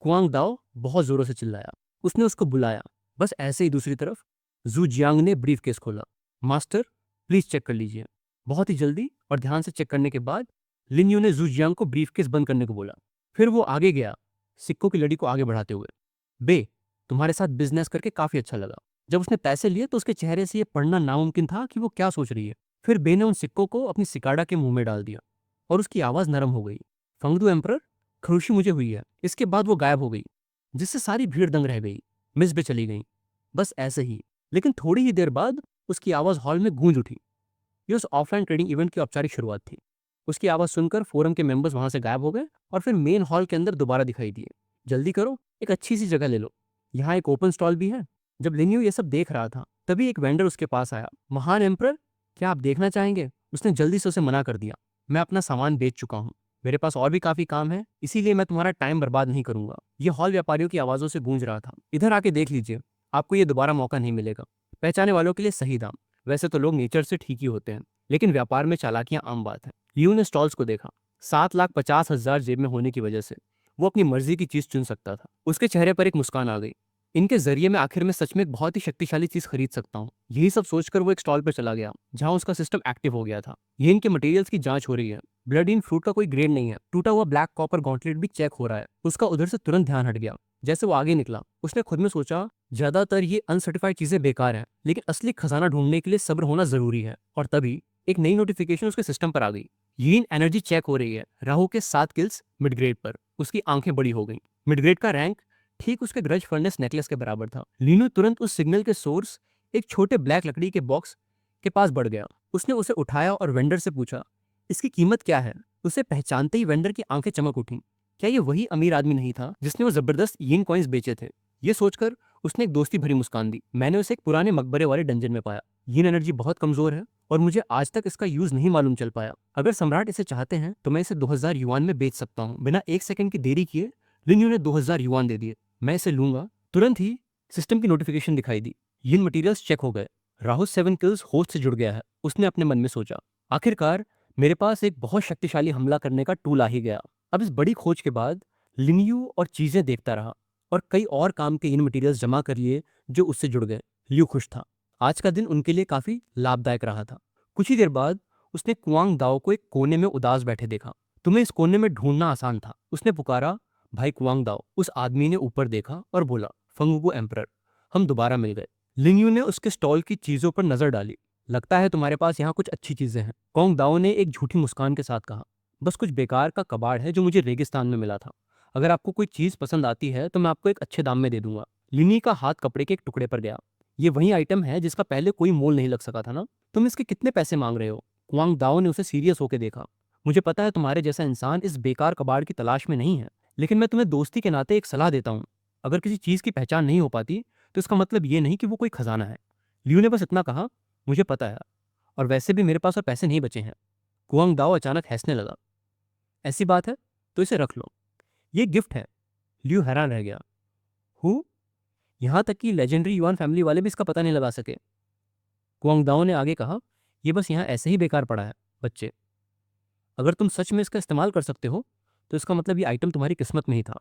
Speaker 2: कुआंग दाओ बहुत जोरों से चिल्लाया। उसने उसको बुलाया। बस ऐसे ही दूसरी तरफ जू जियांग ने ब्रीफकेस खोला। मास्टर, प्लीज चेक कर लीजिए। बहुत ही जल्दी और ध्यान से चेक करने के बाद लिन यू ने जू जियांग को ब्रीफकेस बंद करने को बोला। फिर वो आगे गया, सिक्कों की लड़ी को आगे बढ़ाते हुए, बे, तुम्हारे साथ बिजनेस करके काफी अच्छा लगा। जब उसने पैसे लिए तो उसके चेहरे से यह पढ़ना नामुमकिन था कि वो क्या सोच रही है। फिर बे ने उन सिक्कों को अपनी सिकाड़ा के मुंह में डाल दिया और उसकी आवाज नरम हो गई। फंगदू एम्परर, खुशी मुझे हुई है। इसके बाद वो गायब हो गई, जिससे सारी भीड़ दंग रह गई। मिस बे चली गई, बस ऐसे ही। लेकिन थोड़ी ही देर बाद उसकी आवाज हॉल में गूंज उठी। ये उस ऑफलाइन ट्रेडिंग इवेंट की औपचारिक शुरुआत थी। उसकी आवाज सुनकर फोरम के मेंबर्स वहां से गायब हो गए और फिर मेन हॉल के अंदर दोबारा दिखाई दिए। जल्दी करो, एक अच्छी सी जगह ले लो, यहाँ एक ओपन स्टॉल भी है। जब लिन्यू ये सब देख रहा था तभी एक वेंडर उसके पास आया। महान एम्परर, क्या आप देखना चाहेंगे? उसने जल्दी से उसे मना कर दिया। मैं अपना सामान बेच चुका हूँ, मेरे पास और भी काफी काम है, इसीलिए मैं तुम्हारा टाइम बर्बाद नहीं करूंगा। ये हॉल व्यापारियों की आवाजों से गूंज रहा था। इधर आके देख लीजिए, आपको ये दोबारा मौका नहीं मिलेगा। पहचाने वालों के लिए सही दाम। वैसे तो लोग नेचर से ठीक ही होते हैं, लेकिन व्यापार में चालाकियां आम बात है। लियू ने स्टॉल्स को देखा। 7,50,000 जेब में होने की वजह से वो अपनी मर्जी की चीज चुन सकता था। उसके चेहरे पर एक मुस्कान आ गई। इनके जरिए मैं आखिर में सच में एक बहुत ही शक्तिशाली चीज खरीद सकता हूँ। यही सब सोचकर वो एक स्टॉल पर चला गया जहां उसका सिस्टम एक्टिव हो गया था। ये इनके मटेरियल्स की जांच हो रही है। ब्लड इन फ्रूट का कोई ग्रेड नहीं है। टूटा हुआ ब्लैक कॉपर गॉन्टलेट भी चेक हो रहा है। उसका उधर से तुरंत ध्यान हट गया। जैसे वो आगे निकला, उसने खुद में सोचा, ज्यादातर ये अनसर्टिफाइड चीजें बेकार हैं, लेकिन असली खजाना ढूंढने के लिए सब्र होना जरूरी है। और तभी एक नई नोटिफिकेशन उसके सिस्टम पर आ गई। यीन एनर्जी चेक हो रही है। राहु के 7 किल्स मिड ग्रेड पर। उसकी आंखें बड़ी हो गईं। मिड ग्रेड का रैंक ठीक उसके ग्रज फर्नेस नेकलेस के बराबर था। लीनो तुरंत उस सिग्नल के सोर्स, एक छोटे ब्लैक लकड़ी के बॉक्स के पास बढ़ गया। उसने उसे उठाया और वेंडर से पूछा, इसकी कीमत क्या है? उसे पहचानते ही वेंडर की आंखें चमक उठी। क्या ये वही अमीर आदमी नहीं था जिसने वो जबरदस्त यीन कॉइन्स बेचे थे? ये सोचकर उसने एक दोस्ती भरी मुस्कान दी। मैंने उसे एक पुराने मकबरे वाले डंजन में पाया। यीन एनर्जी बहुत कमजोर है और मुझे आज तक इसका यूज नहीं मालूम चल पाया। अगर सम्राट इसे चाहते हैं तो मैं इसे 2000 युआन में बेच सकता हूँ। बिना एक सेकंड की देरी किए लिन्यू ने 2000 युआन दे दिए। मैं इसे लूंगा। तुरंत ही सिस्टम की नोटिफिकेशन दिखाई दी। यिन मटेरियल्स चेक हो गए। राहुल 7 किल्स होस्ट से जुड़ गया है, उसने अपने मन में सोचा। आखिरकार मेरे पास एक बहुत शक्तिशाली हमला करने का टूल आ ही गया। अब इस बड़ी खोज के बाद लिन्यू और चीजें देखता रहा और कई और काम के इन मटेरियल्स जमा कर लिए जो उससे जुड़ गए। लियू खुश था। आज का दिन उनके लिए काफी लाभदायक रहा था। कुछ ही देर बाद उसने कुआंग दाओ को एक कोने में उदास बैठे देखा। तुम्हें इस कोने में ढूंढना आसान था, उसने पुकारा। भाई कुआंग दाओ, उस आदमी ने ऊपर देखा और बोला, फंगुगो एम्परर, हम दोबारा मिल गए। लिंगयू ने उसके स्टॉल की चीजों पर नजर डाली। लगता है तुम्हारे पास यहाँ कुछ अच्छी चीजें हैं, कोंग दाओ ने एक झूठी मुस्कान के साथ कहा। बस कुछ बेकार का कबाड़ है जो मुझे रेगिस्तान में मिला था। अगर आपको कोई चीज पसंद आती है तो मैं आपको एक अच्छे दाम में दे दूंगा। लिनी का हाथ कपड़े के एक टुकड़े पर गया। ये वही आइटम है जिसका पहले कोई मोल नहीं लग सका था ना? तुम इसके कितने पैसे मांग रहे हो? कुआंग दाओ ने उसे सीरियस होकर देखा। मुझे पता है तुम्हारे जैसा इंसान इस बेकार कबाड़ की तलाश में नहीं है, लेकिन मैं तुम्हें दोस्ती के नाते एक सलाह देता हूँ। अगर किसी चीज की पहचान नहीं हो पाती तो इसका मतलब ये नहीं कि वो कोई खजाना है। लियू ने बस इतना कहा, मुझे पता है, और वैसे भी मेरे पास और पैसे नहीं बचे हैं। कुआंग दाओ अचानक हंसने लगा। ऐसी बात है तो इसे रख लो, ये गिफ्ट है। लियू हैरान रह गया। हु? यहां तक कि लेजेंडरी युआन फैमिली वाले भी इसका पता नहीं लगा सके। कुआंग दाओ ने आगे कहा, यह बस यहाँ ऐसे ही बेकार पड़ा है। बच्चे, अगर तुम सच में इसका इस्तेमाल कर सकते हो तो इसका मतलब ये आइटम तुम्हारी किस्मत में ही था।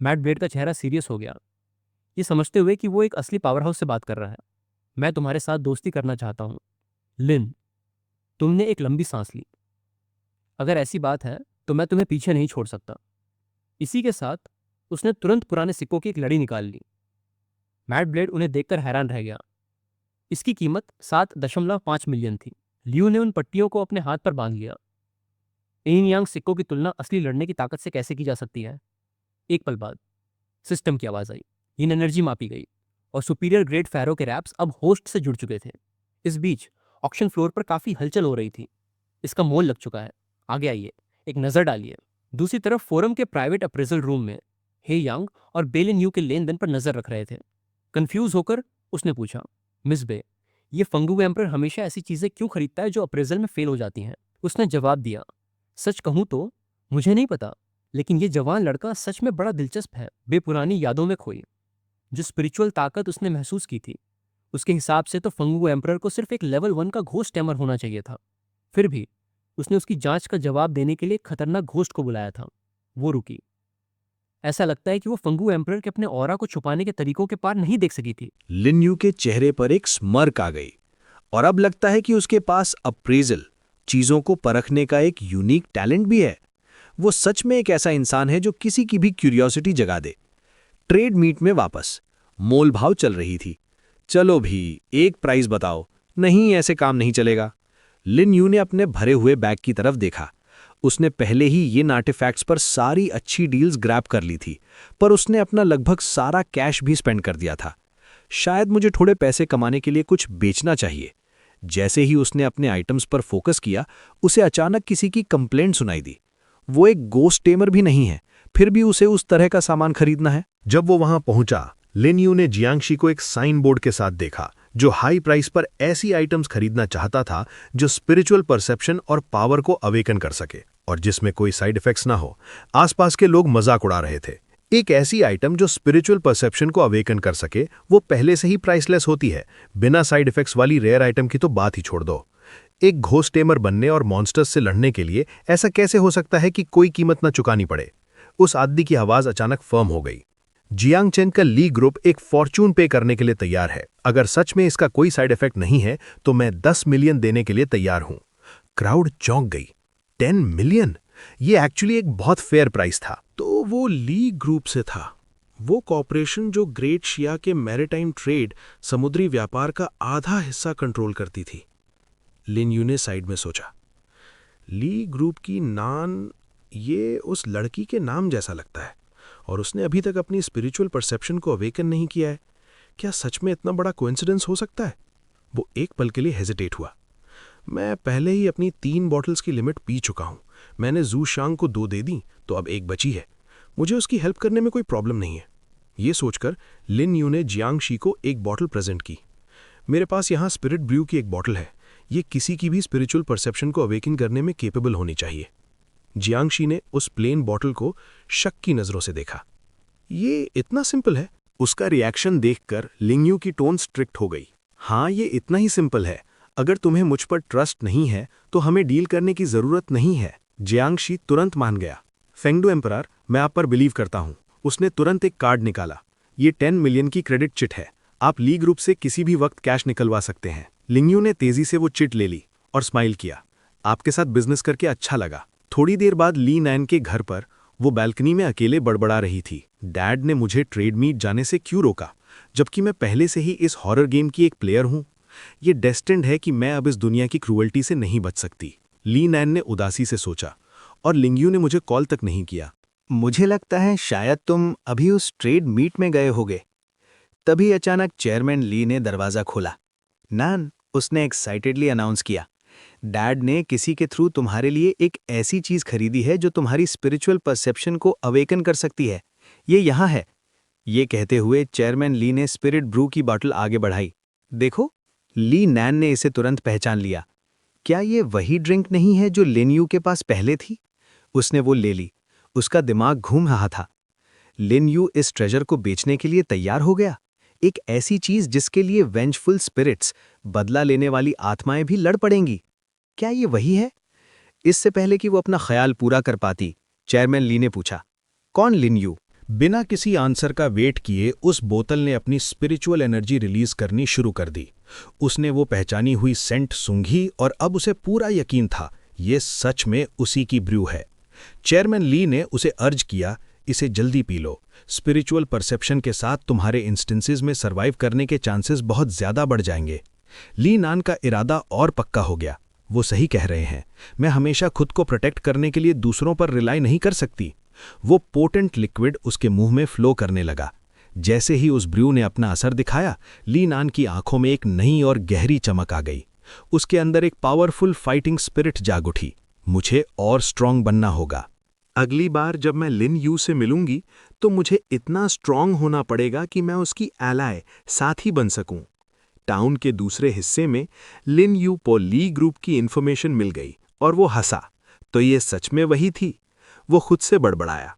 Speaker 2: मैट ब्लेड का चेहरा सीरियस हो गया, ये समझते हुए कि वो एक असली पावर हाउस से बात कर रहा है। मैं तुम्हारे साथ दोस्ती करना चाहता हूँ। लिन, तुमने एक लंबी सांस ली। अगर ऐसी बात है तो मैं तुम्हें पीछे नहीं छोड़ सकता। इसी के साथ उसने तुरंत पुराने सिक्कों की एक लड़ी निकाल ली। मैट ब्लेड उन्हें देखकर हैरान रह गया। इसकी कीमत 7.5 मिलियन थी। लियू ने उन पट्टियों को अपने हाथ पर बांध लिया। इन यांग सिक्कों की तुलना असली लड़ने की ताकत से कैसे की जा सकती है? एक पल बाद सिस्टम की आवाज आई। इन एनर्जी मापी गई और सुपीरियर ग्रेड फैरो के रैप्स अब होस्ट से जुड़ चुके थे। इस बीच ऑक्शन फ्लोर पर काफी हलचल हो रही थी। इसका मोल लग चुका है, आगे आइए, एक नजर डालिए। दूसरी तरफ फोरम के प्राइवेट अप्रेजल रूम में हे यांग और बेलिन यू के लेन देन पर नजर रख रहे थे। कंफ्यूज होकर उसने पूछा, मिस बे, ये फंगू एम्पर हमेशा ऐसी चीजें क्यों खरीदता है जो अप्रेजल में फेल हो जाती हैं? उसने जवाब दिया, सच कहूं तो मुझे नहीं पता, लेकिन ये जवान लड़का सच में बड़ा दिलचस्प है। बेपुरानी यादों में खोई जो स्पिरिचुअल ताकत उसने महसूस की थी, उसके हिसाब से तो फंगू एम्परर को सिर्फ एक लेवल 1 का घोस्ट टैमर होना चाहिए था। फिर भी उसने उसकी जांच का जवाब देने के लिए एक खतरनाक घोस्ट को बुलाया था। वो रुकी। ऐसा लगता है कि वो फंगू एम्परर के अपने ऑरा को छुपाने के तरीकों के पार नहीं देख सकी थी।
Speaker 1: लिन्यू के चेहरे पर एक स्मर्क आ गई और अब लगता है कि उसके पास अप्रेजल, चीजों को परखने का एक यूनिक टैलेंट भी है। वो सच में एक ऐसा इंसान है जो किसी की भी क्यूरियोसिटी जगा दे। ट्रेड मीट में वापस मोल भाव चल रही थी। चलो भी, एक प्राइस बताओ। नहीं, ऐसे काम नहीं चलेगा। लिन यू ने अपने भरे हुए बैग की तरफ देखा। उसने पहले ही ये आर्टिफैक्ट्स पर सारी अच्छी डील्स ग्रैब कर ली थी, पर उसने अपना लगभग सारा कैश भी स्पेंड कर दिया था। शायद मुझे थोड़े पैसे कमाने के लिए कुछ बेचना चाहिए। जैसे ही उसने अपने आइटम्स पर फोकस किया, उसे अचानक किसी की कंप्लेंट सुनाई दी। वो एक गोस्ट टेमर भी नहीं है, फिर भी उसे उस तरह का सामान खरीदना है। जब वो वहां पहुंचा, लिन यू ने जियांगशी को एक साइन बोर्ड के साथ देखा जो हाई प्राइस पर ऐसी आइटम्स खरीदना चाहता था जो स्पिरिचुअल परसेप्शन और पावर को अवेकन कर सके और जिसमें कोई साइड इफेक्ट्स ना हो। आसपास के लोग मजाक उड़ा रहे थे। एक ऐसी आइटम जो स्पिरिचुअल परसेप्शन को अवेकन कर सके वो पहले से ही प्राइसलेस होती है। बिना साइड इफेक्ट्स वाली रेयर आइटम की तो बात ही छोड़ दो। एक घोस्ट टेमर बनने और मॉन्स्टर्स से लड़ने के लिए ऐसा कैसे हो सकता है कि कोई कीमत न चुकानी पड़े? उस आदमी की आवाज अचानक फर्म हो गई। जियांग चेन का ली ग्रुप एक फॉर्चून पे करने के लिए तैयार है। अगर सच में इसका कोई साइड इफेक्ट नहीं है तो मैं 10 मिलियन देने के लिए तैयार हूं। क्राउड चौंक गई। 10 मिलियन? ये एक्चुअली एक बहुत फेयर प्राइस था। तो वो ली ग्रुप से था, वो कॉर्पोरेशन जो ग्रेट शिया के मैरिटाइम ट्रेड, समुद्री व्यापार का आधा हिस्सा कंट्रोल करती थी। लिन यू ने साइड में सोचा, ली ग्रुप की नान, ये उस लड़की के नाम जैसा लगता है और उसने अभी तक अपनी स्पिरिचुअल परसेप्शन को अवेकन नहीं किया है। क्या सच में इतना बड़ा कोइंसिडेंस हो सकता है? वो एक पल के लिए हेजिटेट हुआ। मैं पहले ही अपनी 3 बॉटल्स की लिमिट पी चुका हूं। मैंने जू शांग को 2 दे दी तो अब 1 बची है। मुझे उसकी हेल्प करने में कोई प्रॉब्लम नहीं है। ये सोचकर लिन यू ने जियांगशी को 1 बॉटल प्रेजेंट की। मेरे पास यहाँ स्पिरिट ब्रू की 1 बॉटल है। ये किसी की भी स्पिरिचुअल परसेप्शन को अवेकन करने में केपेबल होनी चाहिए। जियांगशी ने उस प्लेन बॉटल को शक की नजरों से देखा। ये इतना सिंपल है? उसका रिएक्शन देखकर लिंगयू की टोन स्ट्रिक्ट हो गई। हाँ, ये इतना ही सिंपल है। अगर तुम्हें मुझ पर ट्रस्ट नहीं है तो हमें डील करने की जरूरत नहीं है। जियांगशी तुरंत मान गया। फेंगडू एम्परर, मैं आप पर बिलीव करता हूँ। उसने तुरंत एक कार्ड निकाला। ये 10 मिलियन की क्रेडिट चिट है। आप ली ग्रुप से किसी भी वक्त कैश निकलवा सकते हैं। लिंगयू ने तेजी से वो चिट ले ली और स्माइल किया। आपके साथ बिजनेस करके अच्छा लगा। थोड़ी देर बाद ली नैन के घर पर वो बैल्कनी में अकेले बड़बड़ा रही थी। डैड ने मुझे ट्रेड मीट जाने से क्यों रोका, जबकि मैं पहले से ही इस हॉरर गेम की एक प्लेयर हूं। ये डेस्टिन्ड है कि मैं अब इस दुनिया की क्रूअल्टी से नहीं बच सकती। ली नैन ने उदासी से सोचा। और लिंगयू ने मुझे कॉल तक नहीं किया।
Speaker 3: मुझे लगता है शायद तुम अभी उस ट्रेड मीट में गए होगे। तभी अचानक चेयरमैन ली ने दरवाज़ा खोला। नान, उसने एक्साइटेडली अनाउंस किया, डैड ने किसी के थ्रू तुम्हारे लिए एक ऐसी चीज़ खरीदी है जो तुम्हारी स्पिरिचुअल परसेप्शन को अवेकन कर सकती है। ये यहाँ है। ये कहते हुए चेयरमैन ली ने स्पिरिट ब्रू की बॉटल आगे बढ़ाई। देखो, ली नैन ने इसे तुरंत पहचान लिया। क्या ये वही ड्रिंक नहीं है जो लिनयू के पास पहले थी? उसने वो ले ली। उसका दिमाग घूम रहा था। लिनयू इस ट्रेजर को बेचने के लिए तैयार हो गया। एक ऐसी चीज जिसके लिए वेंजफुल स्पिरिट्स, बदला लेने वाली आत्माएं भी लड़ पड़ेंगी। क्या ये वही है? इससे पहले कि वो अपना ख्याल पूरा कर पाती, चेयरमैन ली ने पूछा, कौन लिनयू?
Speaker 1: बिना किसी आंसर का वेट किए उस बोतल ने अपनी स्पिरिचुअल एनर्जी रिलीज करनी शुरू कर दी। उसने वो पहचानी हुई सेंट सूंघी और अब उसे पूरा यकीन था, ये सच में उसी की ब्रू है। चेयरमैन ली ने उसे अर्ज किया, इसे जल्दी पी लो। स्पिरिचुअल परसेप्शन के साथ तुम्हारे इंस्टेंसेस में सर्वाइव करने के चांसेस बहुत ज्यादा बढ़ जाएंगे। ली नान का इरादा और पक्का हो गया। वो सही कह रहे हैं। मैं हमेशा खुद को प्रोटेक्ट करने के लिए दूसरों पर रिलाई नहीं कर सकती। वो पोटेंट लिक्विड उसके मुंह में फ्लो करने लगा। जैसे ही उस ब्रू ने अपना असर दिखाया, ली नान की आंखों में एक नई और गहरी चमक आ गई। उसके अंदर एक पावरफुल फाइटिंग स्पिरिट जाग उठी। मुझे और स्ट्रांग बनना होगा। अगली बार जब मैं लिन यू से मिलूंगी तो मुझे इतना स्ट्रांग होना पड़ेगा कि मैं उसकी एलाय, साथी बन सकूं। टाउन के दूसरे हिस्से में लिन यू को ली ग्रुप की इंफॉर्मेशन मिल गई और वो हंसा। तो ये सच में वही थी। वो खुद से बड़बड़ाया,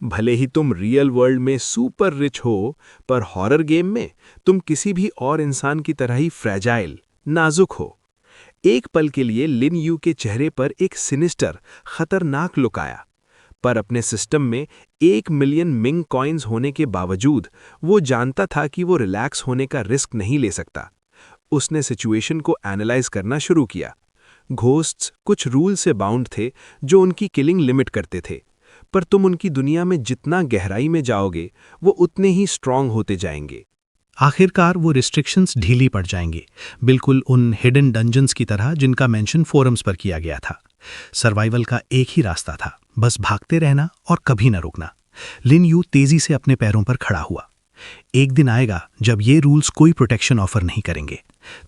Speaker 1: भले ही तुम रियल वर्ल्ड में सुपर रिच हो, पर हॉरर गेम में तुम किसी भी और इंसान की तरह ही फ्रेजाइल, नाजुक हो। एक पल के लिए लिन यू के चेहरे पर एक सिनिस्टर, खतरनाक लुक आया, पर अपने सिस्टम में 1 मिलियन मिंग कॉइन्स होने के बावजूद वो जानता था कि वो रिलैक्स होने का रिस्क नहीं ले सकता। उसने सिचुएशन को एनालाइज करना शुरू किया। घोस्ट्स कुछ रूल से बाउंड थे जो उनकी किलिंग लिमिट करते थे, पर तुम उनकी दुनिया में जितना गहराई में जाओगे वो उतने ही स्ट्रांग होते जाएंगे।
Speaker 4: आखिरकार वो रिस्ट्रिक्शंस ढीली पड़ जाएंगी, बिल्कुल उन हिडन डंजन्स की तरह जिनका मेंशन फोरम्स पर किया गया था। सर्वाइवल का एक ही रास्ता था, बस भागते रहना और कभी न रुकना। लिन यू तेजी से अपने पैरों पर खड़ा हुआ। एक दिन आएगा जब ये रूल्स कोई प्रोटेक्शन ऑफर नहीं करेंगे।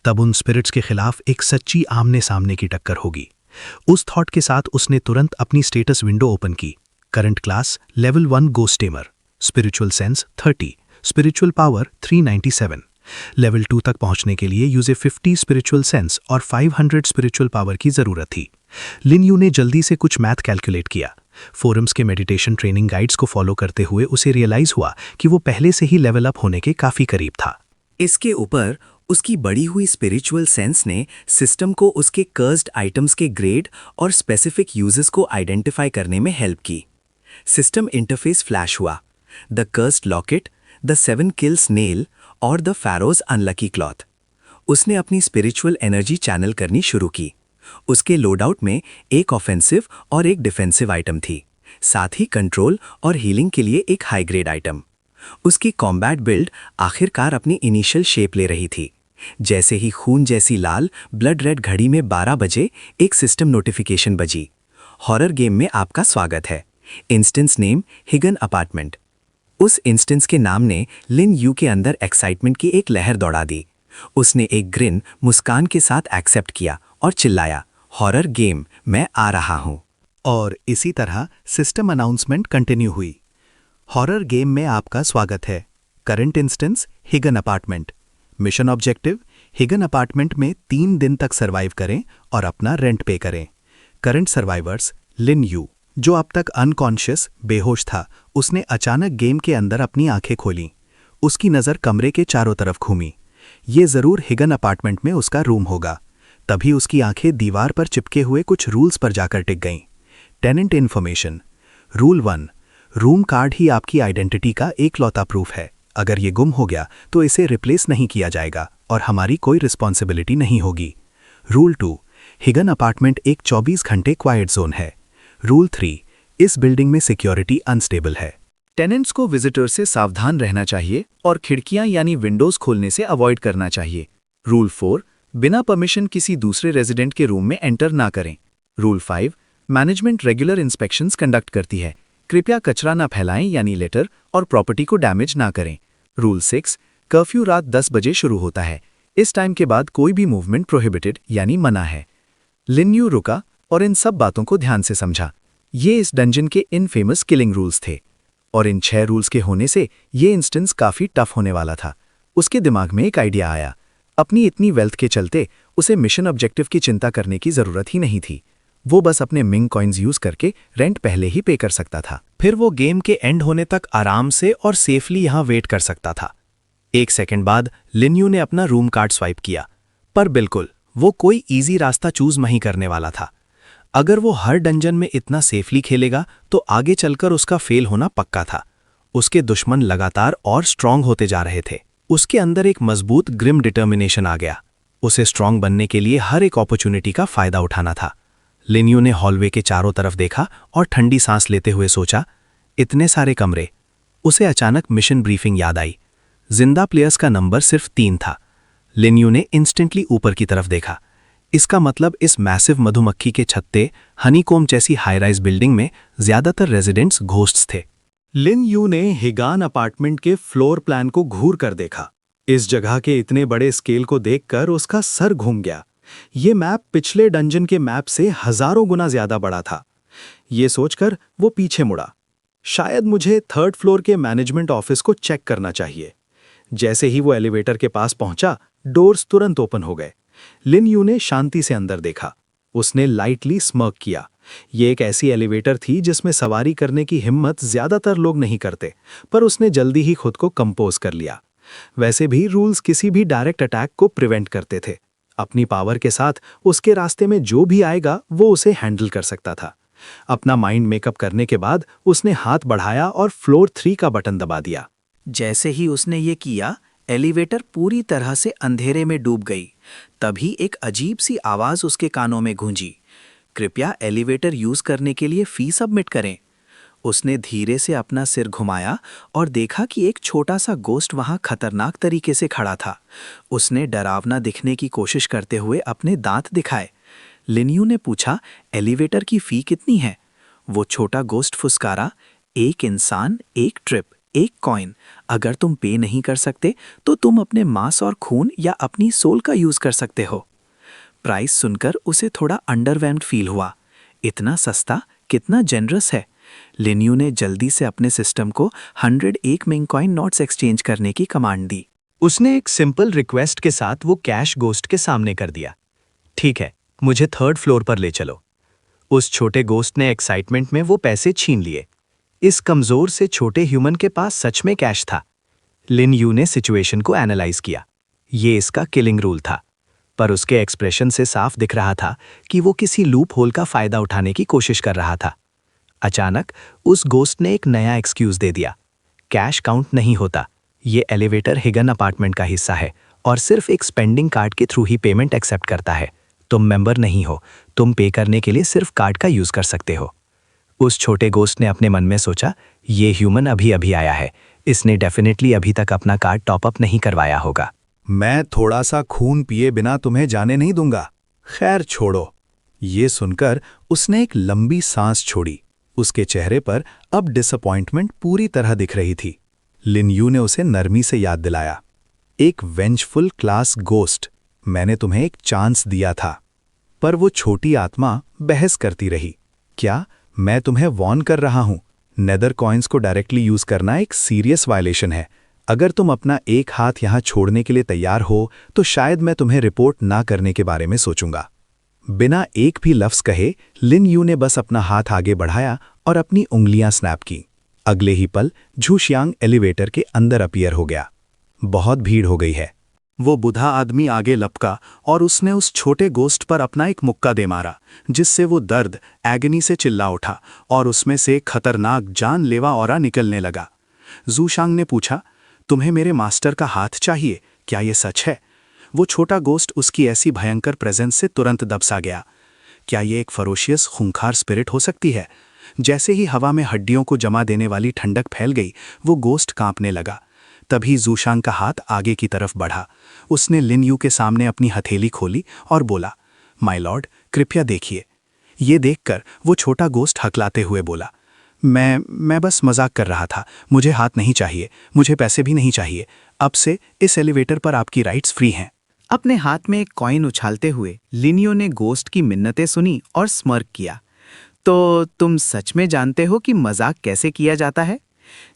Speaker 4: तब उन स्पिरिट्स के खिलाफ एक सच्ची आमने सामने की टक्कर होगी। उस थॉट के साथ उसने तुरंत अपनी स्टेटस विंडो ओपन की। Current class level 1 ghost tamer, spiritual sense 30, spiritual power 397। Level 2 तक पहुंचने के लिए यूजे 50 स्पिरिचुअल सेंस और 500 स्पिरिचुअल पावर की जरूरत थी। लिन यू ने जल्दी से कुछ मैथ कैलकुलेट किया। फोरम्स के मेडिटेशन ट्रेनिंग गाइड्स को फॉलो करते हुए उसे रियलाइज हुआ कि वो पहले से ही लेवल अप होने के काफी करीब था।
Speaker 3: इसके ऊपर उसकी बढ़ी हुई स्पिरिचुअल सेंस ने सिस्टम को उसके कर्स्ड आइटम्स के ग्रेड और स्पेसिफिक यूजेस को आइडेंटिफाई करने में हेल्प की। सिस्टम इंटरफेस फ्लैश हुआ। The cursed locket, the 7 kills nail और द फैरोज अनलकी क्लॉथ। उसने अपनी स्पिरिचुअल एनर्जी चैनल करनी शुरू की। उसके लोडआउट में एक ऑफेंसिव और एक डिफेंसिव आइटम थी, साथ ही कंट्रोल और हीलिंग के लिए एक हाई ग्रेड आइटम। उसकी कॉम्बैट बिल्ड आखिरकार अपनी इनिशियल शेप ले रही थी। जैसे ही खून जैसी लाल ब्लड रेड घड़ी में 12 बजे एक सिस्टम नोटिफिकेशन बजी। हॉरर गेम में आपका स्वागत है। Instance name Higan apartment. उस इंस्टेंस के नाम ने लिन यू के अंदर एक्साइटमेंट की एक लहर दौड़ा दी। उसने एक ग्रिन मुस्कान के साथ एक्सेप्ट किया और चिल्लाया, हॉरर गेम, मैं आ रहा हूं।
Speaker 4: और इसी तरह सिस्टम अनाउंसमेंट कंटिन्यू हुई। हॉरर गेम में आपका स्वागत है। Current instance Higan apartment. Mission objective, Higan apartment में 3 दिन तक सर्वाइव करें और अपना रेंट पे करें। करंट सर्वाइवर्स लिन यू, जो अब तक अनकॉन्शियस बेहोश था, उसने अचानक गेम के अंदर अपनी आंखें खोलीं।
Speaker 3: उसकी नज़र कमरे के चारों तरफ घूमी। ये ज़रूर हिगन अपार्टमेंट में उसका रूम होगा। तभी उसकी आंखें दीवार पर चिपके हुए कुछ रूल्स पर जाकर टिक गईं। Tenant information. Rule 1, room card ही आपकी आइडेंटिटी का एकलौता प्रूफ है। अगर ये गुम हो गया तो इसे रिप्लेस नहीं किया जाएगा और हमारी कोई रिस्पॉन्सिबिलिटी नहीं होगी। रूल 2, हिगन अपार्टमेंट एक 24 घंटे क्वाइट जोन है। रूल 3, इस बिल्डिंग में सिक्योरिटी अनस्टेबल है। टेनेंट्स को विजिटर से सावधान रहना चाहिए और खिड़कियां यानी विंडोज खोलने से अवॉइड करना चाहिए। रूल 4, बिना परमिशन किसी दूसरे रेजिडेंट के रूम में एंटर ना करें। Rule 5, management regular inspections conduct करती है। कृपया कचरा ना फैलाएं यानी लेटर और प्रॉपर्टी को डैमेज ना करें। रूल 6, कर्फ्यू रात 10 बजे शुरू होता है। इस टाइम के बाद कोई भी मूवमेंट प्रोहिबिटेड यानी मना है। लिन यू रुका और इन सब बातों को ध्यान से समझा। ये इस डंजन के इन फेमस किलिंग रूल्स थे और इन 6 रूल्स के होने से ये इंस्टेंस काफी टफ होने वाला था। उसके दिमाग में एक आइडिया आया। अपनी इतनी वेल्थ के चलते उसे मिशन ऑब्जेक्टिव की चिंता करने की जरूरत ही नहीं थी। वो बस अपने मिंग कॉइन्स यूज करके रेंट पहले ही पे कर सकता था। फिर वो गेम के एंड होने तक आराम से और सेफली यहां वेट कर सकता था। 1 सेकंड बाद लिन यू ने अपना रूम कार्ड स्वाइप किया, पर बिल्कुल वो कोई इजी रास्ता चूज नहीं करने वाला था। अगर वो हर डंजन में इतना सेफली खेलेगा तो आगे चलकर उसका फेल होना पक्का था। उसके दुश्मन लगातार और स्ट्रांग होते जा रहे थे। उसके अंदर एक मजबूत ग्रिम डिटर्मिनेशन आ गया। उसे स्ट्रांग बनने के लिए हर एक अपॉर्चुनिटी का फायदा उठाना था। लिन यू ने हॉलवे के चारों तरफ देखा और ठंडी सांस लेते हुए सोचा, इतने सारे कमरे। उसे अचानक मिशन ब्रीफिंग याद आई। जिंदा प्लेयर्स का नंबर सिर्फ 3 था। लिन यू ने इंस्टेंटली ऊपर की तरफ देखा। इसका मतलब इस मैसिव मधुमक्खी के छत्ते हनीकोम जैसी हाई राइज बिल्डिंग में ज्यादातर रेजिडेंट्स घोस्ट्स थे। लिन यू ने हिगान अपार्टमेंट के फ्लोर प्लान को घूर कर देखा। इस जगह के इतने बड़े स्केल को देखकर उसका सर घूम गया। ये मैप पिछले डंजन के मैप से हजारों गुना ज्यादा बड़ा था। ये सोचकर वो पीछे मुड़ा। शायद मुझे 3rd फ्लोर के मैनेजमेंट ऑफिस को चेक करना चाहिए। जैसे ही वो एलिवेटर के पास पहुंचा, डोर्स तुरंत ओपन हो गए। लिन यू ने शांति से अंदर देखा। उसने लाइटली स्मर्क किया। ये एक ऐसी एलिवेटर थी जिसमें सवारी करने की हिम्मत ज्यादातर लोग नहीं करते, पर उसने जल्दी ही खुद को कंपोज कर लिया। वैसे भी रूल्स किसी भी डायरेक्ट अटैक को प्रिवेंट करते थे। अपनी पावर के साथ उसके रास्ते में जो भी आएगा वो उसे हैंडल कर सकता था। अपना माइंड मेकअप करने के बाद उसने हाथ बढ़ाया और फ्लोर 3 का बटन दबा दिया।
Speaker 5: जैसे ही उसने ये किया, एलिवेटर पूरी तरह से अंधेरे में डूब गई। तभी एक अजीब सी आवाज उसके कानों में गूंजी, कृपया एलिवेटर यूज करने के लिए फी सबमिट करें। उसने धीरे से अपना सिर घुमाया और देखा कि एक छोटा सा गोस्ट वहां खतरनाक तरीके से खड़ा था। उसने डरावना दिखने की कोशिश करते हुए अपने दांत दिखाए। लिन यू ने पूछा, एलिवेटर की फी कितनी है? वो छोटा गोस्ट फुसकारा, 1 इंसान, 1 ट्रिप, 1 कॉइन। अगर तुम पे नहीं कर सकते तो तुम अपने मांस और खून या अपनी सोल का यूज कर सकते हो। प्राइस सुनकर उसे थोड़ा अंडरवेल्म्ड फील हुआ। इतना सस्ता, कितना जेनरस है। लिन यू ने जल्दी से अपने सिस्टम को 101 मिंग कॉइन नोट्स एक्सचेंज करने की कमांड दी।
Speaker 3: उसने एक सिंपल रिक्वेस्ट के साथ वो कैश गोस्ट के सामने कर दिया। ठीक है, मुझे 3rd फ्लोर पर ले चलो। उस छोटे गोस्ट ने एक्साइटमेंट में वो पैसे छीन लिए। इस कमजोर से छोटे ह्यूमन के पास सच में कैश था। लिन यू ने सिचुएशन को एनालाइज किया। ये इसका किलिंग रूल था, पर उसके एक्सप्रेशन से साफ दिख रहा था कि वो किसी लूप होल का फायदा उठाने की कोशिश कर रहा था। अचानक उस गोस्ट ने एक नया एक्सक्यूज दे दिया। कैश काउंट नहीं होता। ये एलिवेटर हिगन अपार्टमेंट का हिस्सा है और सिर्फ एक स्पेंडिंग कार्ड के थ्रू ही पेमेंट एक्सेप्ट करता है। तुम मेंबर नहीं हो, तुम पे करने के लिए सिर्फ कार्ड का यूज कर सकते हो। उस छोटे गोस्ट ने अपने मन में सोचा, ये ह्यूमन अभी अभी आया है, इसने डेफिनेटली अभी तक अपना कार्ड टॉपअप नहीं करवाया होगा।
Speaker 6: मैं थोड़ा सा खून पिए बिना तुम्हें जाने नहीं दूंगा। खैर छोड़ो। ये सुनकर उसने एक लंबी सांस छोड़ी। उसके चेहरे पर अब डिसअपॉइंटमेंट पूरी तरह दिख रही थी। लिन यू ने उसे नरमी से याद दिलाया, एक वेंचफुल क्लास गोस्ट, मैंने तुम्हें एक चांस दिया था। पर वो छोटी आत्मा बहस करती रही। क्या मैं तुम्हें वॉर्न कर रहा हूं? नेदर कॉइन्स को डायरेक्टली यूज करना एक सीरियस वायलेशन है। अगर तुम अपना एक हाथ यहां छोड़ने के लिए तैयार हो तो शायद मैं तुम्हें रिपोर्ट ना करने के बारे में सोचूंगा। बिना एक भी लफ्ज कहे लिन यू ने बस अपना हाथ आगे बढ़ाया और अपनी उंगलियां स्नैप की। अगले ही पल झूशियांग एलिवेटर के अंदर अपीयर हो गया। बहुत भीड़ हो गई है। वो बूढ़ा आदमी आगे लपका और उसने उस छोटे गोस्ट पर अपना एक मुक्का दे मारा, जिससे वो दर्द एगनी से चिल्ला उठा और उसमें से एक खतरनाक जानलेवा ऑरा निकलने लगा। ज़ूशांग ने पूछा, तुम्हें मेरे मास्टर का हाथ चाहिए, क्या ये सच है? वो छोटा गोस्ट उसकी ऐसी भयंकर प्रेजेंस से तुरंत दबसा गया। क्या ये एक फरोशियस खूंखार स्पिरिट हो सकती है? जैसे ही हवा में हड्डियों को जमा देने वाली ठंडक फैल गई, वो गोस्ट कांपने लगा। तभी ज़ूशांग का हाथ आगे की तरफ बढ़ा। उसने लिन यू के सामने अपनी हथेली खोली और बोला, माय लॉर्ड, कृपया देखिए। ये देखकर वो छोटा गोस्ट हकलाते हुए बोला, मैं बस मजाक कर रहा था, मुझे हाथ नहीं चाहिए, मुझे पैसे भी नहीं चाहिए। अब से इस एलिवेटर पर आपकी राइट्स फ्री हैं।
Speaker 5: अपने हाथ में एक कॉइन उछालते हुए लिनियो ने गोस्ट की मिन्नतें सुनी और स्मर्क किया। तो तुम सच में जानते हो कि मजाक कैसे किया जाता है?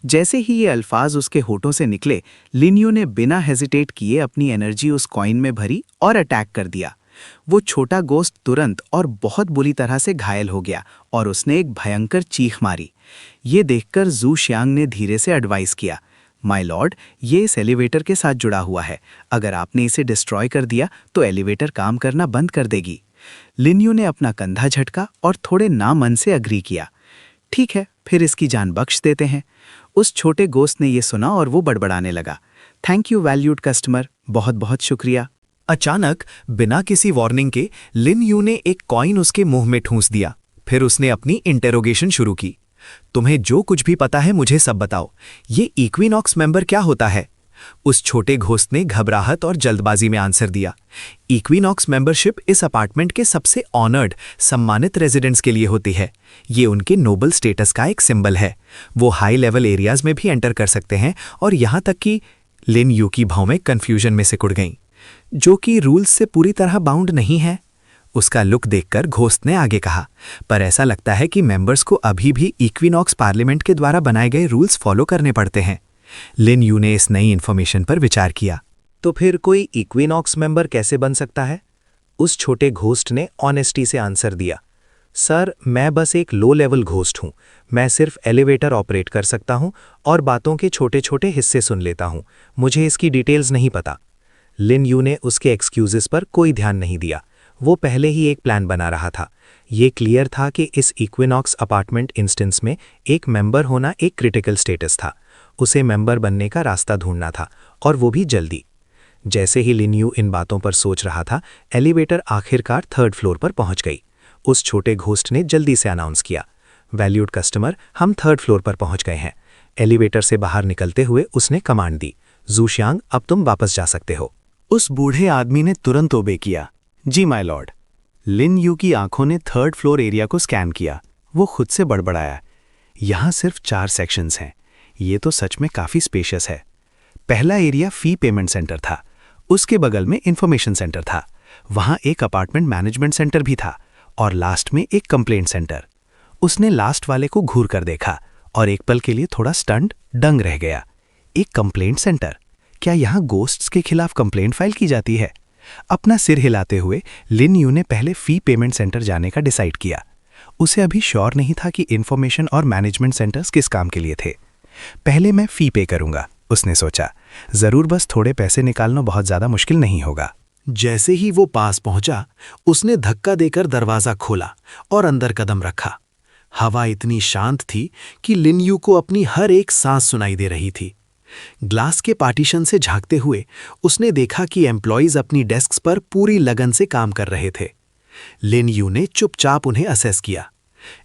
Speaker 5: जैसे ही ये अल्फाज उसके होठों से निकले, लिनियो ने बिना हेजिटेट किए अपनी एनर्जी उस कॉइन में भरी और अटैक कर दिया। वो छोटा गोस्ट तुरंत और बहुत बुरी तरह से घायल हो गया और उसने एक भयंकर चीख मारी। ये देखकर ज़ूशियांग ने धीरे से एडवाइस किया, माय लॉर्ड, ये इस एलिवेटर के साथ जुड़ा हुआ है। अगर आपने इसे डिस्ट्रॉय कर दिया तो एलिवेटर काम करना बंद कर देगी। लिनियो ने अपना कंधा झटका और थोड़े ना मन से अग्री किया। ठीक है, फिर इसकी जान बख्श देते हैं। उस छोटे गोस्ट ने ये सुना और वो बड़बड़ाने लगा, थैंक यू वैल्यूड कस्टमर, बहुत बहुत शुक्रिया।
Speaker 3: अचानक बिना किसी वार्निंग के लिन यू ने एक कॉइन उसके मुंह में ठूंस दिया। फिर उसने अपनी इंटेरोगेशन शुरू की। तुम्हें जो कुछ भी पता है मुझे सब बताओ। ये इक्विनॉक्स मेंबर क्या होता है? उस छोटे घोस्ट ने घबराहट और जल्दबाजी में आंसर दिया, इक्विनॉक्स मेंबरशिप इस अपार्टमेंट के सबसे ऑनर्ड, सम्मानित रेजिडेंट्स के लिए होती है। ये उनके नोबल स्टेटस का एक सिंबल है। वो हाई लेवल एरियाज में भी एंटर कर सकते हैं और यहाँ तक कि लिन यू की भौं कंफ्यूजन में सिकुड़ गईं, जो कि रूल्स से पूरी तरह बाउंड नहीं है। उसका लुक देखकर घोस्ट ने आगे कहा, पर ऐसा लगता है कि मेंबर्स को अभी भी इक्विनॉक्स पार्लियामेंट के द्वारा बनाए गए रूल्स फॉलो करने पड़ते हैं। लिन यू ने इस नई इन्फॉर्मेशन पर विचार किया। तो फिर कोई इक्विनॉक्स मेंबर कैसे बन सकता है? उस छोटे घोस्ट ने ऑनेस्टी से आंसर दिया, सर, मैं बस एक लो लेवल घोस्ट हूं। मैं सिर्फ एलिवेटर ऑपरेट कर सकता हूं और बातों के छोटे छोटे हिस्से सुन लेता हूं। मुझे इसकी डिटेल्स नहीं पता। लिन यू ने उसके एक्सक्यूजेस पर कोई ध्यान नहीं दिया। वो पहले ही एक प्लान बना रहा था। ये क्लियर था कि इस इक्विनॉक्स अपार्टमेंट इंस्टेंस में एक मेंबर होना एक क्रिटिकल स्टेटस था। उसे मेंबर बनने का रास्ता ढूंढना था, और वो भी जल्दी। जैसे ही लिन यू इन बातों पर सोच रहा था, एलिवेटर आखिरकार 3rd फ्लोर पर पहुंच गई। उस छोटे घोस्ट ने जल्दी से अनाउंस किया, वैल्यूड कस्टमर, हम 3rd फ्लोर पर पहुंच गए हैं। एलिवेटर से बाहर निकलते हुए उसने कमांड दी, ज़ूशियांग, अब तुम वापस जा सकते हो।
Speaker 6: उस बूढ़े आदमी ने तुरंत ओबे किया। जी माय लॉर्ड। लिन यू की आंखों ने 3rd फ्लोर एरिया को स्कैन किया। वो खुद से बड़बड़ाया, यहाँ सिर्फ 4 सेक्शंस हैं। ये तो सच में काफ़ी स्पेशियस है। पहला एरिया फी पेमेंट सेंटर था। उसके बगल में इंफॉर्मेशन सेंटर था। वहाँ एक अपार्टमेंट मैनेजमेंट सेंटर भी था और लास्ट में एक कंप्लेंट सेंटर। उसने लास्ट वाले को घूर कर देखा और एक पल के लिए थोड़ा स्टंट दंग रह गया। एक कंप्लेंट सेंटर? क्या यहाँ गोस्ट्स के खिलाफ कंप्लेंट फाइल की जाती है? अपना सिर हिलाते हुए लिन यू ने पहले फी पेमेंट सेंटर जाने का डिसाइड किया। उसे अभी श्योर नहीं था कि इंफॉर्मेशन और मैनेजमेंट सेंटर्स किस काम के लिए थे। पहले मैं फी पे करूंगा, उसने सोचा। जरूर बस थोड़े पैसे निकालना बहुत ज्यादा मुश्किल नहीं होगा। जैसे ही वो पास पहुंचा, उसने धक्का देकर दरवाजा खोला और अंदर कदम रखा। हवा इतनी शांत थी कि लिन यू को अपनी हर एक सांस सुनाई दे रही थी। ग्लास के पार्टीशन से झांकते हुए उसने देखा कि एम्प्लॉइज अपनी डेस्क्स पर पूरी लगन से काम कर रहे थे। लिन यू ने चुपचाप उन्हें असेस किया।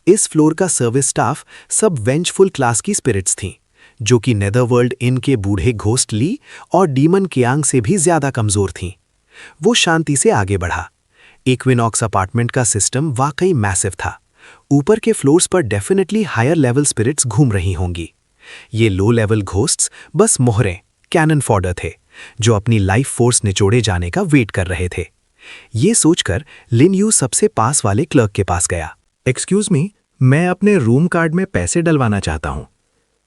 Speaker 6: इस फ्लोर का सर्विस स्टाफ सब वेंचफुल क्लास की स्पिरिट्स थीं, जो कि नेदरवर्ल्ड इन के बूढ़े घोस्ट ली और डीमन कियांग से भी ज्यादा कमजोर थीं। वो शांति से आगे बढ़ा। इक्विनॉक्स अपार्टमेंट का सिस्टम वाकई मैसिव था। ऊपर के फ्लोर्स पर डेफिनेटली हायर लेवल स्पिरिट्स घूम रही होंगी। ये लो लेवल घोस्ट्स बस मोहरे, कैनन फॉडर थे, जो अपनी लाइफ फोर्स निचोड़े जाने का वेट कर रहे थे। ये सोचकर लिन यू सबसे पास वाले क्लर्क के पास गया। एक्सक्यूज मी, मैं अपने रूम कार्ड में पैसे डलवाना चाहता हूँ।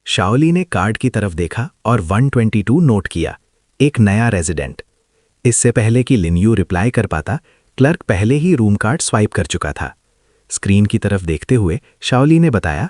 Speaker 6: शाओली ने कार्ड की तरफ देखा और 122 नोट किया, एक नया रेजिडेंट। इससे पहले कि लिन यू रिप्लाई कर पाता, क्लर्क पहले ही रूम कार्ड स्वाइप कर चुका था। स्क्रीन की तरफ देखते हुए शाओली ने बताया,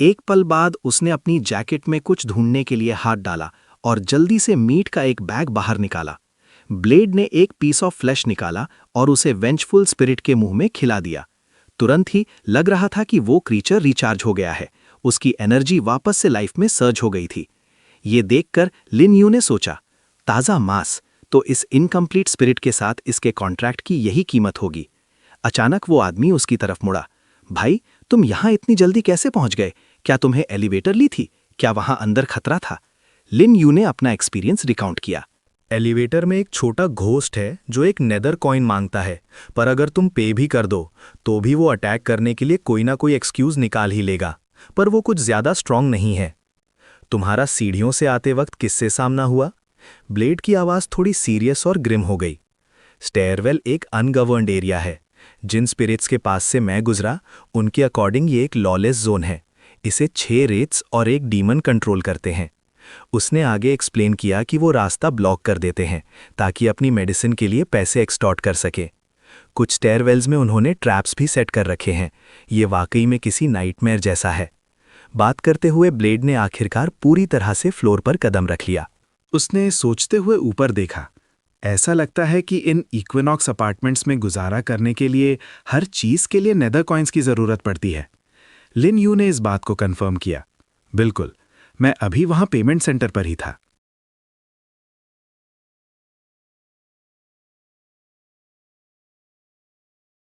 Speaker 5: एक पल बाद उसने अपनी जैकेट में कुछ ढूंढने के लिए हाथ डाला और जल्दी से मीट का एक बैग बाहर निकाला। ब्लेड ने एक पीस ऑफ फ्लैश निकाला और उसे वेंचफुल स्पिरिट के मुंह में खिला दिया। तुरंत ही लग रहा था कि वो क्रीचर रिचार्ज हो गया है, उसकी एनर्जी वापस से लाइफ में सर्ज हो गई थी। ये देखकर लिन यू ने सोचा, ताज़ा मांस, तो इस इनकम्प्लीट स्पिरिट के साथ इसके कॉन्ट्रैक्ट की यही कीमत होगी। अचानक वो आदमी उसकी तरफ मुड़ा। भाई, तुम यहाँ इतनी जल्दी कैसे पहुंच गए? क्या तुम्हें एलिवेटर ली थी? क्या वहां अंदर खतरा था? लिन यू ने अपना एक्सपीरियंस रिकाउंट किया।
Speaker 6: एलिवेटर में एक छोटा घोस्ट है जो एक नेदर कॉइन मांगता है, पर अगर तुम पे भी कर दो तो भी वो अटैक करने के लिए कोई ना कोई एक्सक्यूज निकाल ही लेगा, पर वो कुछ ज्यादा स्ट्रांग नहीं है। तुम्हारा सीढ़ियों से आते वक्त किससे सामना हुआ? ब्लेड की आवाज थोड़ी सीरियस और ग्रिम हो गई। स्टेयरवेल एक अनगवर्नड एरिया है। जिन स्पिरिट्स के पास से मैं गुजरा उनके अकॉर्डिंग ये एक लॉलेस जोन है। इसे 6 रेट्स और एक डीमन कंट्रोल करते हैं। उसने आगे एक्सप्लेन किया कि वो रास्ता ब्लॉक कर देते हैं ताकि अपनी मेडिसिन के लिए पैसे एक्सटॉर्ट कर सके। कुछ स्टेयरवेल्स में उन्होंने ट्रैप्स भी सेट कर रखे हैं। ये वाकई में किसी नाइटमेयर जैसा है। बात करते हुए ब्लेड ने आखिरकार पूरी तरह से फ्लोर पर कदम रख लिया।
Speaker 7: उसने सोचते हुए ऊपर देखा। ऐसा लगता है कि इन इक्विनॉक्स अपार्टमेंट्स में गुजारा करने के लिए हर चीज के लिए नेदर कॉइन्स की जरूरत पड़ती है। लिन यू ने इस बात को कंफर्म किया। बिल्कुल, मैं अभी वहां पेमेंट सेंटर पर ही था।